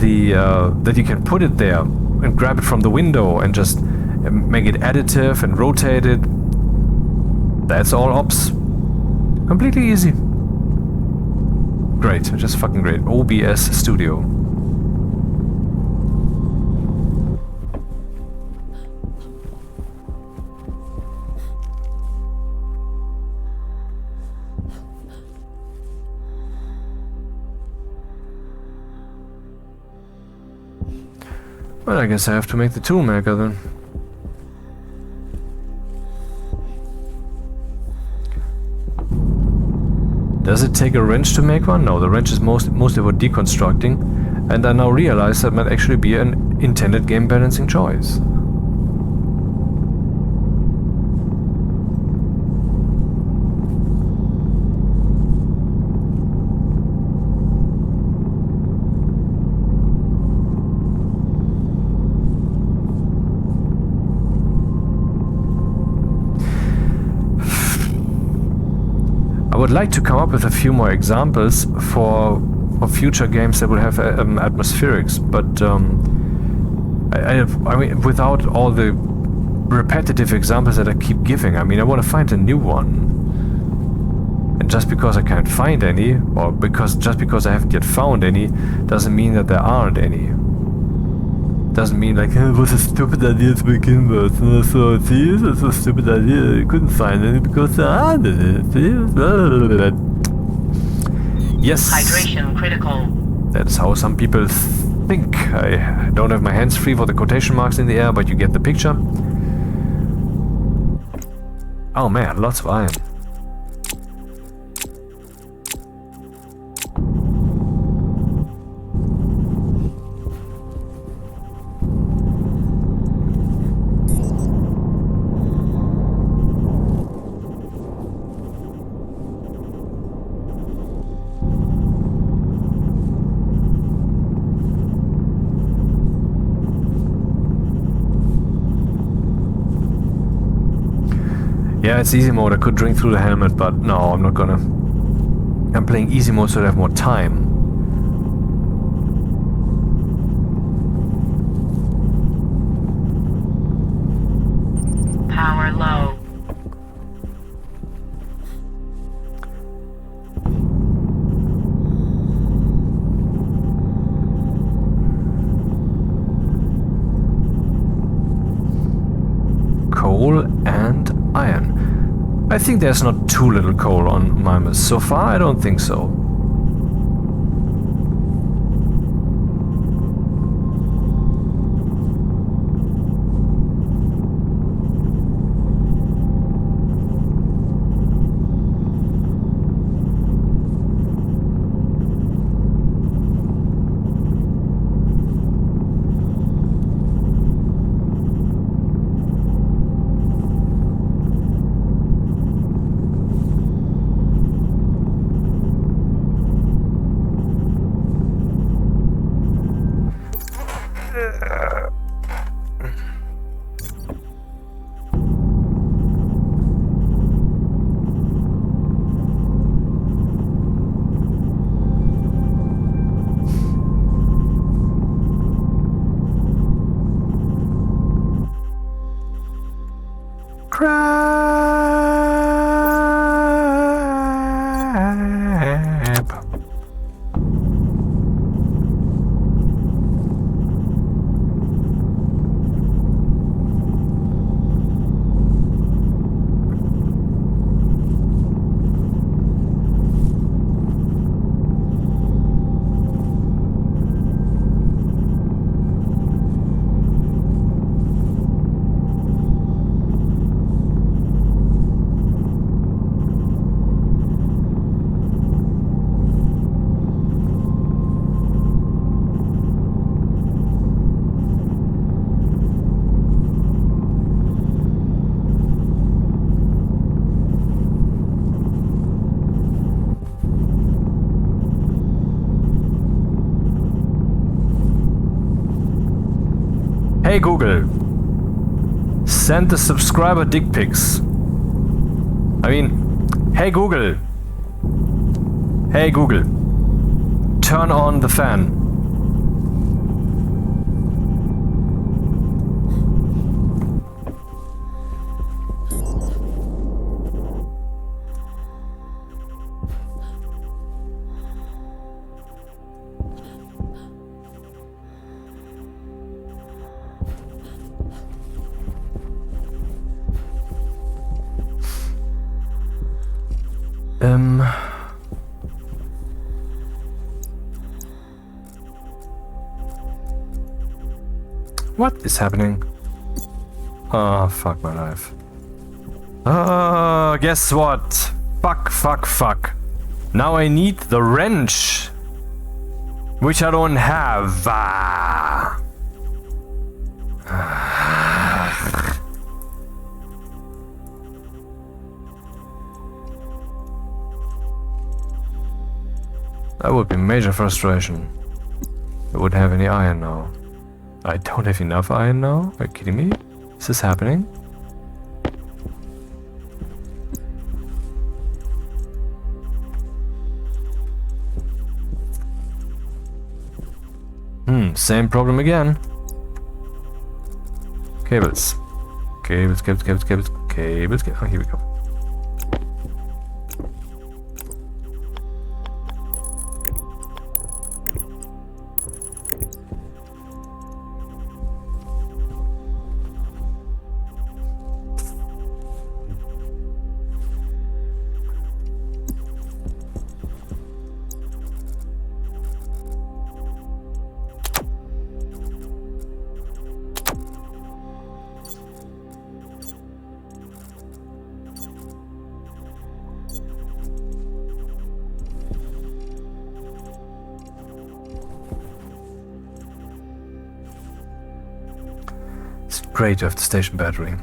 that you can put it there and grab it from the window and just make it additive and rotate it. That's all ops. Completely easy. Great, just fucking great. OBS Studio. Well, I guess I have to make the tool maker then. Does it take a wrench to make one? No, the wrench is mostly for deconstructing, and I now realize that might actually be an intended game balancing choice. I would like to come up with a few more examples for future games that will have atmospherics, but I mean, without all the repetitive examples that I keep giving, I mean, I want to find a new one. And just because I can't find any, or just because I haven't yet found any, doesn't mean that there aren't any. Doesn't mean like, it was a stupid idea to begin with. So, see, that's a stupid idea. I couldn't find any because there aren't any. Yes. Hydration critical. That's how some people think. I don't have my hands free for the quotation marks in the air, but you get the picture. Oh man, lots of iron. Yeah, it's easy mode. I could drink through the helmet, but no, I'm not gonna. I'm playing easy mode so I have more time. Power low. Coal and iron. I think there's not too little coal on Mimas. So far, I don't think so. Crap. Hey Google, send the subscriber dick pics. I mean, hey Google, turn on the fan. What is happening? Oh, fuck my life. Guess what? Fuck. Now I need the wrench, which I don't have. That would be major frustration. I wouldn't have any iron now. I don't have enough iron now? Are you kidding me? Is this happening? Same problem again. Cables. Cables, cables, cables, cables, cables, cables. Oh, here we go. Great to have the station battery.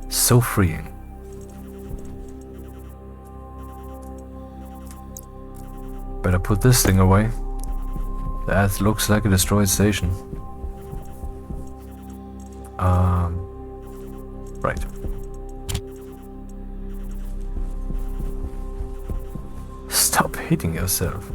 So freeing. Better put this thing away. That looks like a destroyed station. Right. Stop hitting yourself.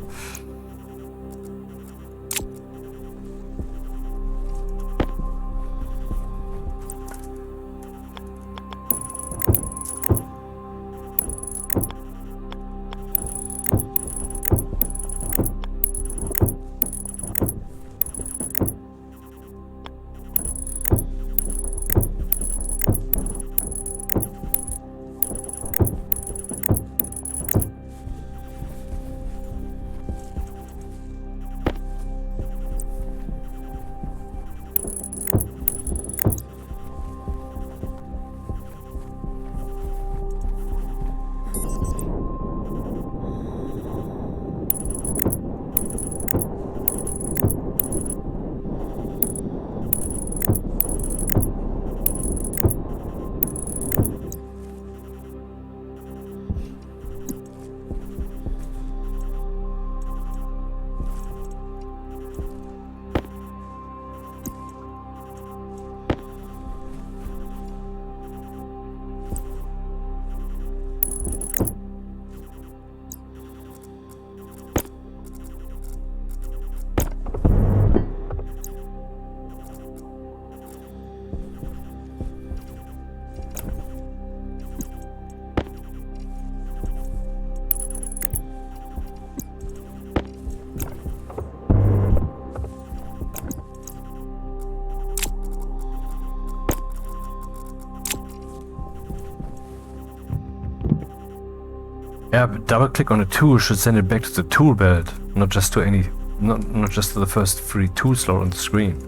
Yeah, but double click on a tool should send it back to the tool belt, not just to any, not just to the first free tool slot on the screen.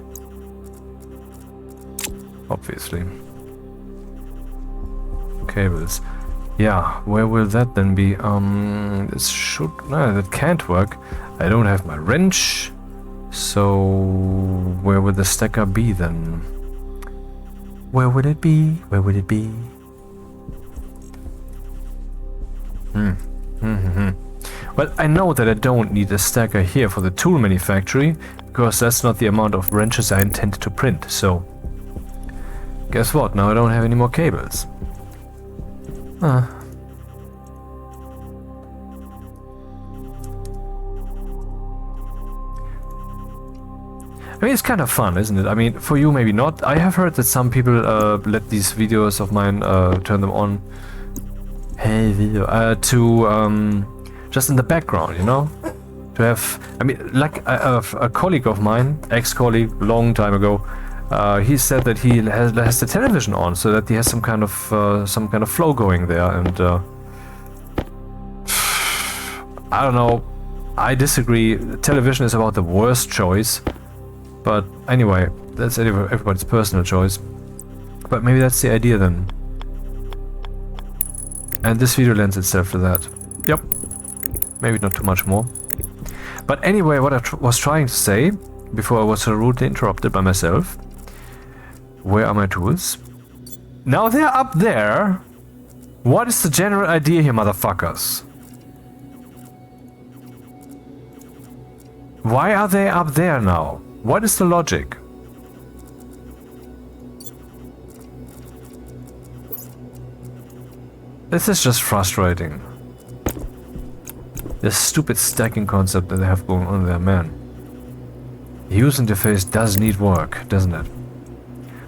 Obviously. Cables. Yeah, where will that then be? This should, no, that can't work. I don't have my wrench, so where will the stacker be then? Where would it be? Where would it be? Well, I know that I don't need a stacker here for the tool manufactory, because that's not the amount of wrenches I intend to print, so... Guess what, now I don't have any more cables. I mean, it's kind of fun, isn't it? I mean, for you maybe not. I have heard that some people let these videos of mine, turn them on. Hey, video. To just in the background, you know? To have... I mean, like a colleague of mine, ex-colleague, long time ago, he said that he has the television on, so that he has some kind of flow going there, and I don't know. I disagree. Television is about the worst choice. But anyway, that's everybody's personal choice. But maybe that's the idea then. And this video lends itself to that. Yep. Maybe not too much more. But anyway, what I was trying to say, before I was so rudely interrupted by myself. Where are my tools? Now they're up there. What is the general idea here, motherfuckers? Why are they up there now? What is the logic? This is just frustrating. This stupid stacking concept that they have going on there, man. The user interface does need work, doesn't it?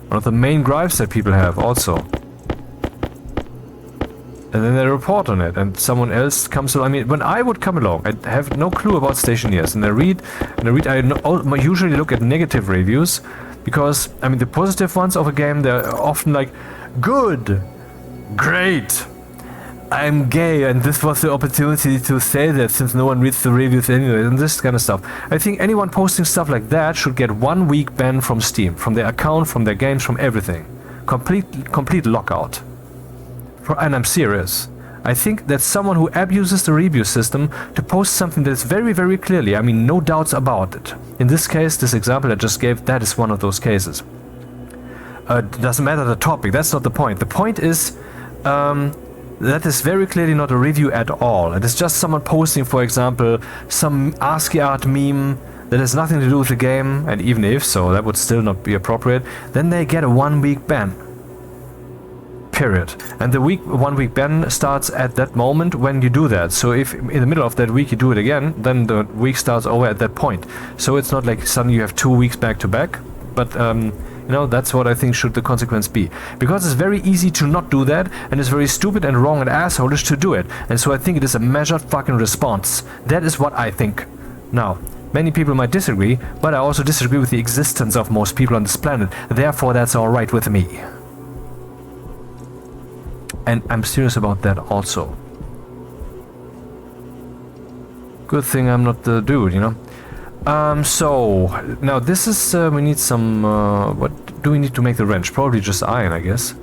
One of the main gripes that people have also. And then they report on it, and someone else comes along. I mean, when I would come along, I have no clue about Stationeers, and I usually look at negative reviews, because, I mean, the positive ones of a game, they're often like, good, great, I'm gay, and this was the opportunity to say that since no one reads the reviews anyway, and this kind of stuff. I think anyone posting stuff like that should get 1 week ban from Steam, from their account, from their games, from everything. Complete lockout. And I'm serious. I think that someone who abuses the review system to post something that is very, very clearly, I mean, no doubts about it. In this case, this example I just gave, that is one of those cases. Doesn't matter the topic, that's not the point. The point is, that is very clearly not a review at all. It is just someone posting, for example, some ASCII art meme that has nothing to do with the game, and even if so, that would still not be appropriate. Then they get a 1 week ban. Period. And the 1 week ban starts at that moment when you do that. So if in the middle of that week you do it again, then the week starts over at that point. So it's not like suddenly you have 2 weeks back to back, but you know, that's what I think should the consequence be. Because it's very easy to not do that, and it's very stupid and wrong and assholeish to do it. And so I think it is a measured fucking response. That is what I think. Now, many people might disagree, but I also disagree with the existence of most people on this planet. Therefore, that's alright with me. And I'm serious about that also. Good thing I'm not the dude, you know? So, now this is, we need some, what do we need to make the wrench? Probably just iron, I guess.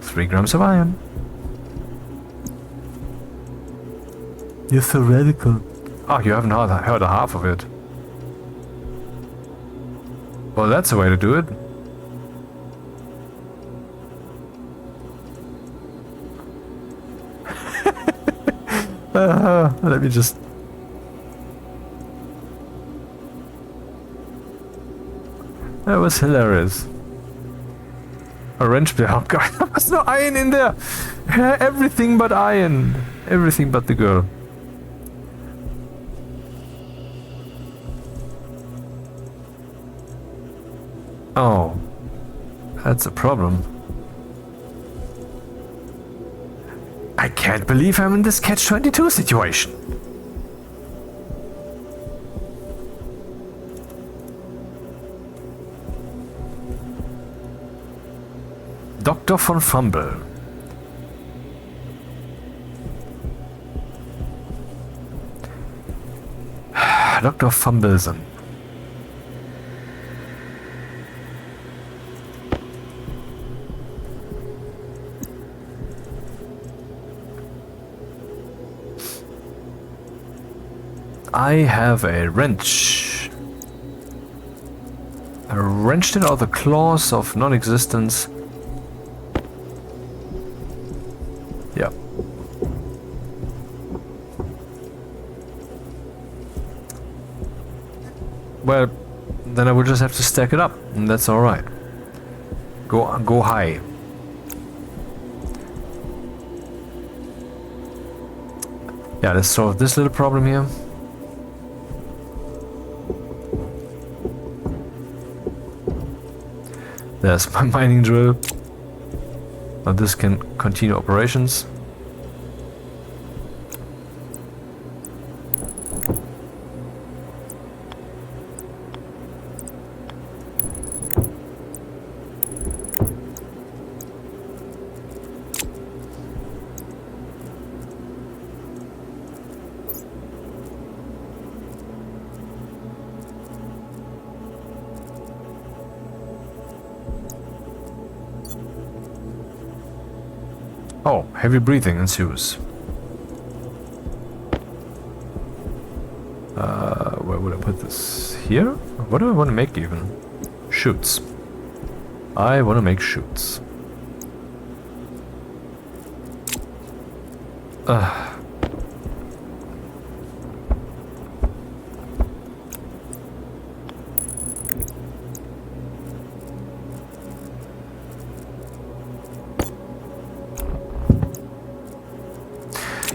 3 grams of iron. You're so radical. Oh, you haven't heard a half of it. Well, that's a way to do it. Let me just... That was hilarious. A wrench player. Oh god, there was no iron in there! Everything but iron. Everything but the girl. Oh. That's a problem. I can't believe I'm in this catch-22 situation. Dr. von Fumble. Dr. Fumblesen. I have a wrench. I wrenched it out of the claws of non-existence. Yeah. Well, then I will just have to stack it up, and that's alright. Go high. Yeah, let's solve this little problem here. There's my mining drill. Now this can continue operations. Oh, heavy breathing ensues. Where would I put this? Here? What do I want to make even? Chutes. I want to make chutes.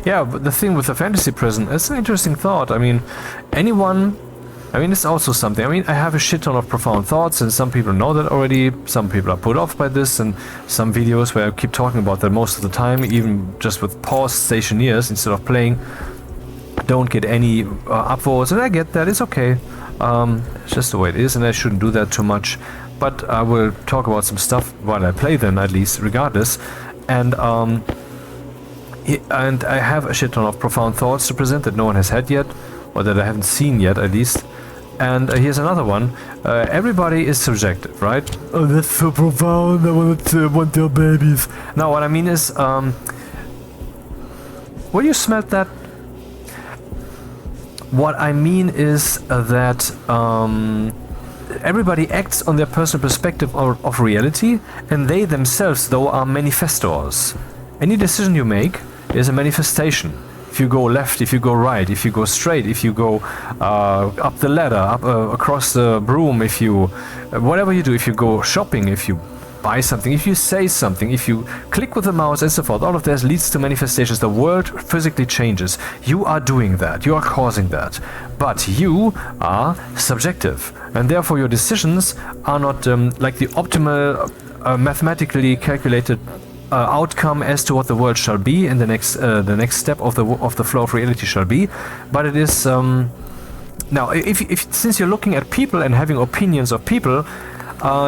Yeah, but the thing with the fantasy prison, it's an interesting thought. I mean, anyone I mean, it's also something. I mean, I have a shit ton of profound thoughts, and some people know that already. Some people are put off by this, and some videos where I keep talking about that most of the time, even just with paused stationeers instead of playing, don't get any upvotes, and I get that. It's okay. It's just the way it is, and I shouldn't do that too much. But I will talk about some stuff while I play them, at least, regardless. And I have a shit ton of profound thoughts to present that no one has had yet, or that I haven't seen yet, at least. And here's another one. Everybody is subjective, right? Oh, that's so profound. I want your babies. Now, what I mean is, will you smell that? What I mean is that everybody acts on their personal perspective of reality, and they themselves, though, are manifestors. Any decision you make is a manifestation. If you go left, if you go right, if you go straight, if you go up the ladder, up across the broom, if you whatever you do, if you go shopping, if you buy something, if you say something, if you click with the mouse and so forth, all of this leads to manifestations. The world physically changes. You are doing that. You are causing that. But you are subjective, and therefore your decisions are not like the optimal, mathematically calculated outcome as to what the world shall be in the next step of the flow of reality shall be. But it is now, if since you're looking at people and having opinions of people,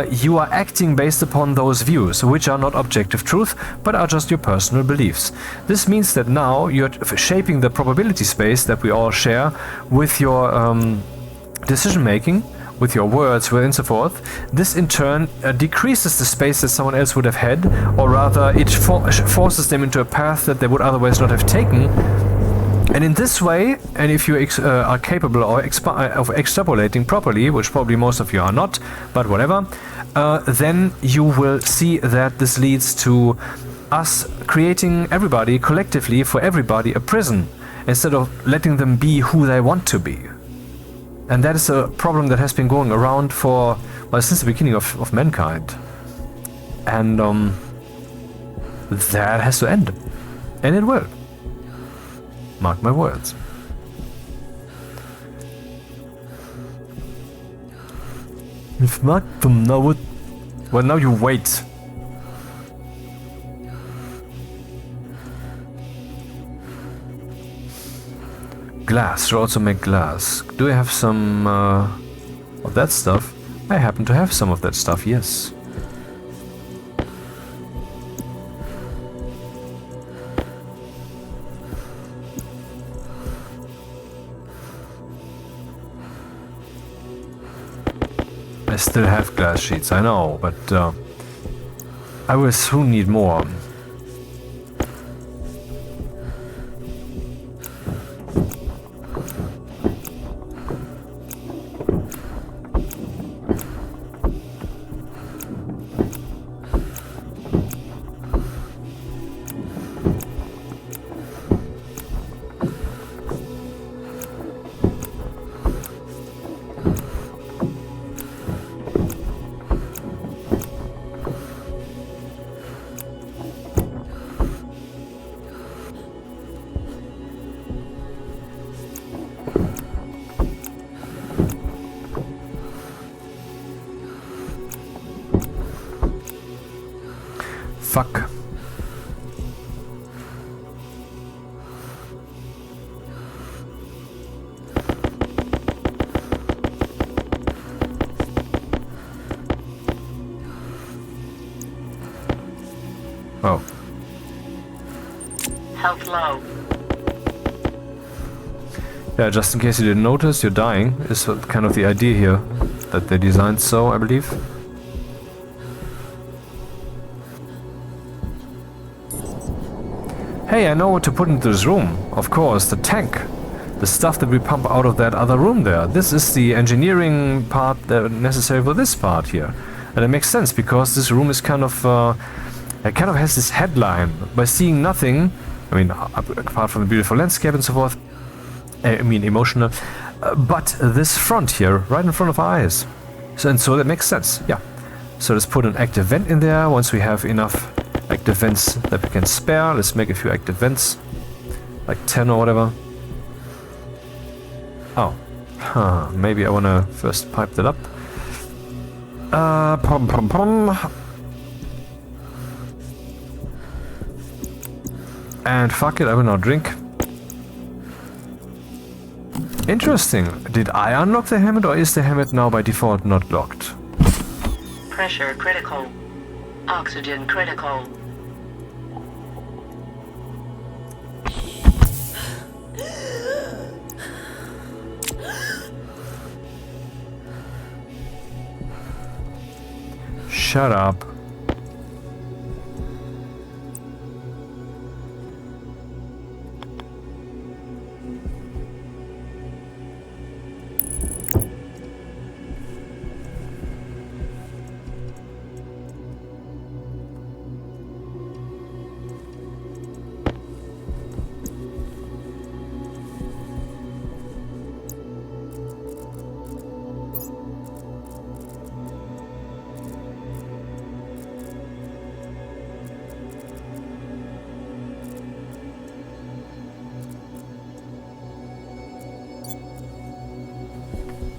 you are acting based upon those views, which are not objective truth, but are just your personal beliefs. This means that now you're shaping the probability space that we all share with your decision making, with your words, and so forth. This in turn decreases the space that someone else would have had, or rather it forces them into a path that they would otherwise not have taken. And in this way, and if you are capable of extrapolating properly, which probably most of you are not, but whatever, then you will see that this leads to us creating everybody, collectively, for everybody, a prison, instead of letting them be who they want to be. And that is a problem that has been going around for, well, since the beginning of mankind. And that has to end. And it will. Mark my words. You've marked them, now what? Well, now you wait. Glass. Should also make glass. Do I have some of that stuff? I happen to have some of that stuff, yes. I still have glass sheets, I know, but I will soon need more. Fuck. Oh. Health low. Yeah, just in case you didn't notice, you're dying, is kind of the idea here that they designed so, I believe. Hey, I know what to put into this room. Of course, the tank. The stuff that we pump out of that other room there. This is the engineering part that necessary for this part here. And it makes sense because this room is kind of... it kind of has this headline. By seeing nothing, I mean, apart from the beautiful landscape and so forth, I mean, emotional, but this front here, right in front of our eyes. So that makes sense, yeah. So let's put an active vent in there once we have enough active vents that we can spare. Let's make a few active vents, like 10 or whatever. Oh, Huh, maybe I wanna first pipe that up. Pom pom pom. And fuck it, I will not drink. Interesting. Did I unlock the helmet, or is the helmet now by default not locked? Pressure critical. Oxygen critical. Shut up.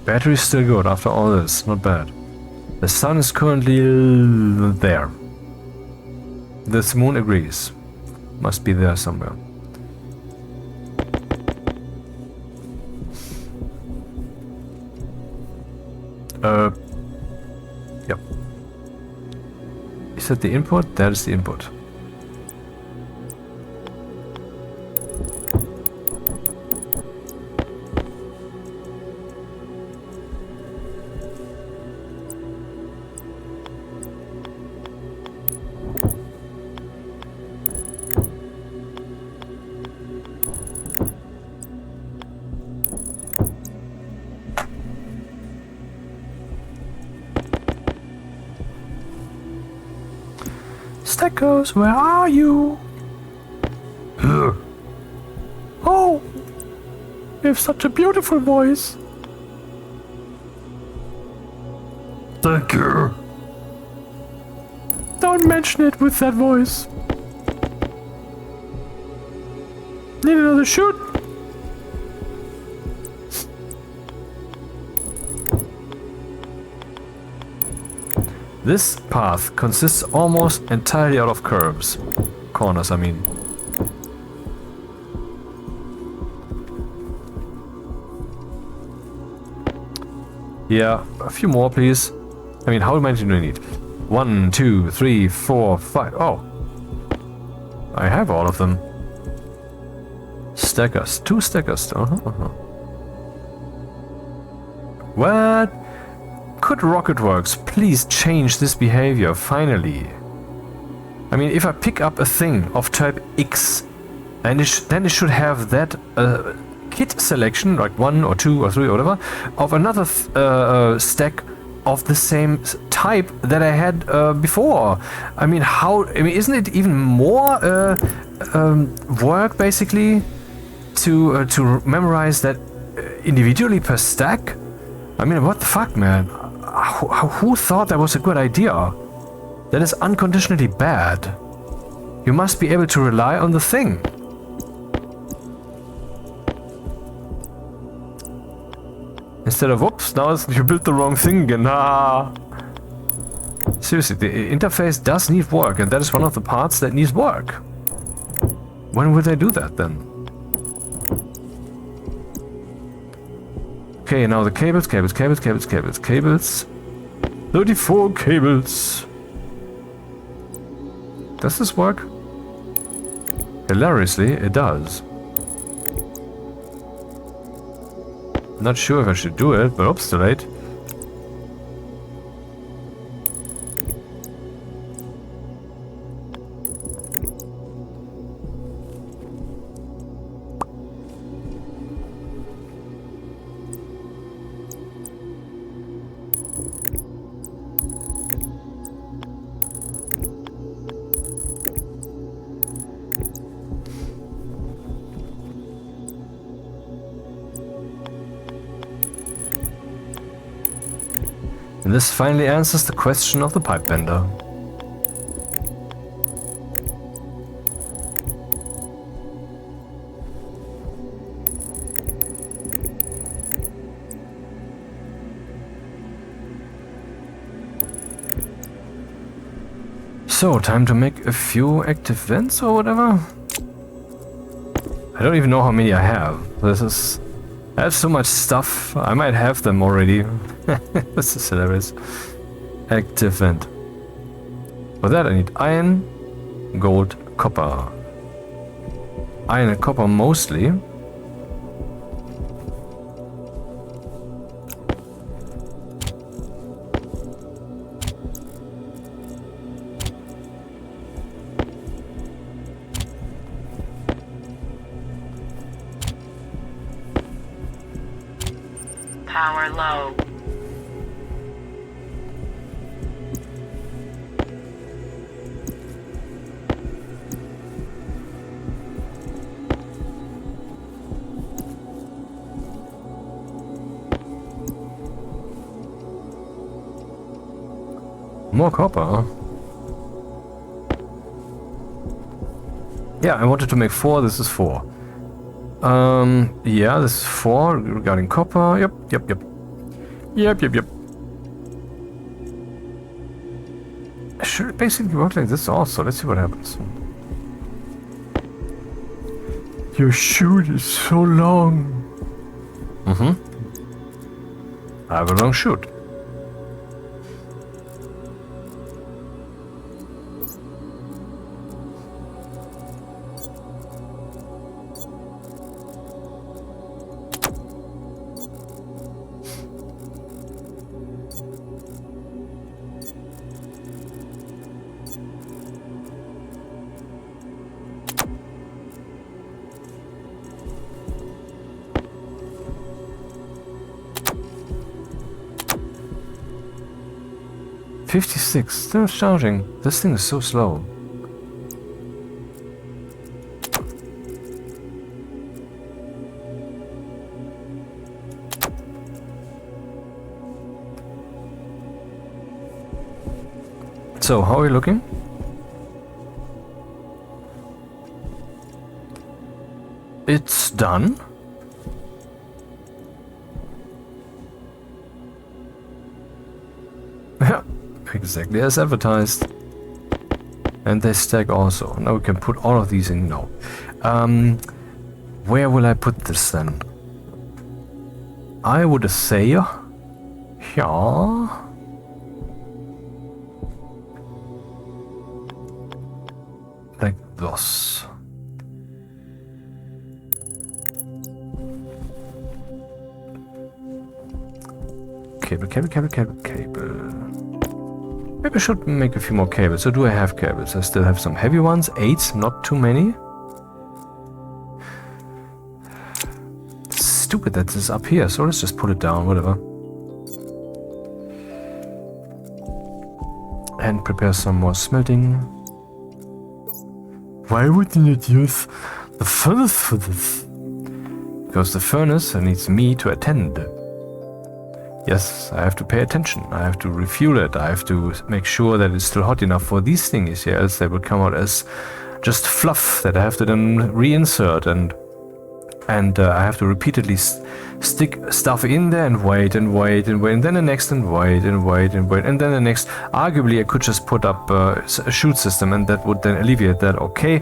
Battery's still good after all this, not bad. The sun is currently there. This moon agrees. Must be there somewhere. Yep. Is that the input? That is the input. Stackers, where are you? Oh, you have such a beautiful voice. Thank you. Don't mention it with that voice. Need another shoot? This path consists almost entirely out of curves. Corners, I mean. Yeah, a few more, please. I mean, how many do I need? 1, 2, 3, 4, 5. Oh. I have all of them. Stackers. 2 stackers. What? Could RocketWerkz please change this behavior, finally? I mean, if I pick up a thing of type X, and then it should have that kit selection, like 1 or 2 or 3 or whatever, of another stack of the same type that I had before. I mean, isn't it even more work, basically, to memorize that individually per stack? I mean, what the fuck, man? Who thought that was a good idea? That is unconditionally bad. You must be able to rely on the thing. Instead of, whoops, now you built the wrong thing again. Ah. Seriously, the interface does need work, and that is one of the parts that needs work. When will they do that then? Okay, now the cables. 34 cables. Does this work? Hilariously, it does. Not sure if I should do it, but oops, too late. And this finally answers the question of the pipe bender. So, time to make a few active vents or whatever. I don't even know how many I have. I have so much stuff. I might have them already. This is hilarious. Active vent. For that I need iron, gold, copper. Iron and copper mostly. Power low. More copper? Yeah, I wanted to make 4, this is 4. Yeah, this is 4 regarding copper. Yep. I should basically work like this also. Let's see what happens. Your shoot is so long. I have a long shoot. $56, still charging. This thing is so slow. So, how are we looking? It's done. Yeah, exactly as advertised. And they stack also. Now we can put all of these in now. Where will I put this then? I would say, yeah. Like this. Cable. Maybe I should make a few more cables. So do I have cables? I still have some heavy ones. 8, not too many. Stupid that this is up here, so let's just put it down, whatever. And prepare some more smelting. Why would you not use the furnace for this? Because the furnace needs me to attend. Yes, I have to pay attention. I have to refuel it. I have to make sure that it's still hot enough for these things here, else they would come out as just fluff that I have to then reinsert, and I have to repeatedly stick stuff in there and wait, and then the next and wait, and then the next. Arguably, I could just put up a chute system, and that would then alleviate that. Okay,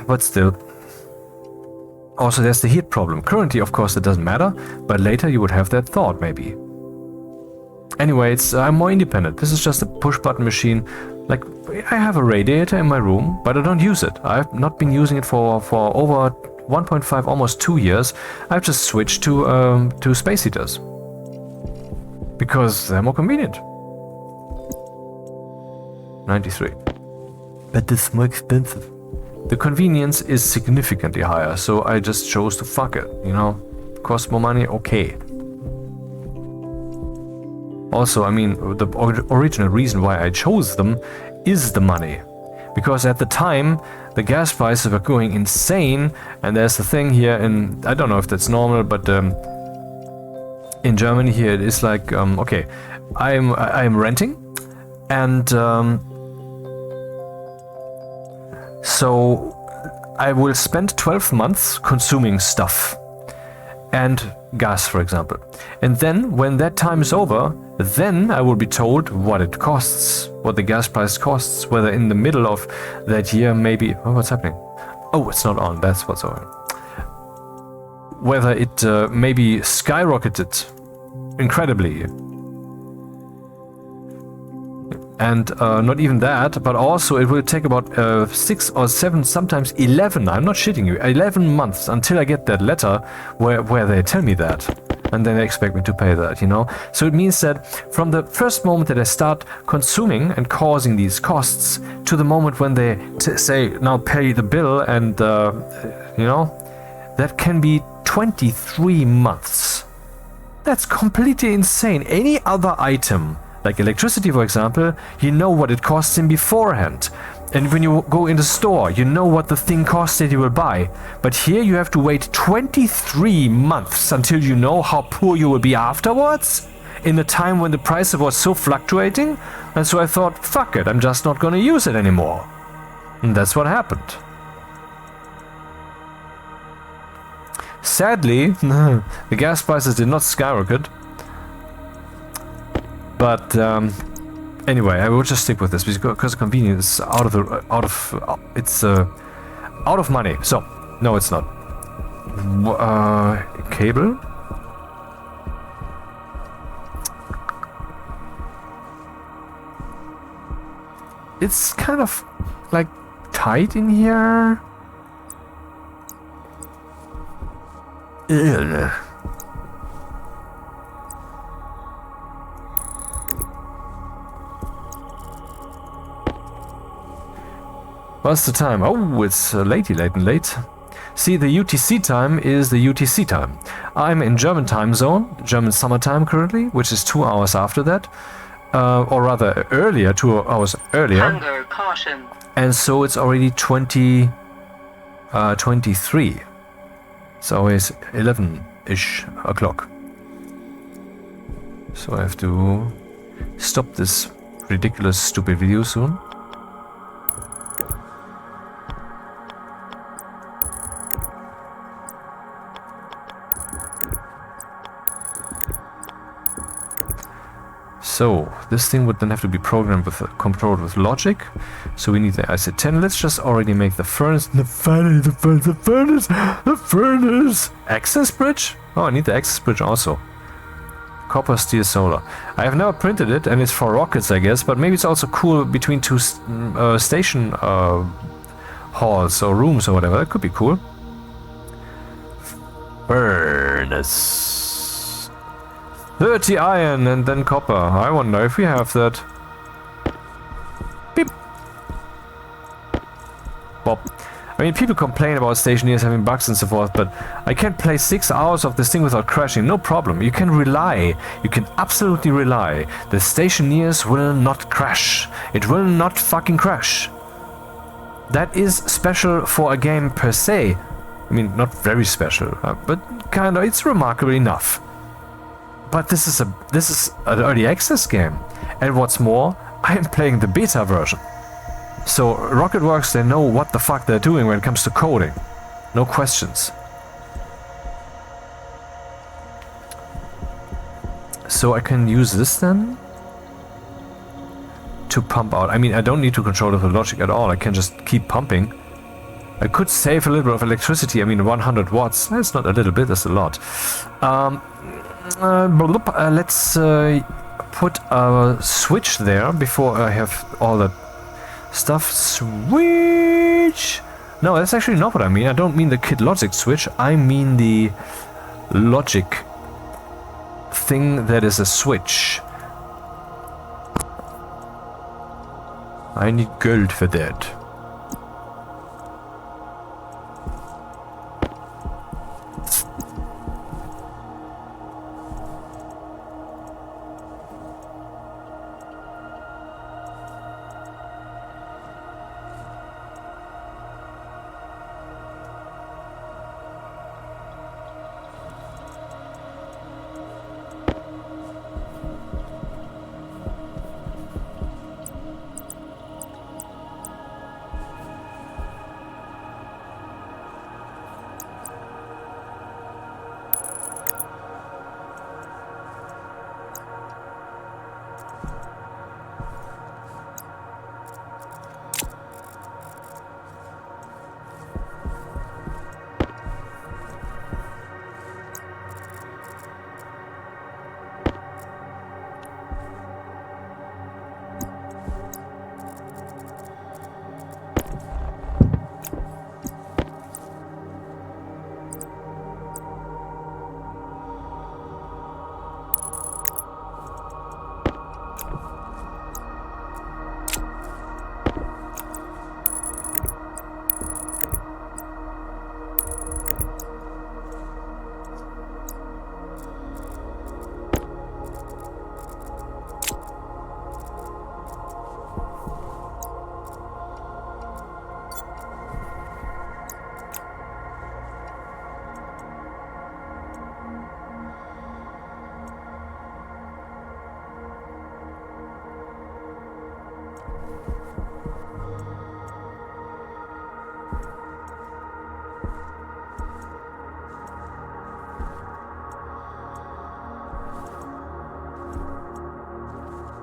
but still. Also, there's the heat problem. Currently, of course, it doesn't matter, but later you would have that thought, maybe. Anyway, I'm more independent. This is just a push-button machine. Like, I have a radiator in my room, but I don't use it. I've not been using it for over 1.5, almost 2 years. I've just switched to space heaters. Because they're more convenient. 93. But it's more expensive. The convenience is significantly higher, so I just chose to fuck it, you know? Cost more money, okay. Also, I mean, the original reason why I chose them is the money. Because at the time, the gas prices were going insane, and there's the thing here in, I don't know if that's normal, but in Germany here it is like, okay, I'm renting, and so I will spend 12 months consuming stuff and gas, for example. And then when that time is over, Then I will be told what it costs, what the gas price costs, whether in the middle of that year maybe... Oh, what's happening? Oh, it's not on, that's what's on. Whether it maybe skyrocketed incredibly. And not even that, but also it will take about 6 or 7, sometimes 11, I'm not shitting you, 11 months until I get that letter where they tell me that. And then they expect me to pay that, you know? So it means that from the first moment that I start consuming and causing these costs to the moment when they say, now pay the bill and, you know, that can be 23 months. That's completely insane. Any other item, like electricity, for example, you know what it costs in beforehand. And when you go in the store, you know what the thing costs that you will buy. But here you have to wait 23 months until you know how poor you will be afterwards, in a time when the price was so fluctuating. And so I thought, fuck it, I'm just not going to use it anymore. And that's what happened. Sadly, the gas prices did not skyrocket. But anyway, I will just stick with this because convenience is out of money. So no, it's not. Cable. It's kind of like tight in here. Ugh. What's the time? Oh, it's late. See, the UTC time is the UTC time. I'm in German time zone, German summertime currently, which is 2 hours after that. Or rather earlier, 2 hours earlier. Hunger caution. And so it's already 23. So it's 11-ish o'clock. So I have to stop this ridiculous, stupid video soon. So this thing would then have to be programmed with, controlled with logic. So we need the IC10. Let's just already make the furnace. The furnace. Access bridge? Oh, I need the access bridge also. Copper, steel, solar. I have never printed it, and it's for rockets, I guess. But maybe it's also cool between two station halls or rooms or whatever. That could be cool. Furnace. 30 iron and then copper. I wonder if we have that. Beep. Bob. I mean, people complain about Stationeers having bugs and so forth, but I can play 6 hours of this thing without crashing. No problem. You can rely. You can absolutely rely. The Stationeers will not crash. It will not fucking crash. That is special for a game per se. I mean, not very special, but kinda, it's remarkable enough. But this is an early access game, and what's more, I am playing the beta version. So RocketWerkz, they know what the fuck they're doing when it comes to coding. No questions. So I can use this then to pump out. I mean, I don't need to control the logic at all. I can just keep pumping. I could save a little bit of electricity. I mean, 100 watts. That's not a little bit, that's a lot. Let's put a switch there before I have all that stuff. Switch! No, that's actually not what I mean. I don't mean the kid logic switch. I mean the logic thing that is a switch. I need gold for that.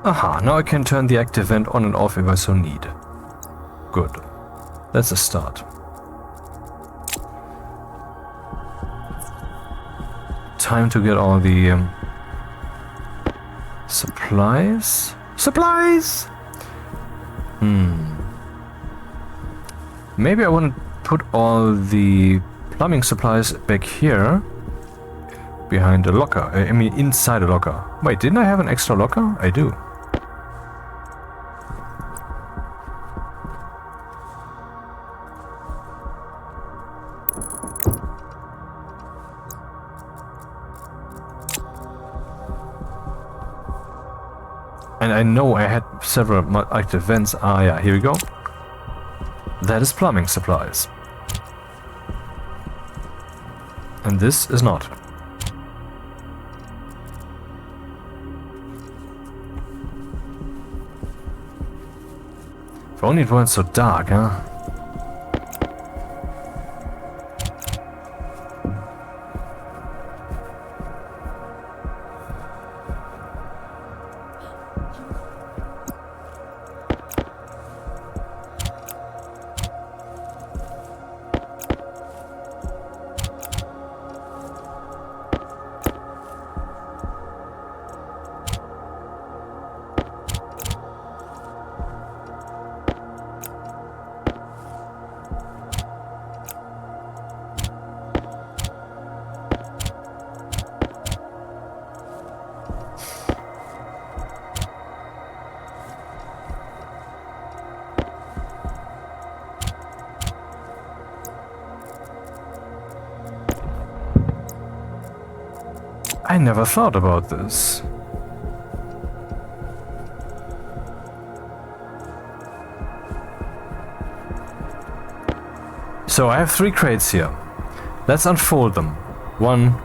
Aha, now I can turn the active vent on and off if I so need. Good. That's a start. Time to get all the supplies. Supplies! Maybe I want to put all the plumbing supplies back here. Behind a locker. I mean, inside a locker. Wait, didn't I have an extra locker? I do. And I know I had several active vents. Ah, yeah, here we go. That is plumbing supplies. And this is not. If only it weren't so dark, huh? I never thought about this. So I have 3 crates here. Let's unfold them. 1,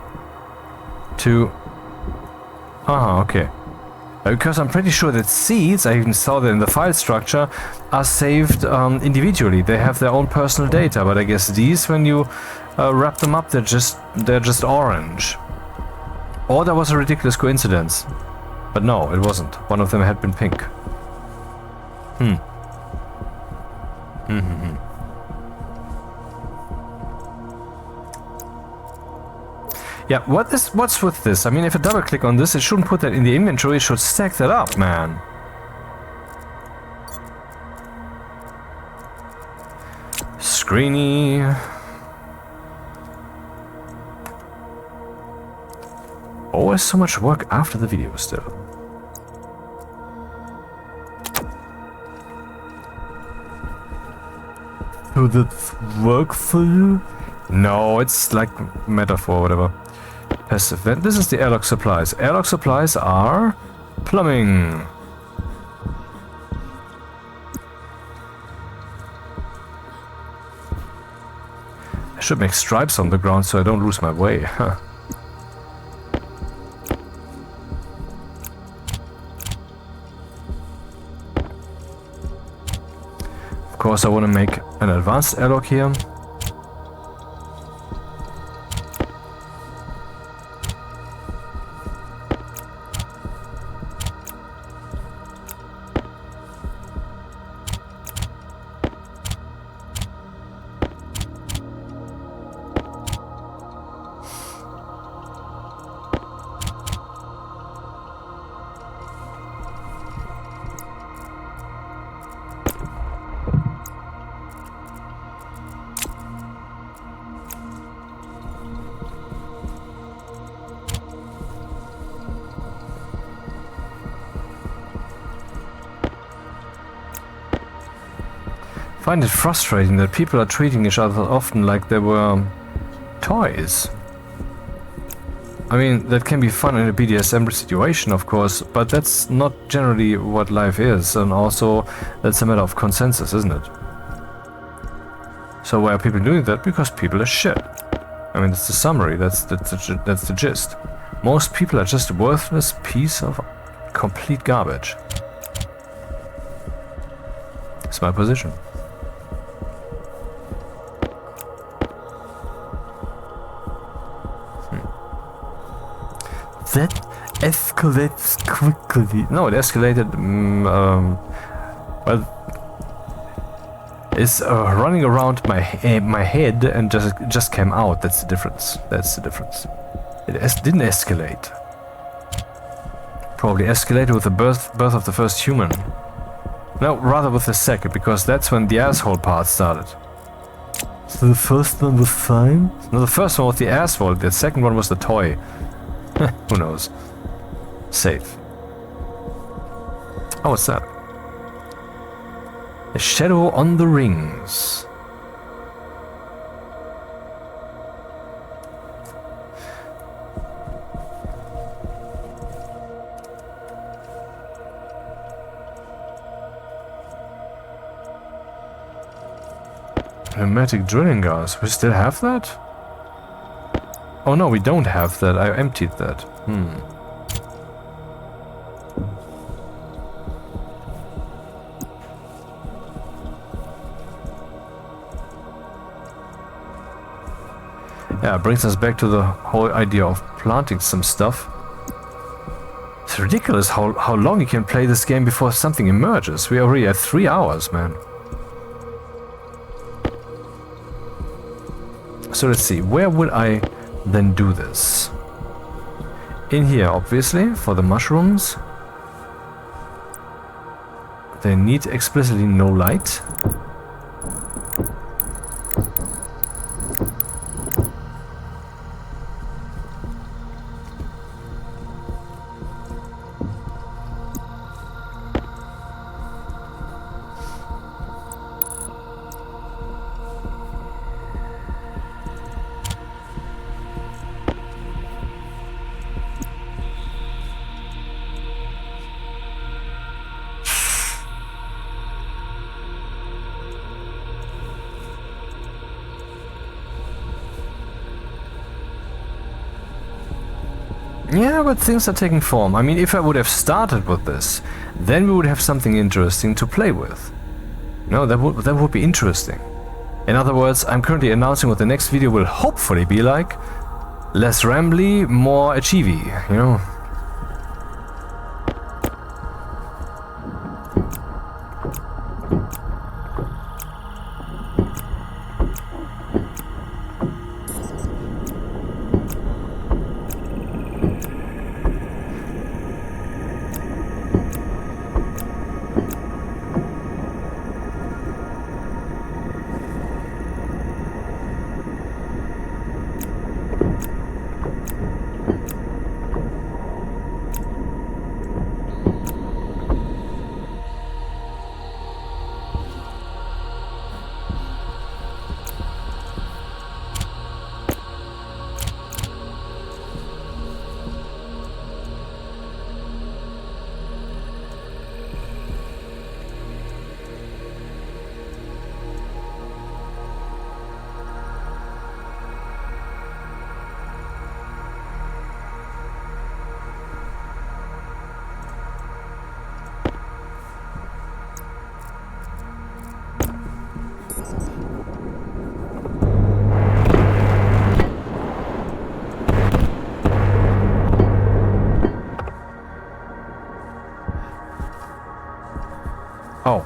2. Okay. Because I'm pretty sure that seeds, I even saw that in the file structure, are saved individually. They have their own personal data, but I guess these, when you wrap them up, they're just orange. Or that was a ridiculous coincidence. But no, it wasn't. One of them had been pink. Yeah, what's with this? I mean, if I double click on this, it shouldn't put that in the inventory, it should stack that up, man. Screeny. Always so much work after the video still. So that's work for you? No, it's like metaphor, whatever. Passive vent. This is the airlock supplies. Airlock supplies are plumbing. I should make stripes on the ground so I don't lose my way. Huh. Of course, I want to make an advanced airlock here. I find it frustrating that people are treating each other often like they were toys. I mean, that can be fun in a BDSM situation, of course, but that's not generally what life is, and also that's a matter of consensus, isn't it? So why are people doing that? Because people are shit. I mean, that's the summary, that's the gist. Most people are just a worthless piece of complete garbage. It's my position. That escalates quickly. No, it escalated. Well, it's running around my head and just came out. That's the difference. That's the difference. It didn't escalate. Probably escalated with the birth of the first human. No, rather with the second, because that's when the asshole part started. So the first one was fine? No, the first one was the asshole. The second one was the toy. Who knows? Safe. Oh, what's that? A shadow on the rings. Pneumatic drilling gas. We still have that? Oh no, we don't have that. I emptied that. Yeah, it brings us back to the whole idea of planting some stuff. It's ridiculous how long you can play this game before something emerges. We already at 3 hours, man. So let's see, where would I then do this? In here, obviously, for the mushrooms. They need explicitly no light. Yeah, but things are taking form. I mean, if I would have started with this, then we would have something interesting to play with. No, that would be interesting. In other words, I'm currently announcing what the next video will hopefully be like. Less rambly, more achievey, you know? Oh.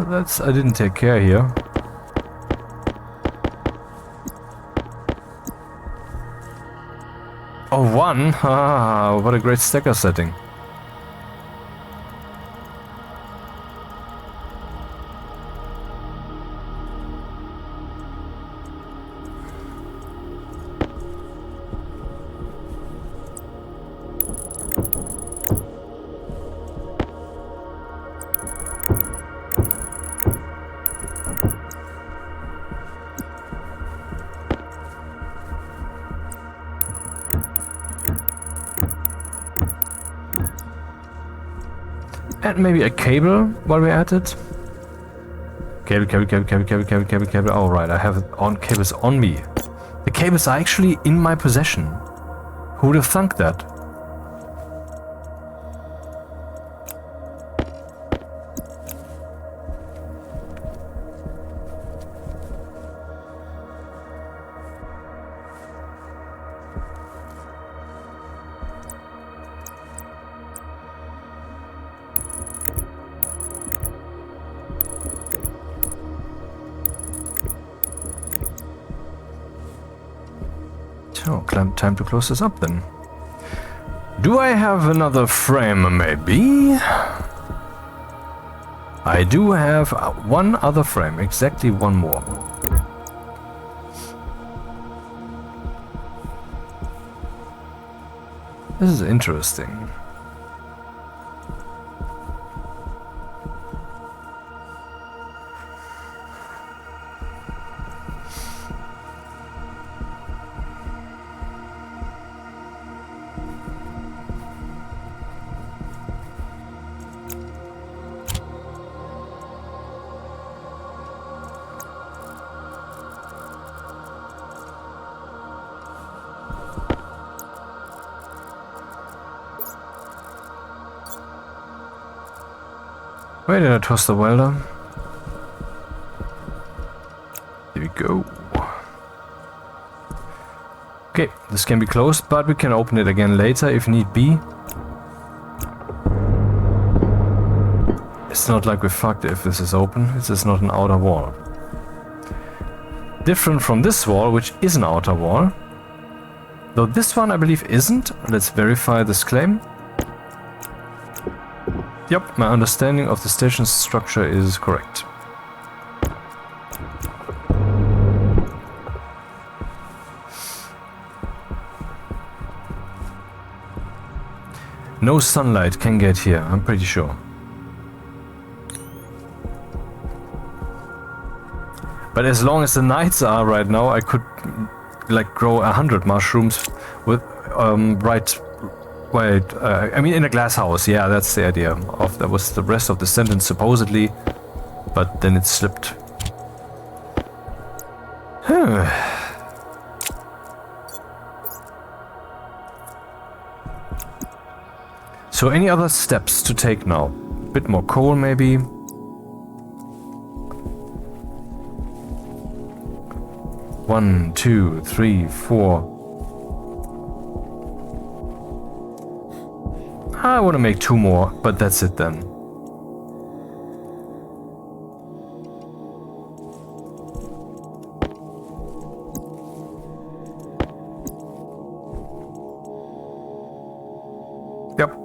That's... I didn't take care here. Oh, 1? Ah, what a great stacker setting. And maybe a cable while we're at it. Cable. Oh, right, I have cables on me. The cables are actually in my possession. Who would have thunk that? Oh, time to close this up then. Do I have another frame, maybe? I do have one other frame, exactly one more. This is interesting. Where did I toss the welder? There we go. Okay, this can be closed, but we can open it again later if need be. It's not like we're fucked if this is open. This is not an outer wall. Different from this wall, which is an outer wall. Though this one I believe isn't. Let's verify this claim. Yep, my understanding of the station's structure is correct. No sunlight can get here, I'm pretty sure. But as long as the nights are right now, I could like grow 100 mushrooms with I mean in a glass house, yeah, that's the idea. That was the rest of the sentence supposedly, but then it slipped. So any other steps to take now? Bit more coal maybe? One, two, three, four. I want to make 2 more, but that's it then. Yep.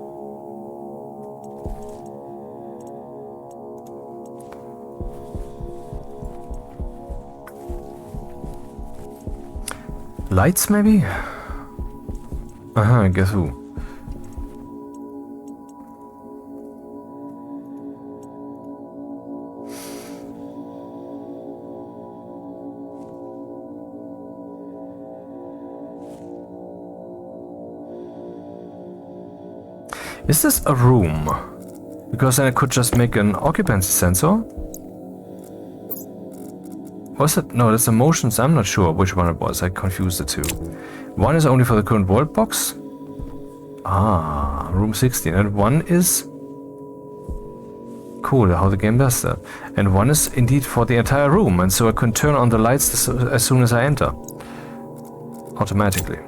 Lights maybe? Guess who? Is this a room? Because then I could just make an occupancy sensor. Was it? No, that's the motions. I'm not sure which one it was. I confused the two. One is only for the current vault box. Ah, room 16. And one is... Cool, how the game does that. And one is indeed for the entire room. And so I can turn on the lights as soon as I enter. Automatically.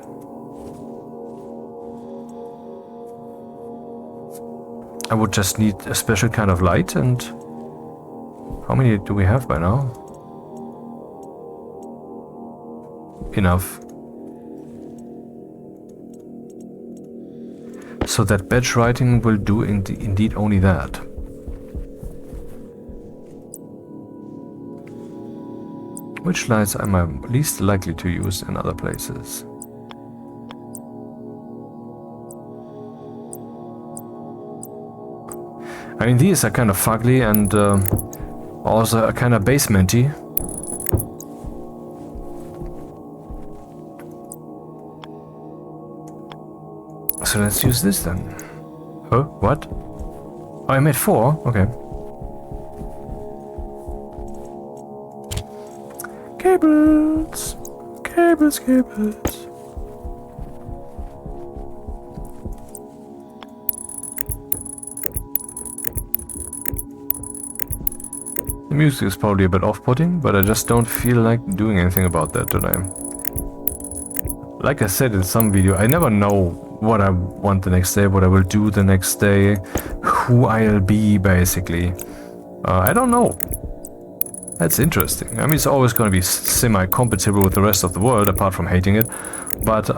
I would just need a special kind of light, and how many do we have by now? Enough. So that batch writing will do indeed only that. Which lights am I least likely to use in other places? I mean, these are kind of fugly and also a kind of basementy. So let's use this then. Oh, what? Oh, I made 4? Okay. Cables! Cables, cables. The music is probably a bit off-putting, but I just don't feel like doing anything about that today. Like I said in some video, I never know what I want the next day, what I will do the next day, who I'll be, basically. I don't know. That's interesting. I mean, it's always going to be semi-compatible with the rest of the world, apart from hating it. But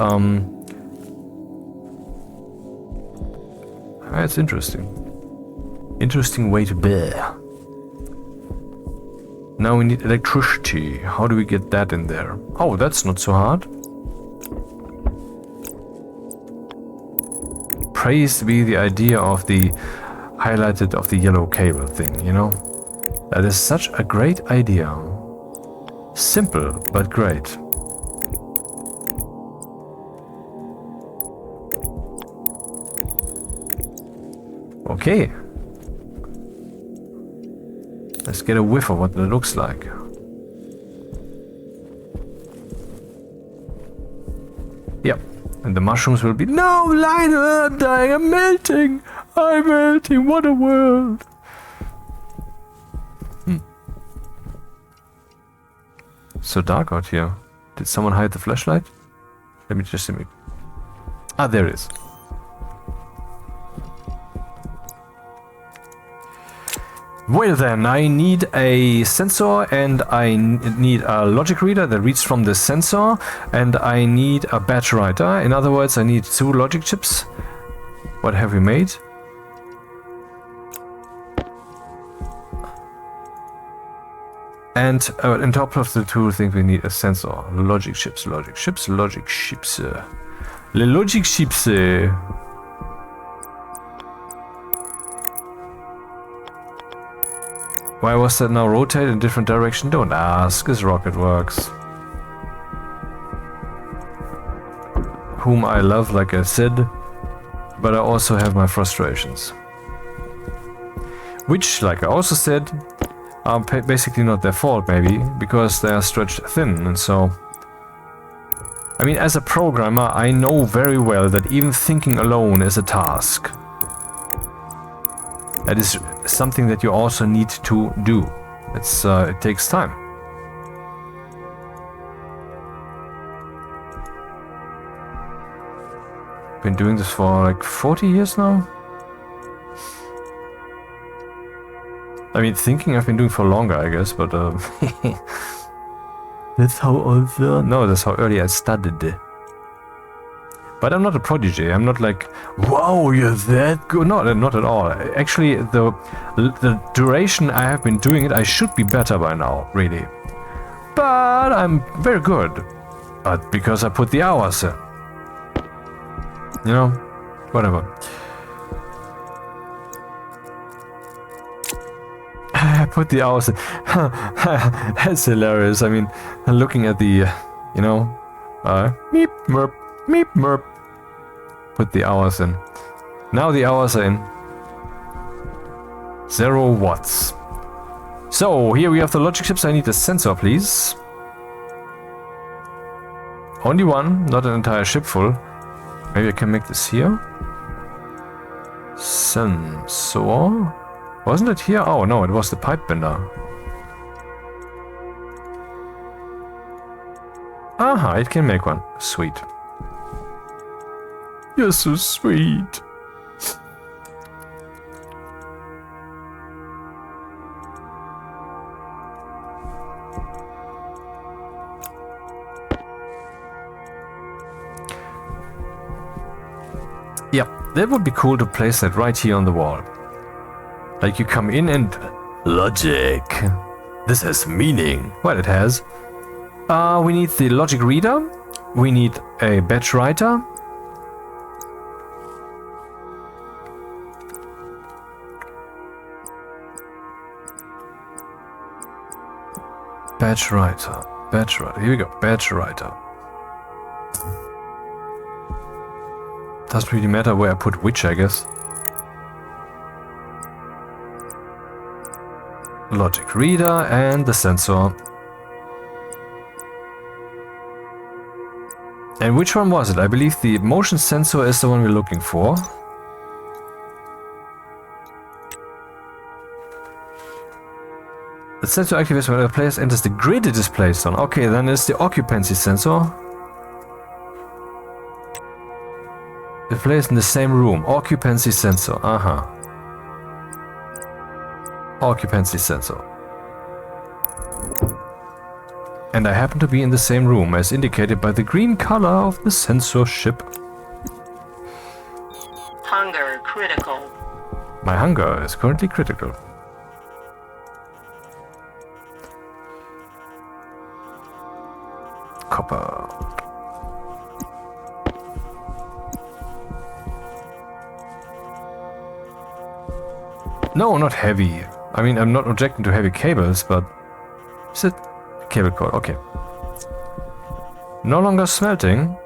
it's interesting. Interesting way to bear. Now we need electricity. How do we get that in there? Oh, that's not so hard. Praised be the idea of the highlighted of the yellow cable thing, you know? That is such a great idea. Simple, but great. Okay. Let's get a whiff of what that looks like. Yep. And the mushrooms will be... No, Lionel, I'm dying, I'm melting! I'm melting, what a world! So dark out here. Did someone hide the flashlight? Let me just see me. Ah, there it is. Well then, I need a sensor and I need a logic reader that reads from the sensor, and I need a batch writer. In other words, I need 2 logic chips. What have we made? And on top of the 2 things we need a sensor. Logic chips, logic chips, logic chips. Le logic chips. Why was that now rotate in different direction? Don't ask, it's RocketWerkz. Whom I love, like I said, but I also have my frustrations. Which, like I also said, are basically not their fault, maybe, because they are stretched thin, and so... I mean, as a programmer, I know very well that even thinking alone is a task. That is something that you also need to do. It takes time. Been doing this for like 40 years now? I mean, thinking I've been doing for longer, I guess, but that's how old? No, that's how early I studied. But I'm not a prodigy. I'm not like, wow, you're that good. No, not at all. Actually, the duration I have been doing it, I should be better by now, really. But I'm very good. But because I put the hours in. You know, whatever. I put the hours in. That's hilarious. I mean, looking at the, you know, meep, merp, meep, merp. Put the hours in. Now the hours are in. 0 watts. So, here we have the logic chips. I need a sensor, please. Only one, not an entire ship full. Maybe I can make this here. Sensor. Wasn't it here? Oh no, it was the pipe bender. Aha, it can make one. Sweet. You're so sweet. Yeah, that would be cool to place that right here on the wall. Like you come in and... Logic. This has meaning. Well, it has. We need the logic reader. We need a batch writer. Batch writer. Batch writer. Here we go. Batch writer. Doesn't really matter where I put which, I guess. Logic reader and the sensor. And which one was it? I believe the motion sensor is the one we're looking for. The sensor activates when a player enters the grid it is placed on. Okay, then it's the occupancy sensor. It's placed in the same room. Occupancy sensor. Aha. Occupancy sensor. And I happen to be in the same room, as indicated by the green color of the sensor ship. Hunger critical. My hunger is currently critical. Copper. No, not heavy. I mean, I'm not objecting to heavy cables, but... Is it cable cord? Okay. No longer smelting.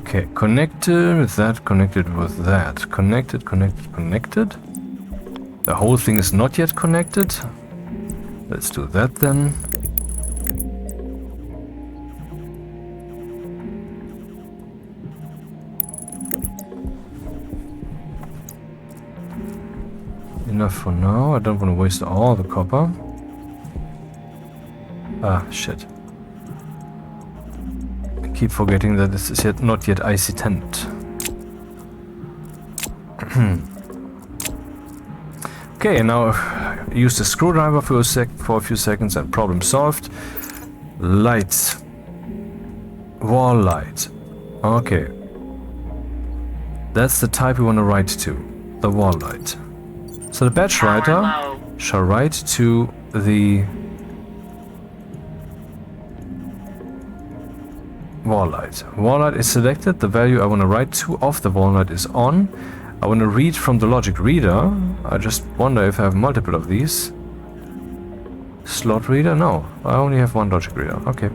Okay, connected with that, connected with that. Connected, connected, connected. The whole thing is not yet connected. Let's do that then. Enough for now. I don't want to waste all the copper. Ah, shit. Keep forgetting that this is not yet icy tent. Okay, now use the screwdriver for a few seconds and problem solved. Light. Wall light. Okay. That's the type we want to write to. The wall light. So the batch writer shall write to the wall light. Wall light is selected. The value I want to write to of the wall light is on. I want to read from the logic reader. I just wonder if I have multiple of these. Slot reader? No, I only have one logic reader. Okay.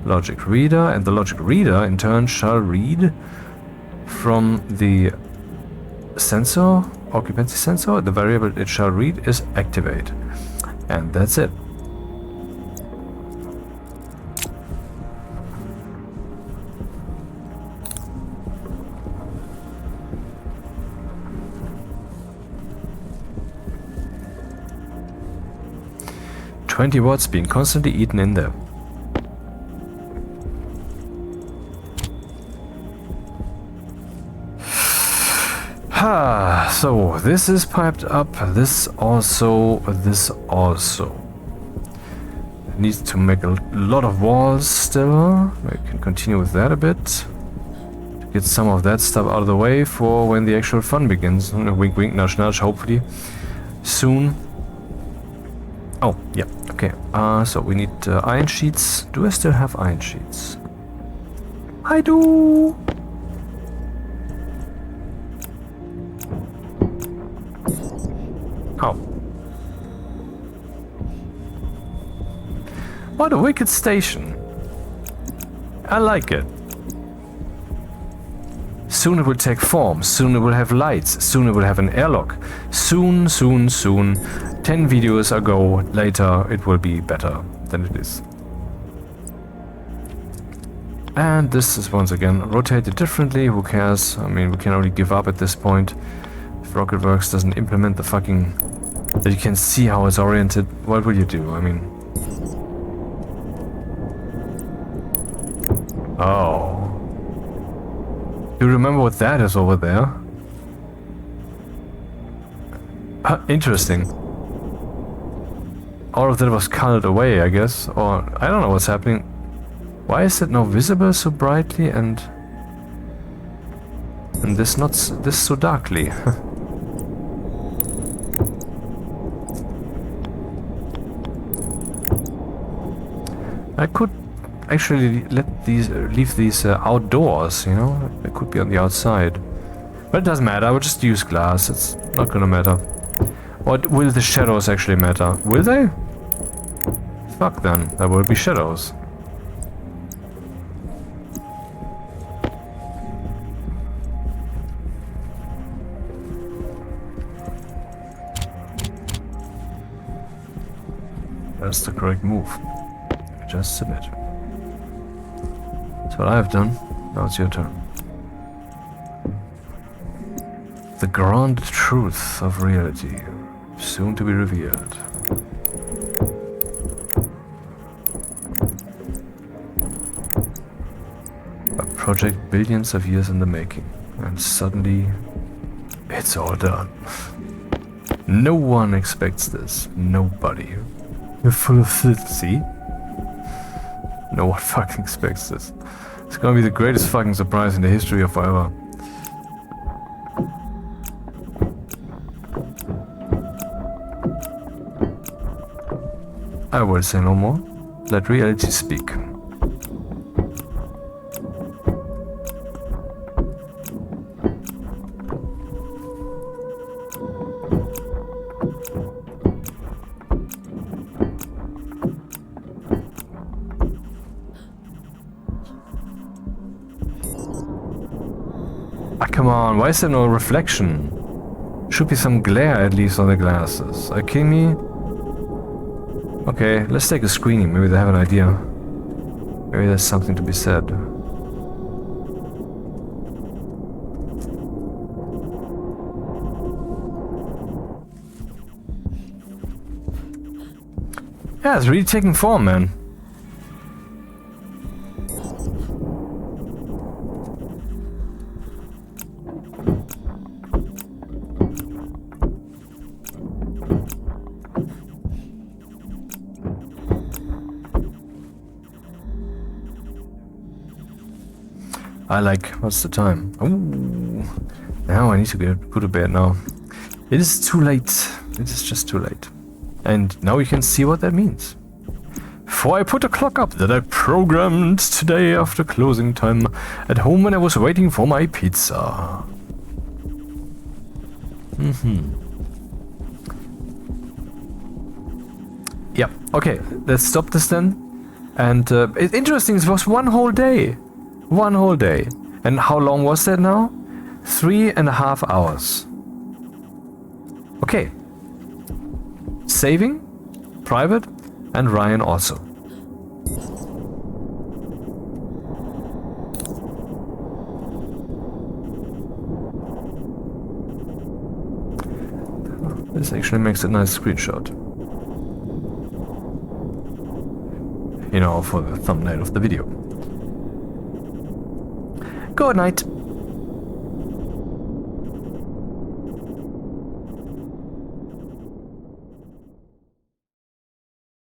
Logic reader, and the logic reader in turn shall read from the sensor, occupancy sensor. The variable it shall read is activate. And that's it. $20 being constantly eaten in there. So this is piped up, this also. It needs to make a lot of walls still. We can continue with that a bit. To get some of that stuff out of the way for when the actual fun begins. Wink wink, nudge nudge, hopefully soon. Oh, yeah, okay. So we need iron sheets. Do I still have iron sheets? I do! Oh. What a wicked station. I like it. Soon it will take form. Soon it will have lights. Soon it will have an airlock. Soon, soon, soon. 10 videos ago, later, it will be better than it is. And this is once again rotated differently. Who cares? I mean, we can only give up at this point. If RocketWerkz doesn't implement the fucking... that you can see how it's oriented, what will you do? I mean... Oh. Do you remember what that is over there? Interesting. All of that was colored away, I guess. Or, I don't know what's happening. Why is it now visible so brightly and this not this so darkly? I could actually leave these outdoors, you know? They could be on the outside. But it doesn't matter, I will just use glass, it's not gonna matter. What will the shadows actually matter? Will they? Fuck then, there will be shadows. That's the correct move. Just submit. That's what I've done. Now it's your turn. The grand truth of reality, soon to be revealed. A project billions of years in the making, and suddenly it's all done. No one expects this. Nobody. You're full of shit, see? No one fucking expects this. It's gonna be the greatest fucking surprise in the history of forever. I will say no more. Let reality speak. Come on, why is there no reflection? Should be some glare at least on the glasses. Are you kidding me? Okay, let's take a screening. Maybe they have an idea. Maybe there's something to be said. Yeah, it's really taking form, man. I like, what's the time? Ooh, now I need to go to bed now. It is too late. It is just too late. And now you can see what that means. For I put a clock up that I programmed today after closing time at home when I was waiting for my pizza. Yeah, okay, let's stop this then. And it's interesting, it was one whole day. One whole day. And how long was that now? 3.5 hours. Okay. Saving, private, and Ryan also. This actually makes a nice screenshot. You know, for the thumbnail of the video. Good night.